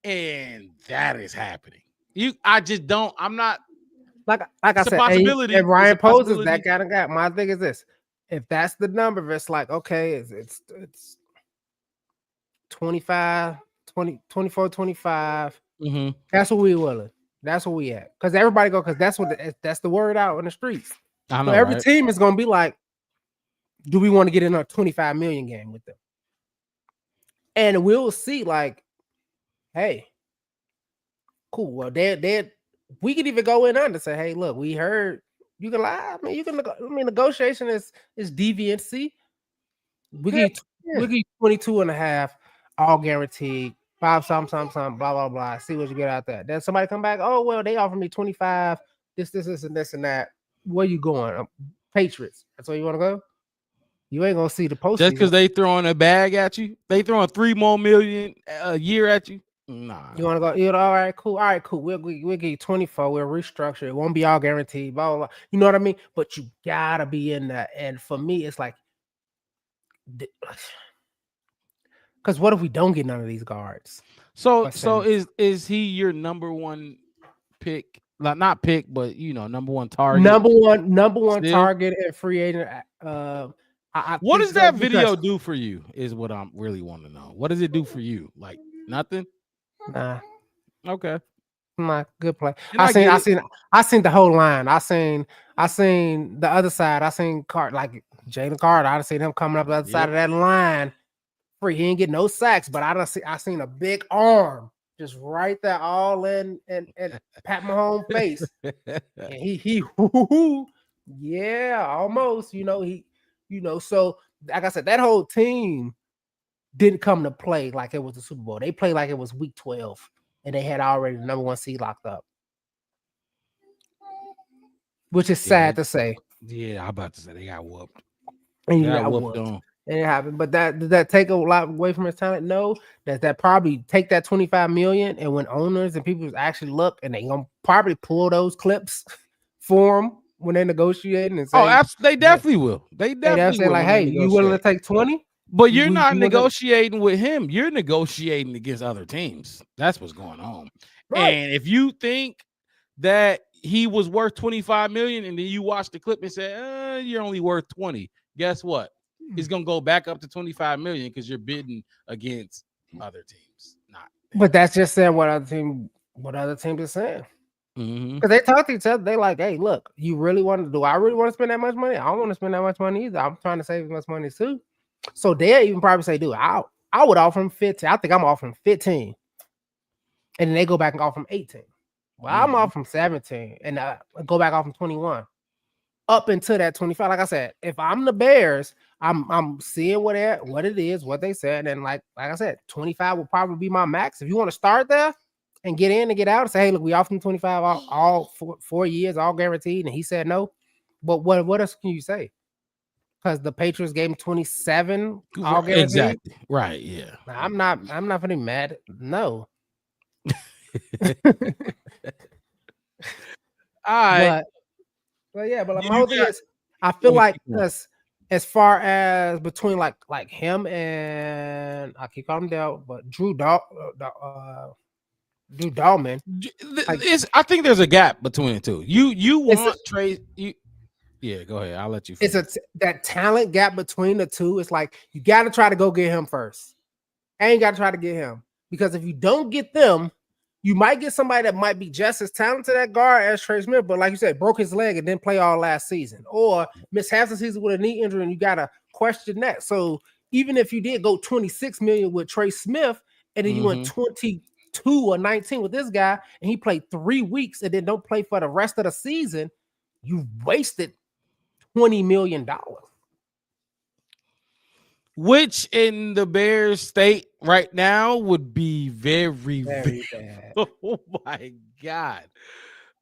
and that is happening. I just don't. I'm not. Like I said, possibility. And Ryan poses that kind of guy. My thing is this: if that's the number, it's like okay, it's 25, 20, 24, 25. Mm-hmm. That's what we willing. That's what we at. Because everybody go because that's the word out in the streets. I know. So every team is gonna be like, do we want to get in a 25 million game with them? And we'll see. Like, hey, cool. Well, we could even go in under say, hey, look, we heard you can lie. I mean, negotiation is deviancy. We get 22 and a half, all guaranteed, 5 something, blah, blah, blah. See what you get out there. Then somebody come back, oh, well, they offered me 25, this, and this, and that. Where you going? Patriots. That's where you want to go? You ain't gonna see the post. Just because they throwing a bag at you, they throwing $3 more million a year at you. Nah. You want to go? All right, cool. We'll get you 24. We'll restructure. It won't be all guaranteed. Blah, blah, blah. You know what I mean? But you gotta be in that. And for me, it's like, because what if we don't get none of these guards? So is he your number one pick? Not pick, but number one target. Number one target and free agent. What does that video do for you? Is what I'm really want to know. What does it do for you? Like nothing. Nah. Okay. Nah, good play. I seen the whole line. I seen the other side. I seen like Jalen Carter. I seen him coming up the other side of that line. Free. He ain't get no sacks, but I seen a big arm just right there, all in and Pat Mahomes' face. And he yeah, almost. So like I said, that whole team didn't come to play like it was the Super Bowl. They played like it was week 12, and they had already the number 1 seed locked up, which is sad to say. Yeah, I'm about to say they got whooped. And you got whooped. And it happened. But did that take a lot away from his talent? No. That probably take that 25 million, and when owners and people actually look, and they gonna probably pull those clips for him when they're negotiating and say, they definitely will. They definitely say like, hey, you willing to take 20? But you're not negotiating with him. You're negotiating against other teams. That's what's going on. Right. And if you think that he was worth 25 million, and then you watch the clip and say, you're only worth 20, guess what? He's gonna go back up to 25 million because you're bidding against other teams. But that's just saying what other teams are saying. Because they talk to each other. They like, hey, look, you really want to do? I really want to spend that much money? I don't want to spend that much money either. I'm trying to save as much money too. So they'll even probably say, dude, I would offer him 15. I think I'm offering 15. And then they go back and offer him 18. Well, I'm offering 17 and go back off him 21. Up into that 25. Like I said, if I'm the Bears, I'm seeing what it is, what they said. And like I said, 25 will probably be my max. If you want to start there and get in and get out and say, hey, look, we offered him 25 all 4 years, all guaranteed. And he said no. But what else can you say? Because the Patriots gave him 27 all guaranteed. Exactly. Right. Yeah. I'm not really mad. No. All right. But my whole thing is, I feel like as far as between like him and I keep calling him Dell, but Drew Dahlman. I think there's a gap between the two. You want Trey? Yeah, go ahead. I'll let you finish. It's that talent gap between the two. It's like you got to try to go get him first. And you got to try to get him, because if you don't get them, you might get somebody that might be just as talented at guard as Trey Smith, but like you said, broke his leg and didn't play all last season, or missed half the season with a knee injury, and you got to question that. So even if you did go 26 million with Trey Smith, and then you went 22 or 19 with this guy, and he played 3 weeks and then don't play for the rest of the season, you wasted $20 million. Which in the Bears state right now would be very bad. Oh my God.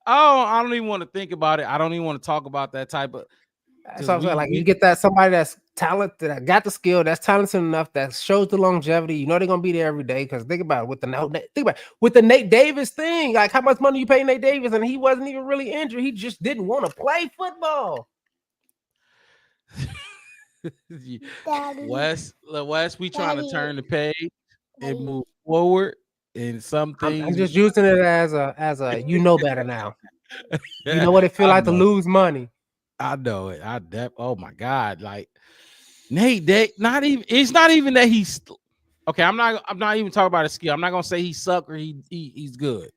Oh, I don't even want to think about it. I don't even want to talk about that type of. That's what I'm saying. Like, you get that somebody that's talented, that got the skill, that's talented enough, that shows the longevity. You know they're gonna be there every day. Because think about it with the Nate Davis thing. Like, how much money you pay Nate Davis, and he wasn't even really injured. He just didn't want to play football. Wes, we trying to turn the page and move forward in some things. I'm just using it as a you know better now. You know what it feel like to lose money. I know it. Oh my God, like Nate, it's not even that he's okay. I'm not even talking about his skill. I'm not gonna say he suck or he's good.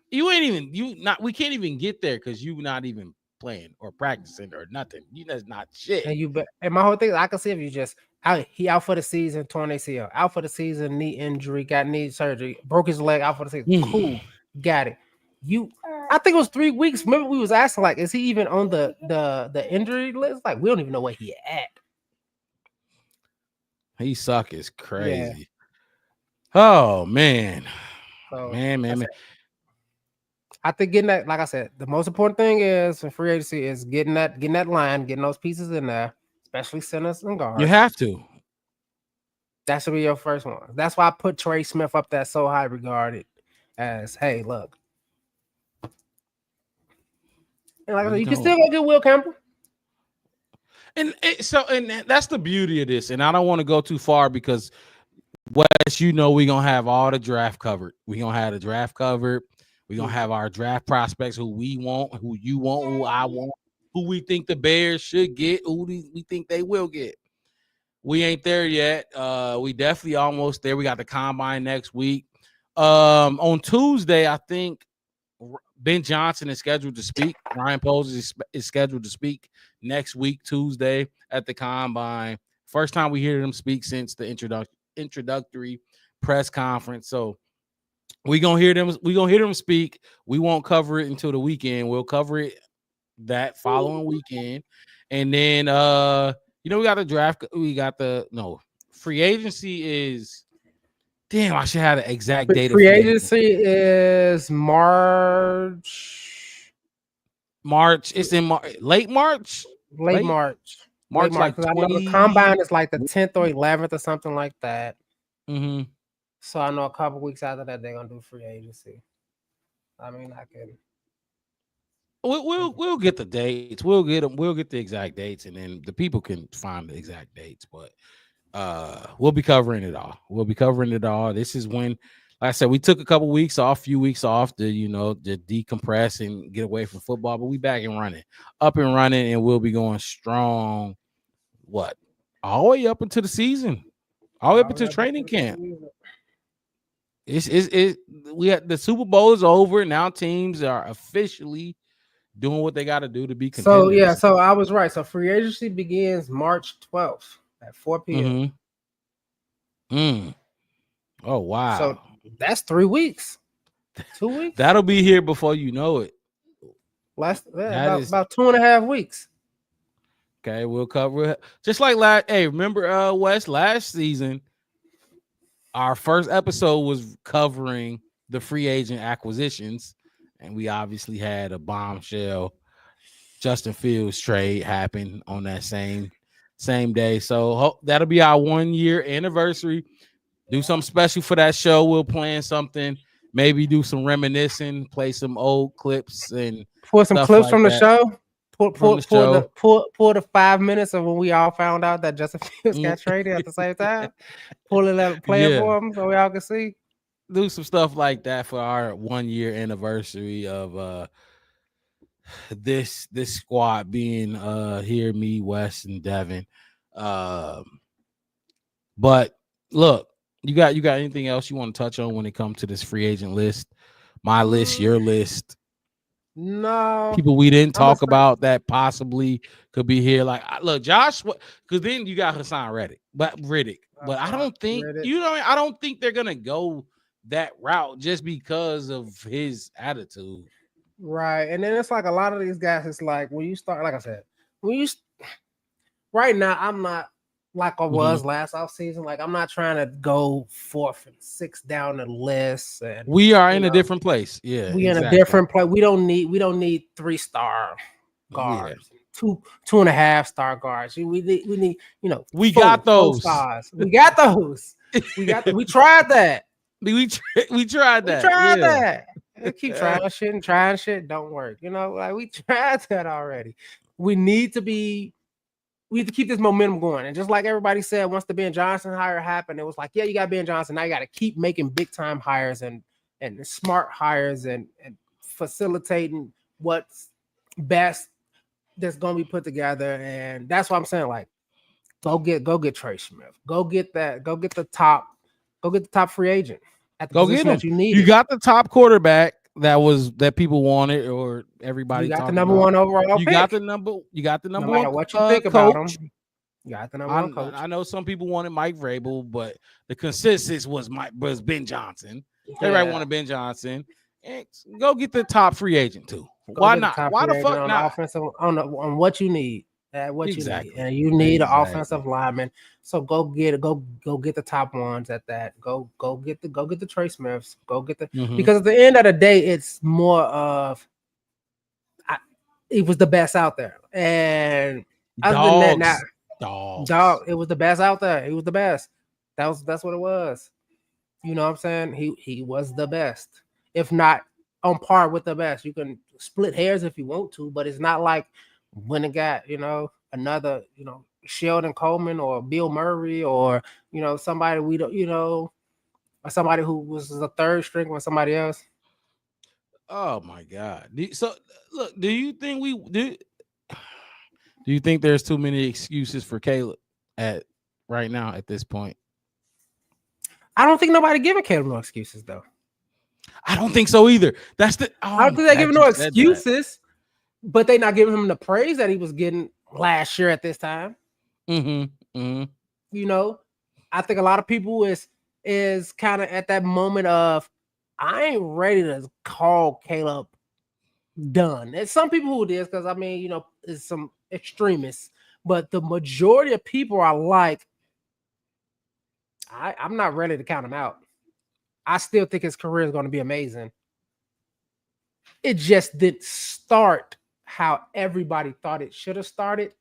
We can't even get there because you not even playing or practicing or nothing. That's not shit. And my whole thing, I can see if you just he out for the season, torn ACL, out for the season, knee injury, got knee surgery, broke his leg, out for the season. Cool, got it. I think it was 3 weeks. Remember, we was asking, like, is he even on the injury list? Like, we don't even know where he at. He suck is crazy. Yeah. Oh man. So, man. I think getting that, like I said, the most important thing is in free agency is getting that line, getting those pieces in there, especially centers and guards. You have to. That should be your first one. That's why I put Trey Smith up there so high regarded as, hey, look. And like I said, you can still go get Will Campbell. And that's the beauty of this. And I don't want to go too far because Wes, we're gonna have all the draft covered. We're gonna have the draft covered. We're going to have our draft prospects who we want, who you want, who I want, who we think the Bears should get, who we think they will get. We ain't there yet. We definitely almost there. We got the combine next week. On Tuesday, I think Ben Johnson is scheduled to speak. Ryan Poles is scheduled to speak next week, Tuesday, at the combine. First time we hear him speak since the introductory press conference. So, we're gonna hear them speak. We won't cover it until the weekend. We'll cover it that following weekend. And then we got the draft. Free agency is I should have the exact date. Free agency is March. It's in late March. Late March. Like 20... I know the combine is like the 10th or 11th or something like that. Mm-hmm. So I know a couple weeks after that they're gonna do free agency. I mean, I can. We'll get the dates. We'll get them. We'll get the exact dates, and then the people can find the exact dates. But we'll be covering it all. This is when, like I said, we took a few weeks off to decompress and get away from football. But we back and running, up and running, and we'll be going strong. All the way up into the season, all the way up into training camp. We had the Super Bowl is over. Now teams are officially doing what they got to do to be contenders. So I was right. So free agency begins March 12th at 4 p.m. Oh wow. So that's 3 weeks. 2 weeks. That'll be here before you know it. About 2.5 weeks. Okay, we'll cover it. Just like remember Wes, last season? Our first episode was covering the free agent acquisitions, and we obviously had a bombshell Justin Fields trade happen on that same day. So that'll be our 1 year anniversary. Do something special for that show. We'll plan something, maybe do some reminiscing, play some old clips and pour some clips from the show. pull the 5 minutes of when we all found out that Justin Fields got traded at the same time. Pull it up, play it for him so we all can see. Do some stuff like that for our 1 year anniversary of this squad being here, me, Wes, and Devin. But look, you got anything else you want to touch on when it comes to this free agent list? My list, your list. No. People we didn't talk about that possibly could be here. Like, look, Josh, because then you got Hassan Reddick, but I don't think I don't think they're gonna go that route just because of his attitude. Right. And then it's like a lot of these guys, it's like when you start, like I said, right now, I'm not like I was last offseason. Like, I'm not trying to go 4th and 6th down the list. And we are in a different place. Yeah. We in a different place. We don't need 3-star guards, 2.5-star guards. We need, we got those. Stars. We got those. We tried that. We tried that. That. We keep trying shit. Don't work. Like we tried that already. We need to keep this momentum going. And just like everybody said, once the Ben Johnson hire happened, it was like, yeah, you got Ben Johnson. Now you got to keep making big time hires and smart hires and facilitating what's best that's going to be put together. And that's what I'm saying. Like, go get Trey Smith. Go get the top free agent at the position that you need. You got the top quarterback that people wanted, or everybody. You got the number one overall. You got the number no one. Matter what you think about him, you got the number one coach. I know some people wanted Mike Vrabel, but the consensus was Ben Johnson. Everybody wanted Ben Johnson. And go get the top free agent too. Why not? Why the fuck not? Offensive on what you need. You need, and you need an offensive lineman. So go get the top ones at that. Go get the Trey Smiths. Go get the because at the end of the day, it's more of it was the best out there. And other than that, dog, it was the best out there. He was the best. That's what it was. You know what I'm saying? He was the best, if not on par with the best. You can split hairs if you want to, but it's not like when it got, another, Sheldon Coleman or Bill Murray or, somebody we don't, or somebody who was the third string with somebody else. Oh my God. So look, do you think do you think there's too many excuses for Caleb right now at this point? I don't think nobody giving Caleb no excuses though. I don't think so either. I don't think they're giving no excuses. But they not giving him the praise that he was getting last year at this time. I think a lot of people is kind of at that moment of I ain't ready to call Caleb done. There's some people who it is because it's some extremists, but the majority of people are like, I'm not ready to count him out. I still think his career is going to be amazing. It just didn't start how everybody thought it should have started,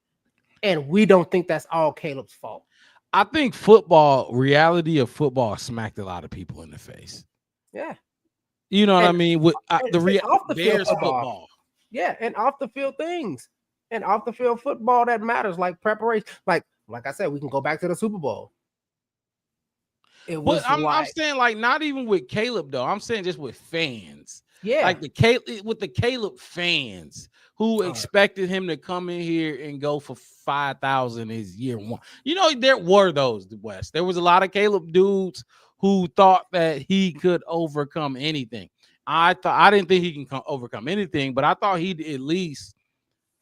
and we don't think that's all Caleb's fault. I think reality of football smacked a lot of people in the face. Yeah. You know what I mean? With the Bears football. Yeah, and off the field things. And off the field football that matters, like preparation. Like I said, we can go back to the Super Bowl. I'm saying like not even with Caleb though. I'm saying just with fans. Yeah. Like the Caleb fans who expected him to come in here and go for 5,000 is year one. There were those, West. There was a lot of Caleb dudes who thought that he could overcome anything. I didn't think he can overcome anything, but I thought he'd at least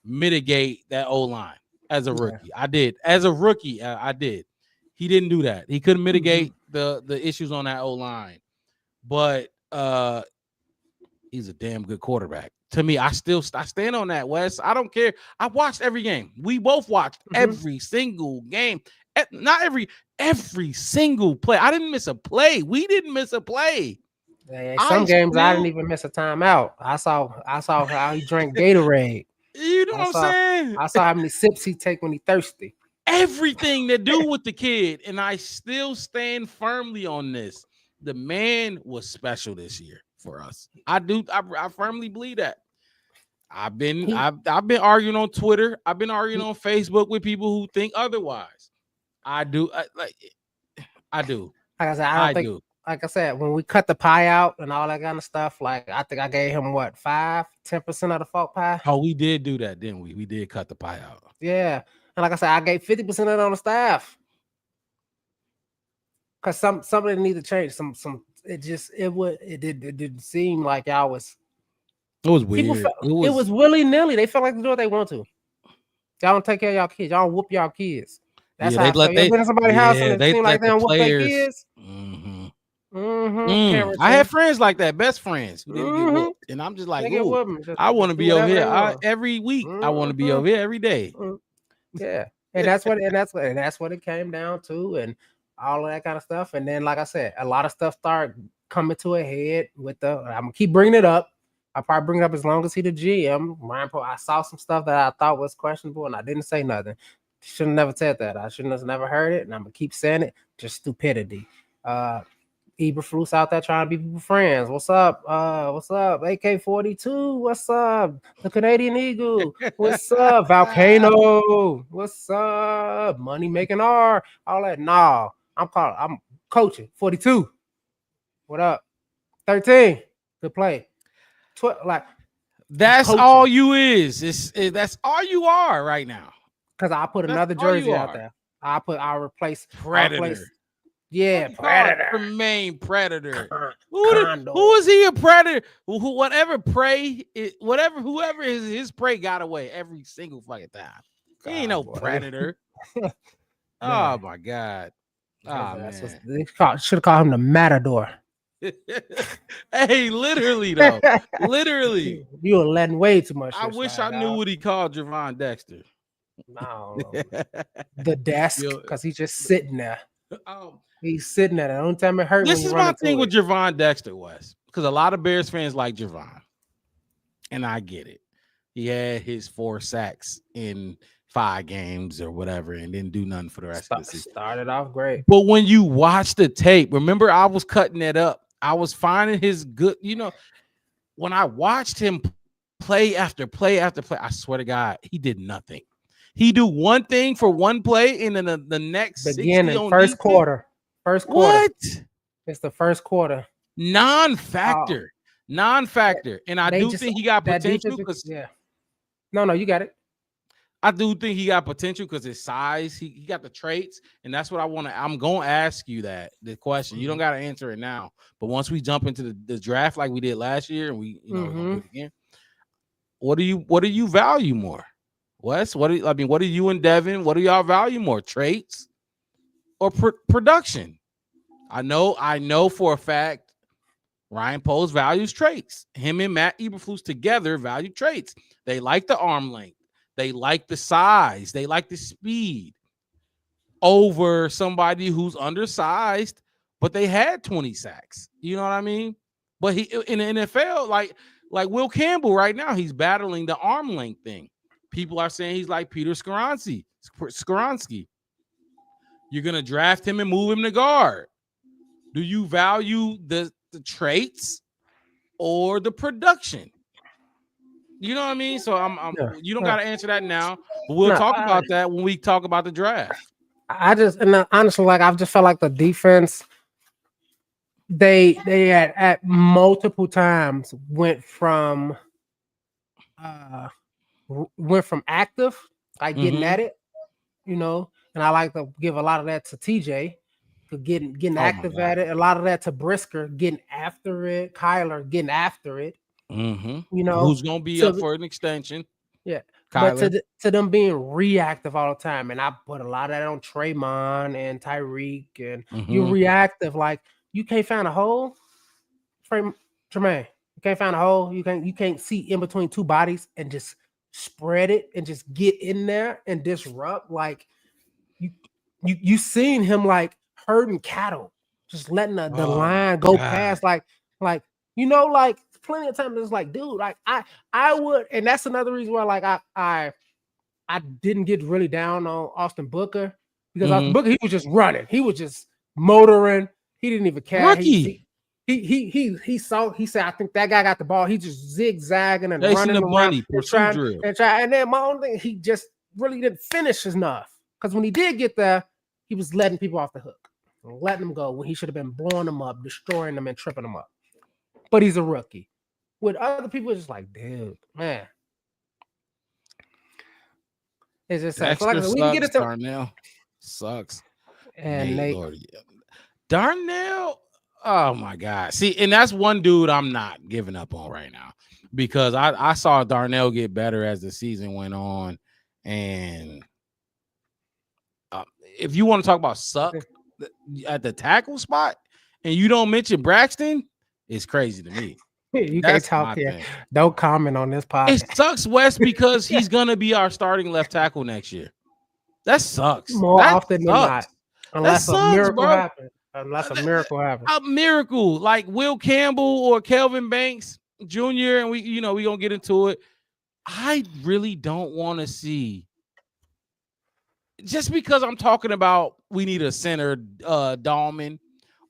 mitigate that O-line as a rookie. I did. As a rookie, I did. He didn't do that. He couldn't mitigate the issues on that O-line. But he's a damn good quarterback. To me, I stand on that, Wes. I don't care. I watched every game. We both watched every single game. Not every single play. I didn't miss a play. We didn't miss a play. Some games I didn't even miss a timeout. I saw how he drank Gatorade. You know what I'm saying? I saw how many sips he take when he thirsty. Everything to do with the kid, and I still stand firmly on this. The man was special this year for us. I firmly believe that. I've been arguing on Twitter. I've been arguing on Facebook with people who think otherwise. I do. I do. Like I said, I don't think. Like I said, when we cut the pie out and all that kind of stuff, like I think I gave him what 5-10% of the folk pie. Oh, we did do that, didn't we? We did cut the pie out. Yeah, and like I said, I gave 50% of it on the staff because something need to change. It didn't seem like y'all was. It was weird. It was willy nilly. They felt like they do what they want to. Y'all don't take care of y'all kids. Y'all don't whoop y'all kids. That's how I feel. You've been in somebody's house and it seemed like they don't whoop their kids. I had friends like that, best friends who didn't get whooped, and I'm just like, I want to be over here every week. I want to be over here every day. Yeah, and that's what it came down to, and all of that kind of stuff. And then, like I said, a lot of stuff started coming to a head with I'm gonna keep bringing it up. I'll probably bring it up as long as he the GM. I saw some stuff that I thought was questionable, and I didn't say nothing. Should have never said that. I shouldn't have never heard it, and I'm gonna keep saying it. Just stupidity. Eberflus out there trying to be people friends. What's up? What's up? AK-42. What's up? The Canadian Eagle. What's up? Volcano. What's up? Money making R. All that. Nah, I'm coaching. 42. What up? 13. Good play. That's coaching. All you is. That's all you are right now. Because I put another jersey out there. I'll replace Predator. Yeah, Predator. Remain Predator. Who is he a predator? Whoever is his prey got away every single fucking time. He ain't no predator. Oh my God. Oh man. They should have called him the Matador. Hey, literally though. Literally. You were letting way too much. I wish I knew what he called Javon Dexter. No. The desk, because he's just sitting there. He's sitting there. The only time it hurt. This is my thing with Javon Dexter was because a lot of Bears fans like Javon, and I get it. He had his 4 sacks in 5 games or whatever, and didn't do nothing for the rest of the season. Started off great, but when you watch the tape, remember I was cutting that up. I was finding his good. When I watched him play after play after play, I swear to God, he did nothing. He do one thing for one play, and then the next beginning first quarter. What? It's the first quarter. Non-factor. And I do think he got potential because No, you got it. I do think he got potential because his size, he got the traits, and that's what I'm gonna ask you the question. You don't gotta answer it now, but once we jump into the draft like we did last year, and we do it again, what do you value more? Wes, what do you and Devin, what do y'all value more, traits or production? I know for a fact Ryan Poles values traits. Him and Matt Eberflus together value traits. They like the arm length. They like the size. They like the speed over somebody who's undersized, but they had 20 sacks. You know what I mean? But he in the NFL, like Will Campbell right now, he's battling the arm length thing. People are saying he's like Peter Skoronski. You're going to draft him and move him to guard. Do you value the traits or the production? You know what I mean? So you don't got to answer that now, but we'll talk about that when we talk about the draft. Honestly, I've just felt like the defense, they had at multiple times went from active, like getting at it, and I like to give a lot of that to TJ for getting active at it. A lot of that to Brisker getting after it, Kyler getting after it. Who's gonna be up for an extension? Yeah, Kyler. But to them being reactive all the time, and I put a lot of that on Tremon and Tyreek, and you're reactive. Like you can't find a hole, Tremaine. You can't find a hole. You can't see in between two bodies and just spread it and just get in there and disrupt. Like you seen him like herding cattle, just letting the line go past. Like plenty of times it's like, dude, like I would, and that's another reason why like I didn't get really down on Austin Booker because Austin Booker, he was just running, he was just motoring, he didn't even care. Rookie. He saw. He said, "I think that guy got the ball." He just zigzagging and Chasing running the around bunny, and pursuit drill. and then my own thing, he just really didn't finish enough. Because when he did get there, he was letting people off the hook, letting them go when he should have been blowing them up, destroying them, and tripping them up. But he's a rookie. With other people, it's just like, dude, man. It's just like Dexter we can get sucks. into Darnell sucks. and Nate Nate. Lord. Darnell. Oh my God. See, and that's one dude I'm not giving up on right now because I saw Darnell get better as the season went on. And if you want to talk about suck at the tackle spot and you don't mention Braxton, it's crazy to me. You can't talk here. Don't comment on this podcast. It sucks, Wes, because he's gonna be our starting left tackle next year. That sucks. More that often than not, unless sucks, a miracle bro. happens. Unless a miracle happens. A miracle like Will Campbell or Kelvin Banks Jr. And we gonna get into it. I really don't want to see. Just because I'm talking about we need a center, Dahlman,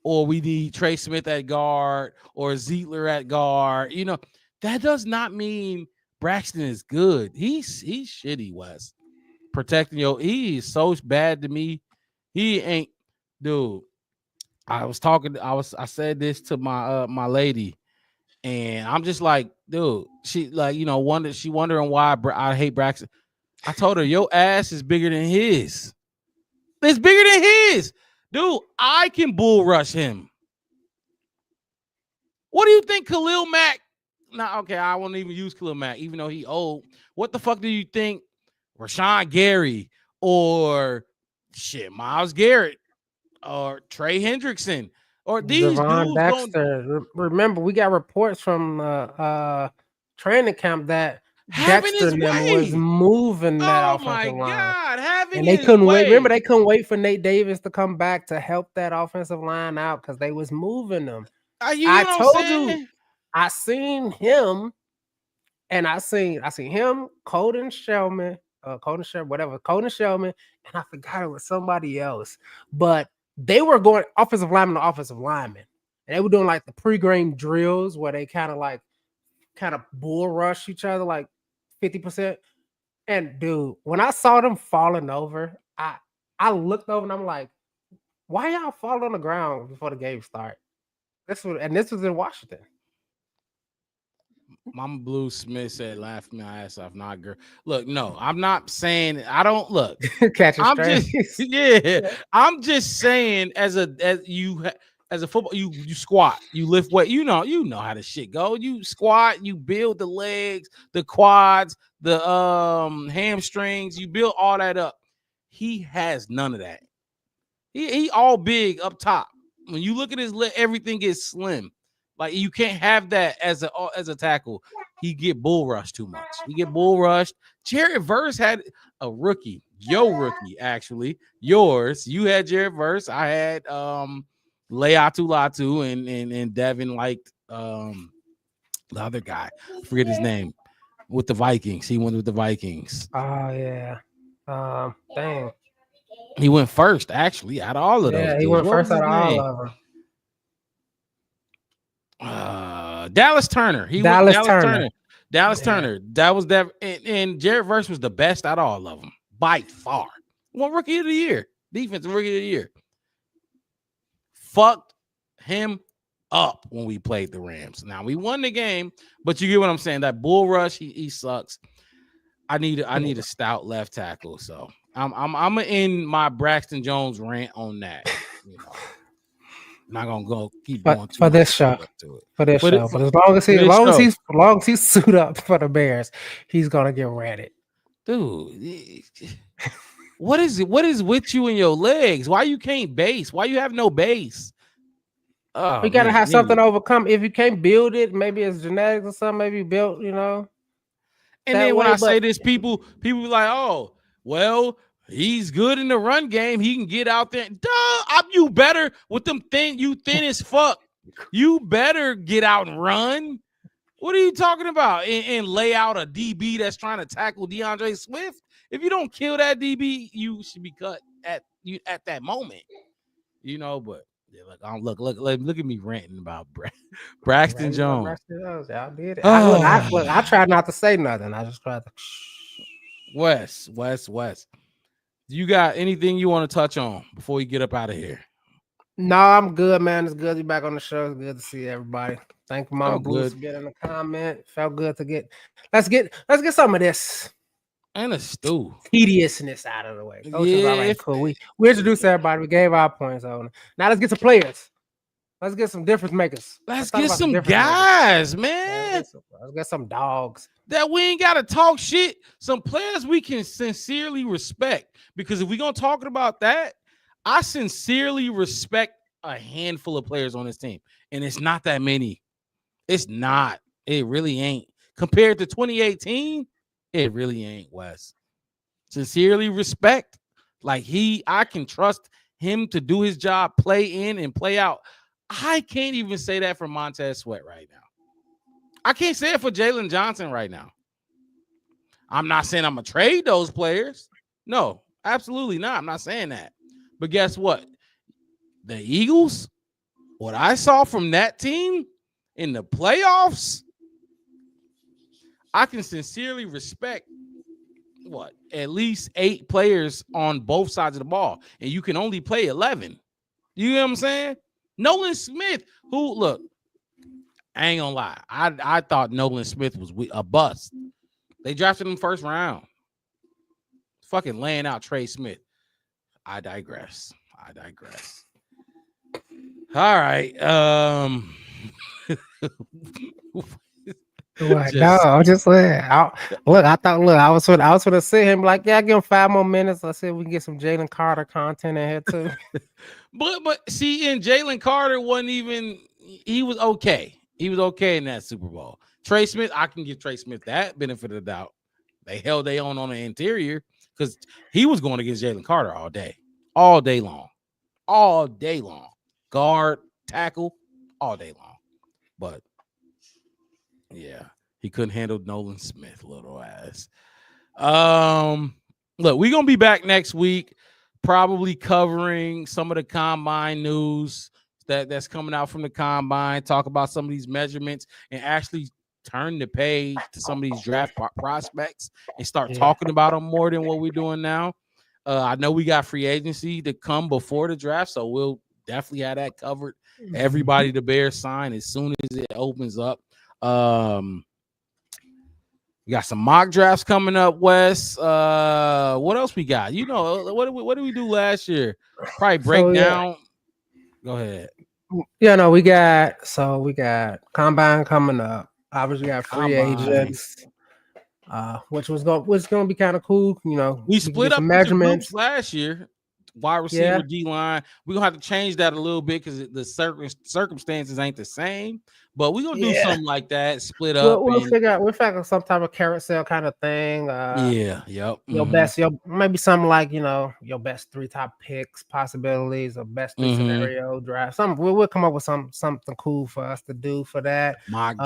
or we need Trey Smith at guard or Zietler at guard. That does not mean Braxton is good. He's shitty, Wes. Protecting he is so bad to me. He ain't, dude. I said this to my lady, and I'm just like, dude, she wondering why I hate Braxton. I told her your ass is bigger than his. It's bigger than his. Dude, I can bull rush him. What do you think Khalil Mack? Nah, okay, I won't even use Khalil Mack, even though he old. What the fuck do you think Rashawn Gary or Myles Garrett or Trey Hendrickson or these Javon dudes Dexter. Remember, we got reports from training camp that Dexter was moving that offensive line. And they couldn't wait. Remember, they couldn't wait for Nate Davis to come back to help that offensive line out because they was moving them. I told you, I seen him, and I seen him, Colton Shellman, and I forgot it was somebody else, but they were going offensive lineman to offensive lineman, and they were doing like the pre-game drills where they kind of bull rush each other like 50%. And dude, when I saw them falling over, I looked over and I'm like, why y'all fall on the ground before the game start? This was in Washington. Mama Blue Smith said, "Laugh my ass off, not girl." Look, no, I'm not saying I don't look. I'm just saying as a football, you squat, you lift weight. You know how the shit go. You squat, you build the legs, the quads, the hamstrings. You build all that up. He has none of that. He all big up top. When you look at his leg, everything gets slim. Like you can't have that as a tackle. He get bull rushed too much. He get bull rushed. Jared Verse had a rookie, rookie actually. Yours. You had Jared Verse. I had Leatu Latu and Devin liked the other guy. I forget his name with the Vikings. He went with the Vikings. Oh yeah. Dang. He went first actually out of all of those. Yeah, he went first out of all of them. Dallas Turner. Dallas Turner. That was that, and Jared Verse was the best out of all of them by far. One rookie of the year, defensive rookie of the year. Fucked him up when we played the Rams. Now we won the game, but you get what I'm saying. That bull rush, he sucks. I need a stout left tackle. So I'm gonna end my Braxton Jones rant on that. I'm not gonna go keep going for this show. But as long as he's suit up for the Bears, he's gonna get ratted. Dude, what is it? What is with you and your legs? Why you can't base? Why you have no base? Oh, you gotta have something to overcome. If you can't build it, maybe it's genetics or something. Maybe built, And then when I say this, people be like, "Oh, well, he's good in the run game. He can get out there." Duh, you better with them thin. You thin as fuck. You better get out and run. What are you talking about? And lay out a DB that's trying to tackle DeAndre Swift. If you don't kill that DB, you should be cut at that moment. But Look at me ranting about Braxton Jones. Y'all did it. I tried not to say nothing. I just tried to. Wes. You got anything you want to touch on before you get up out of here? No, I'm good, man. It's good to be back on the show. It's good to see everybody. Thank you, Mama Bruce, for getting a comment. Felt good to get. Let's get some of this and a stew tediousness out of the way. Coach is all right, cool. We introduced everybody. We gave our points on. Now let's get some players. Let's get some difference makers. Let's get some guys, man. Let's get some dogs. That we ain't got to talk shit. Some players we can sincerely respect. Because if we're going to talk about that, I sincerely respect a handful of players on this team. And it's not that many. It's not. It really ain't. Compared to 2018, it really ain't, Wes. Sincerely respect. I can trust him to do his job, play in and play out. I can't even say that for Montez Sweat right now. I can't say it for Jalen Johnson right now. I'm not saying I'm going to trade those players. No, absolutely not. I'm not saying that. But guess what? The Eagles, what I saw from that team in the playoffs, I can sincerely respect at least 8 players on both sides of the ball. And you can only play 11. You know what I'm saying? Nolan Smith, I ain't gonna lie. I thought Nolan Smith was a bust. They drafted him first round. Fucking laying out Trey Smith. I digress. All right. I'm just saying. I was gonna sit him like, yeah, give him 5 more minutes. I said we can get some Jalen Carter content in here too. but see, and Jalen Carter wasn't even. He was okay. He was okay in that Super Bowl. Trey Smith, I can give Trey Smith that benefit of the doubt. They held their own on the interior because he was going against Jalen Carter all day long, guard, tackle, all day long. But yeah, he couldn't handle Nolan Smith, little ass. Look, we're gonna be back next week, probably covering some of the combine news that's coming out from the combine, talk about some of these measurements, and actually turn the page to some of these draft prospects and start talking about them more than what we're doing now. I know we got free agency to come before the draft, so we'll definitely have that covered. Everybody the Bears sign as soon as it opens up. We got some mock drafts coming up, Wes. What else we got? You know, what did we do last year? Probably break down. Go ahead. Yeah, no, we got combine coming up. Obviously, we got free agents, which was going to be kind of cool. You know, we split up measurements last year. Wide receiver, D line. We're gonna have to change that a little bit because the circumstances ain't the same. But we're gonna do something like that, split up. We'll figure out some type of carousel kind of thing. Your best, maybe something like your best 3 top picks, possibilities, or best 3 scenario draft. We'll come up with something cool for us to do for that. Mock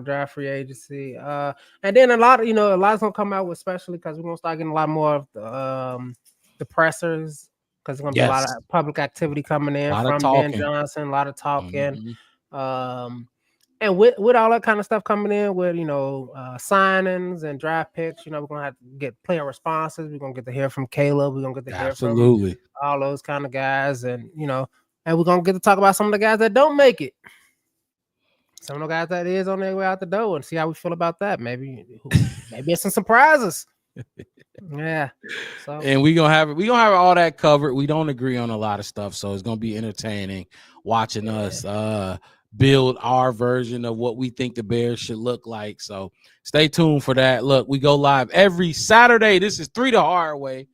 draft, free agency. And then a lot's gonna come out with, especially because we're gonna start getting a lot more of the pressers, because there's gonna be a lot of public activity coming in from Ben Johnson, a lot of talking. And with all that kind of stuff coming in, with signings and draft picks, we're gonna have to get player responses. We're gonna get to hear from Caleb. We're gonna get to hear from all those kind of guys, and and we're gonna get to talk about some of the guys that don't make it. Some of the guys that is on their way out the door, and see how we feel about that. Maybe it's some surprises. Yeah. So, and we gonna have all that covered. We don't agree on a lot of stuff, so it's gonna be entertaining watching us build our version of what we think the Bears should look like. So stay tuned for that. Look, we go live every Saturday. This is 3 the Hard Way,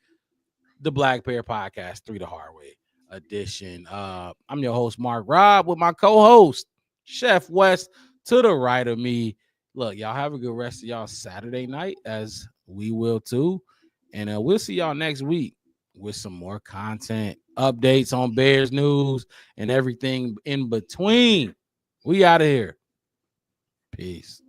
the Black Bear Podcast, 3 the Hard Way edition. I'm your host, Mark Robb, with my co-host, Chef West, to the right of me. Look, y'all have a good rest of y'all Saturday night, as we will too. And we'll see y'all next week with some more content, updates on Bears news, and everything in between. We out of here. Peace.